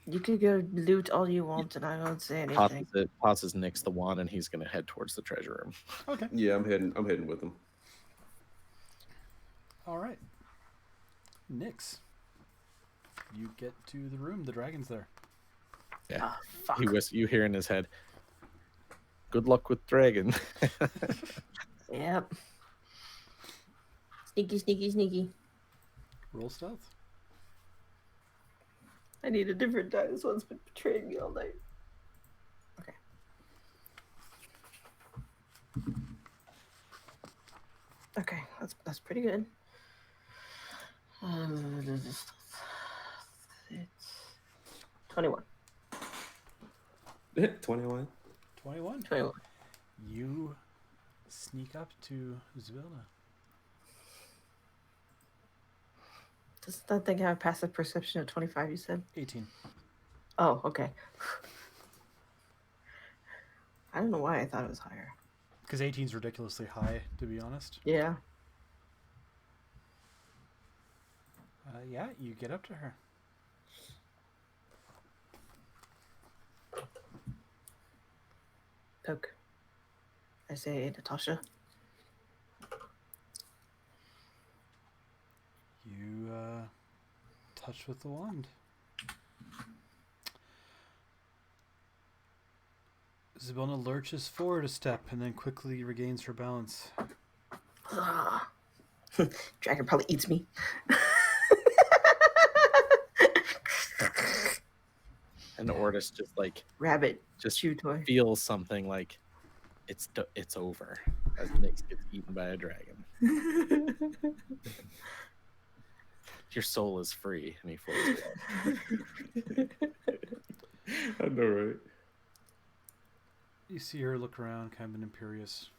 You could go loot all you want, and I don't say anything. Passes Nyx the wand, and he's going to head towards the treasure room. Okay. Yeah, I'm heading with him. All right. Nyx, you get to the room. The dragon's there. Yeah. Ah, fuck. You hear in his head, good luck with dragon. Yep. Sneaky, sneaky, sneaky. Roll stealth. I need a different die. This one's been betraying me all night. Okay. Okay, that's pretty good. It's 21. 21. 21. 21. You sneak up to Zvilna. Does that thing have a passive perception at 25, you said? 18. Oh, okay. I don't know why I thought it was higher. Because 18 is ridiculously high, to be honest. Yeah. Yeah, you get up to her. Poke. I say, Natasha. You touch with the wand. Zybilna lurches forward a step and then quickly regains her balance. Dragon probably eats me. And Ortis just like Rabbit. just Chew toy. feels something like it's over as Nyx gets eaten by a dragon. Your soul is free, and he floats away. I know, right? You see her look around, kind of an imperious.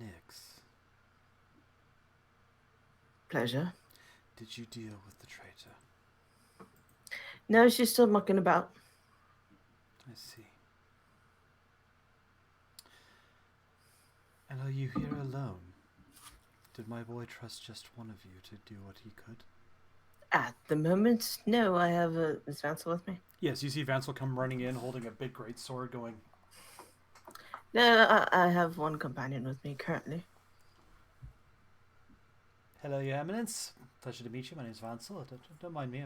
Nyx, Pleasure. did you deal with the traitor? No, she's still mucking about. I see. And are you here alone? Did my boy trust just one of you to do what he could? At the moment, no. I have Miss Vansel with me. Yes, you see Vansel come running in, holding a big great sword, going, No, I have one companion with me currently. "Hello, Your Eminence. Pleasure to meet you. My name's Vansel. Don't mind me.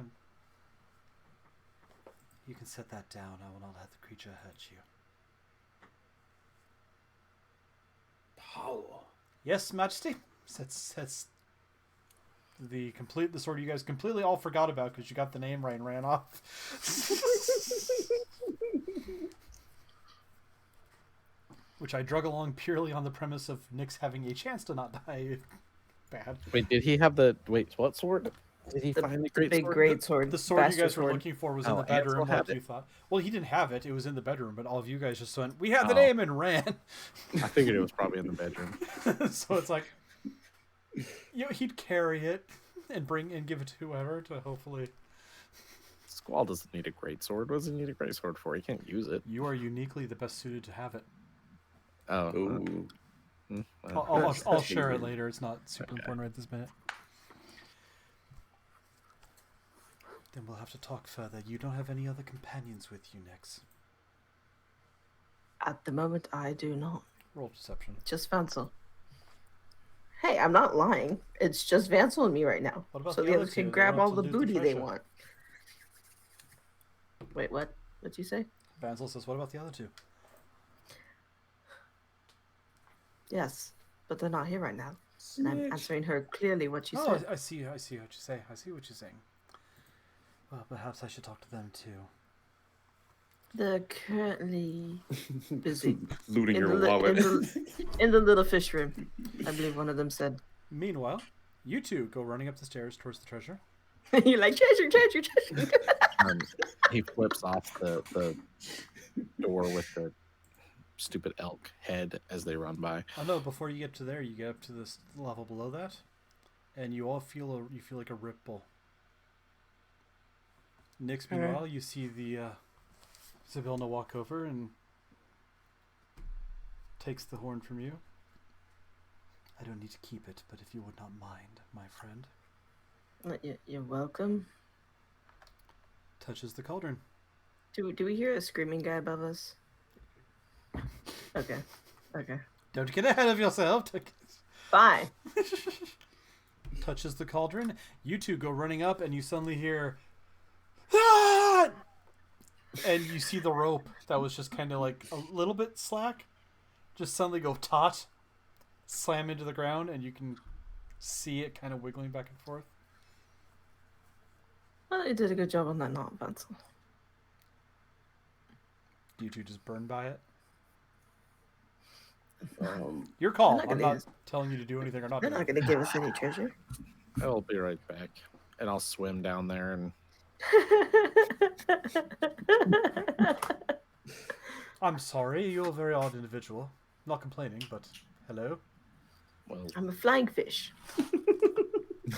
You can set that down. I will not let the creature hurt you." Power. Yes, Majesty. That's the sword you guys completely all forgot about because you got the name right and ran off. Which I drug along purely on the premise of Nyx having a chance to not die. Bad. Wait, did he have the what sword? Did he The, find the the big sword? great sword. The sword you bastard guys were sword. looking for was in Oh, the bedroom, Ansel had like you it. thought. Well, he didn't have it. It was in the bedroom, but all of you guys just went, "We have the Oh. name," and ran. I figured it was probably in the bedroom. So it's like, he'd carry it and give it to whoever to hopefully. Squall doesn't need a great sword. What does he need a great sword for? He can't use it. You are uniquely the best suited to have it. Oh, Ooh. I'll share it later. It's not super important right this minute. Then we'll have to talk further. You don't have any other companions with you, Nyx. At the moment, I do not. Roll deception. Just Vansel. Hey, I'm not lying. It's just Vansel and me right now. What about So the the other others two can that grab want all to the loot the booty they treasure? want. Wait, what? What'd you say? Vansel says, "What about the other two?" Yes, but they're not here right now. And I'm Snitch. answering her clearly what she Oh, said. I see what you say. I see what you're saying. Well, perhaps I should talk to them too. They're currently busy Looting in your the, wallet. in the little fish room. I believe one of them said. Meanwhile, you two go running up the stairs towards the treasure. You're like, treasure. He flips off the door with the stupid elk head as they run by. Oh no! Before you get to there, you get up to this level below that, and you all feel like a ripple. Nyx, meanwhile, you see the Zybilna walk over and takes the horn from you. "I don't need to keep it, but if you would not mind, my friend." You're welcome. Touches the cauldron. Do we hear a screaming guy above us? Okay. Don't get ahead of yourself. Bye. Touches the cauldron. You two go running up, and you suddenly hear, "Ah!" And you see the rope that was just kind of like a little bit slack, just suddenly go taut, slam into the ground, and you can see it kind of wiggling back and forth. Well, you did a good job on that knot, Vansel. You two just burn by it. Um, Your call. They're not I'm gonna not use- telling you to do anything or not. They're do not going to give us any treasure. I'll be right back, and I'll swim down there and I'm sorry. You're a very odd individual. Not complaining, but hello. well, I'm a flying fish.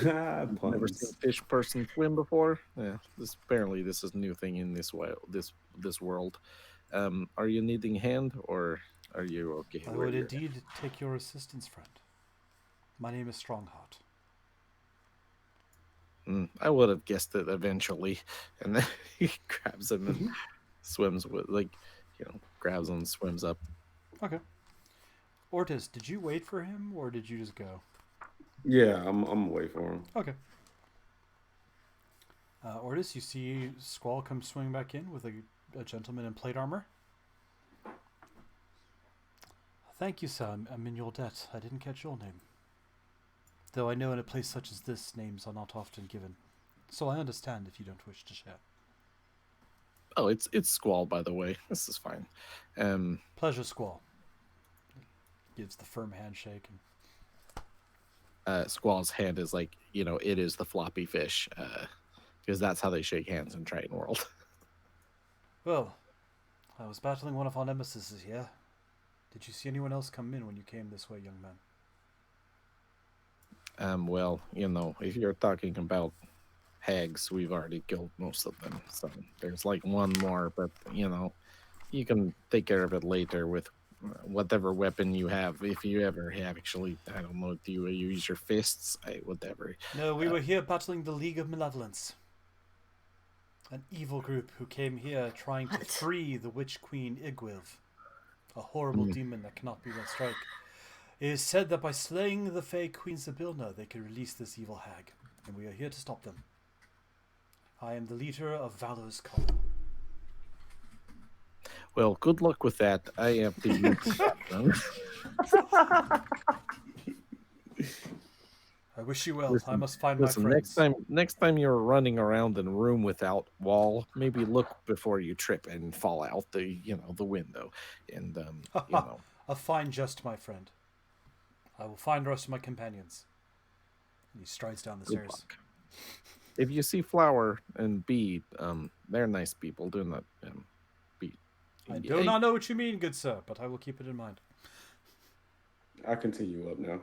never puns. seen a fish person swim before. Yeah, apparently this is a new thing in this world. Are you needing hand or are you okay? I where would you're at? indeed take your assistance, friend. My name is Strongheart. I would have guessed it eventually, and then he grabs him and swims with, grabs him and swims up. Okay. Ortis, did you wait for him or did you just go? Yeah, I'm away for him. Okay. Ordis, you see Squall come swinging back in with a gentleman in plate armor. Thank you, sir. I'm in your debt. I didn't catch your name. Though I know in a place such as this, names are not often given. So I understand if you don't wish to share. Oh, it's Squall, by the way. This is fine. Pleasure, Squall. Gives the firm handshake. Squall's hand is like, it is the floppy fish, because that's how they shake hands in Triton World. Well, I was battling one of our nemesis here. Did you see anyone else come in when you came this way, young man? Well, if you're talking about hags, we've already killed most of them. So there's like one more, but you can take care of it later with whatever weapon you have. If you ever have, actually, I don't know, do you use your fists? Whatever. No, we were here battling the League of Malevolence. An evil group who came here trying to free the Witch Queen Igwilv, a horrible demon that cannot be let strike. It is said that by slaying the Fey Queen Zybilna, they could release this evil hag, and we are here to stop them. I am the leader of Valor's Call. Well, good luck with that. I have to use I wish you well. I must find my Listen, friends. next time you're running around in a room without wall, maybe look before you trip and fall out the window. And A fine jest, my friend. I will find the rest of my companions. And he strides down the Good stairs. luck. If you see Flower and Bee, they're nice people. Do not be. I do not know what you mean, good sir, but I will keep it in mind. I continue up now.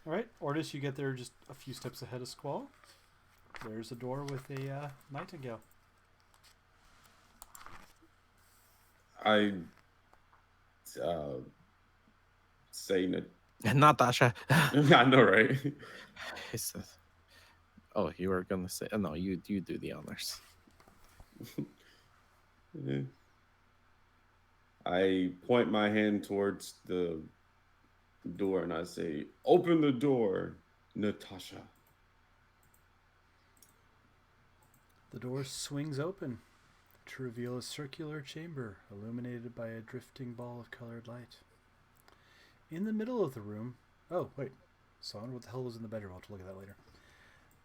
All right, Ordis, you get there just a few steps ahead of Squall. There's a door with a nightingale. I say Natasha. I know, right? Oh, you were gonna say? No, you do the honors. Yeah. I point my hand towards the door and I say, "Open the door, Natasha." The door swings open to reveal a circular chamber illuminated by a drifting ball of colored light. In the middle of the room... Oh, wait. Son, what the hell was in the bedroom? I'll have to look at that later.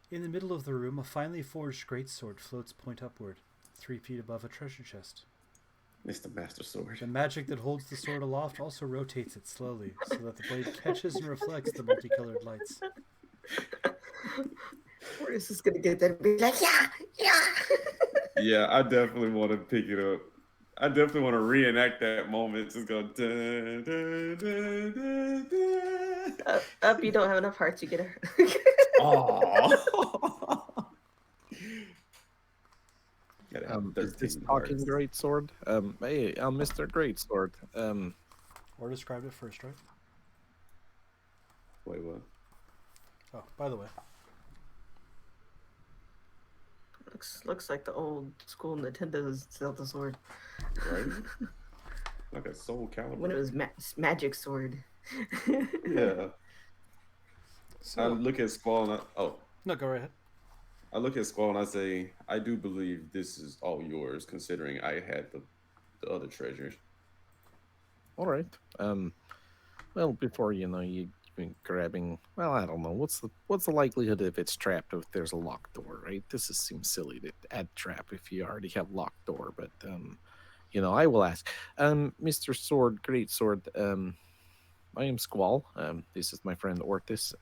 In the middle of the room, a finely forged greatsword floats point upward, 3 feet above a treasure chest. It's the Master Sword. The magic that holds the sword aloft also rotates it slowly, so that the blade catches and reflects the multicolored lights. Ordis is gonna get that and be like, yeah. Yeah, I definitely want to pick it up. I definitely want to reenact that moment. Just go. Dun, dun, dun, dun, dun. Up, you don't have enough hearts. You get her. Aww. Is this talking greatsword? Hey, I'm Mr. Greatsword. Or describe it first, right? Wait, what? Oh, by the way. Looks like the old school Nintendo's Zelda sword. Right? Like a Soul Calibur. When it was magic sword. Yeah. So, I look at Squall and no, go right ahead. I look at Squall and I say, I do believe this is all yours, considering I had the other treasures. All right. Well, before you've been grabbing. Well, I don't know. What's the likelihood if it's trapped if there's a locked door, right? This seems silly to add trap if you already have locked door, but I will ask. Mr. Sword, Great Sword. I am Squall. This is my friend Ortis.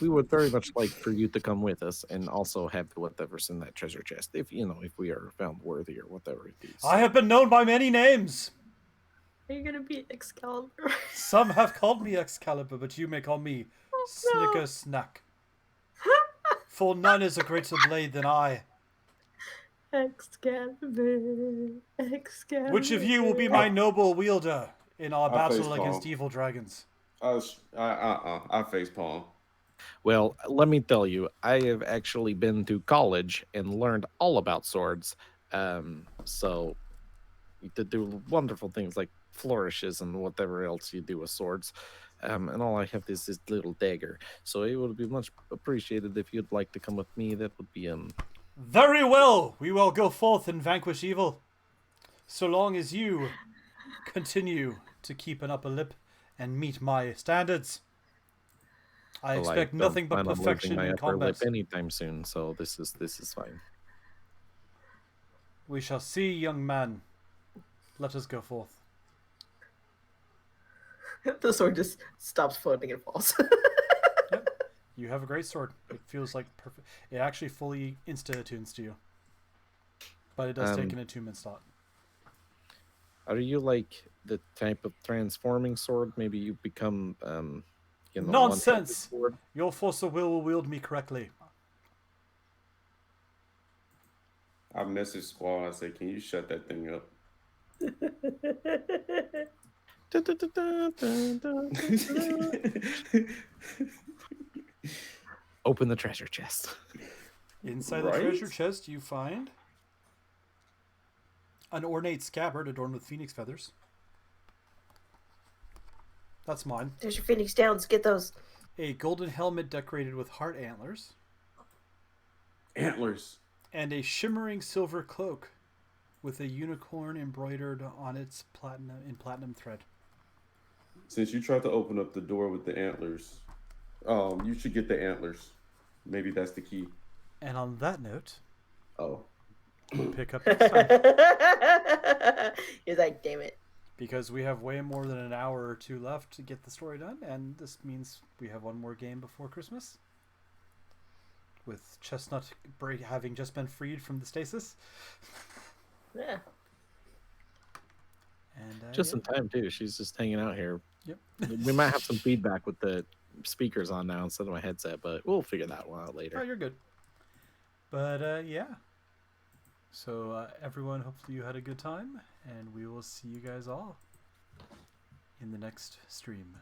We would very much like for you to come with us and also have whatever's in that treasure chest, if we are found worthy or whatever it is. I have been known by many names. Are you gonna be Excalibur? Some have called me Excalibur, but you may call me Snicker Snack. For none is a greater blade than I. Excalibur. Which of you will be my noble wielder in our I battle facepalm. against evil dragons? I facepalm. Well, let me tell you, I have actually been to college and learned all about swords. So to do wonderful things like flourishes and whatever else you do with swords. and all I have is this little dagger. So it would be much appreciated if you'd like to come with me. That would be Very well. We will go forth and vanquish evil. So long as you continue to keep an upper lip and meet my standards. I well, expect I nothing don't but plan on losing perfection my in upper lip combat. anytime soon. So this is fine. We shall see, young man. Let us go forth. The sword just stops floating and falls. Yep. You have a great sword. It feels like perfect. It actually fully insta-attunes to you. But it does take an attunement slot. Are you like the type of transforming sword? Maybe you become, Nonsense! one-handed sword? Your force of will wield me correctly. I messaged Squall. I said, "Can you shut that thing up?" Open the treasure chest. Inside the Right? treasure chest, you find an ornate scabbard adorned with phoenix feathers. That's mine. There's your Phoenix Downs. Get those. A golden helmet decorated with heart antlers. Antlers. And a shimmering silver cloak with a unicorn embroidered on its platinum thread. Since you tried to open up the door with the antlers, you should get the antlers. Maybe that's the key. And on that note, Oh. we'll pick up next time. He's like, damn it. Because we have way more than an hour or two left to get the story done, and this means we have one more game before Christmas. With Chestnut having just been freed from the stasis. Yeah. And Just in time, too. She's just hanging out here. Yep. We might have some feedback with the speakers on now instead of my headset, but we'll figure that one out later. Oh, you're good. But, yeah. So, everyone, hopefully you had a good time, and we will see you guys all in the next stream.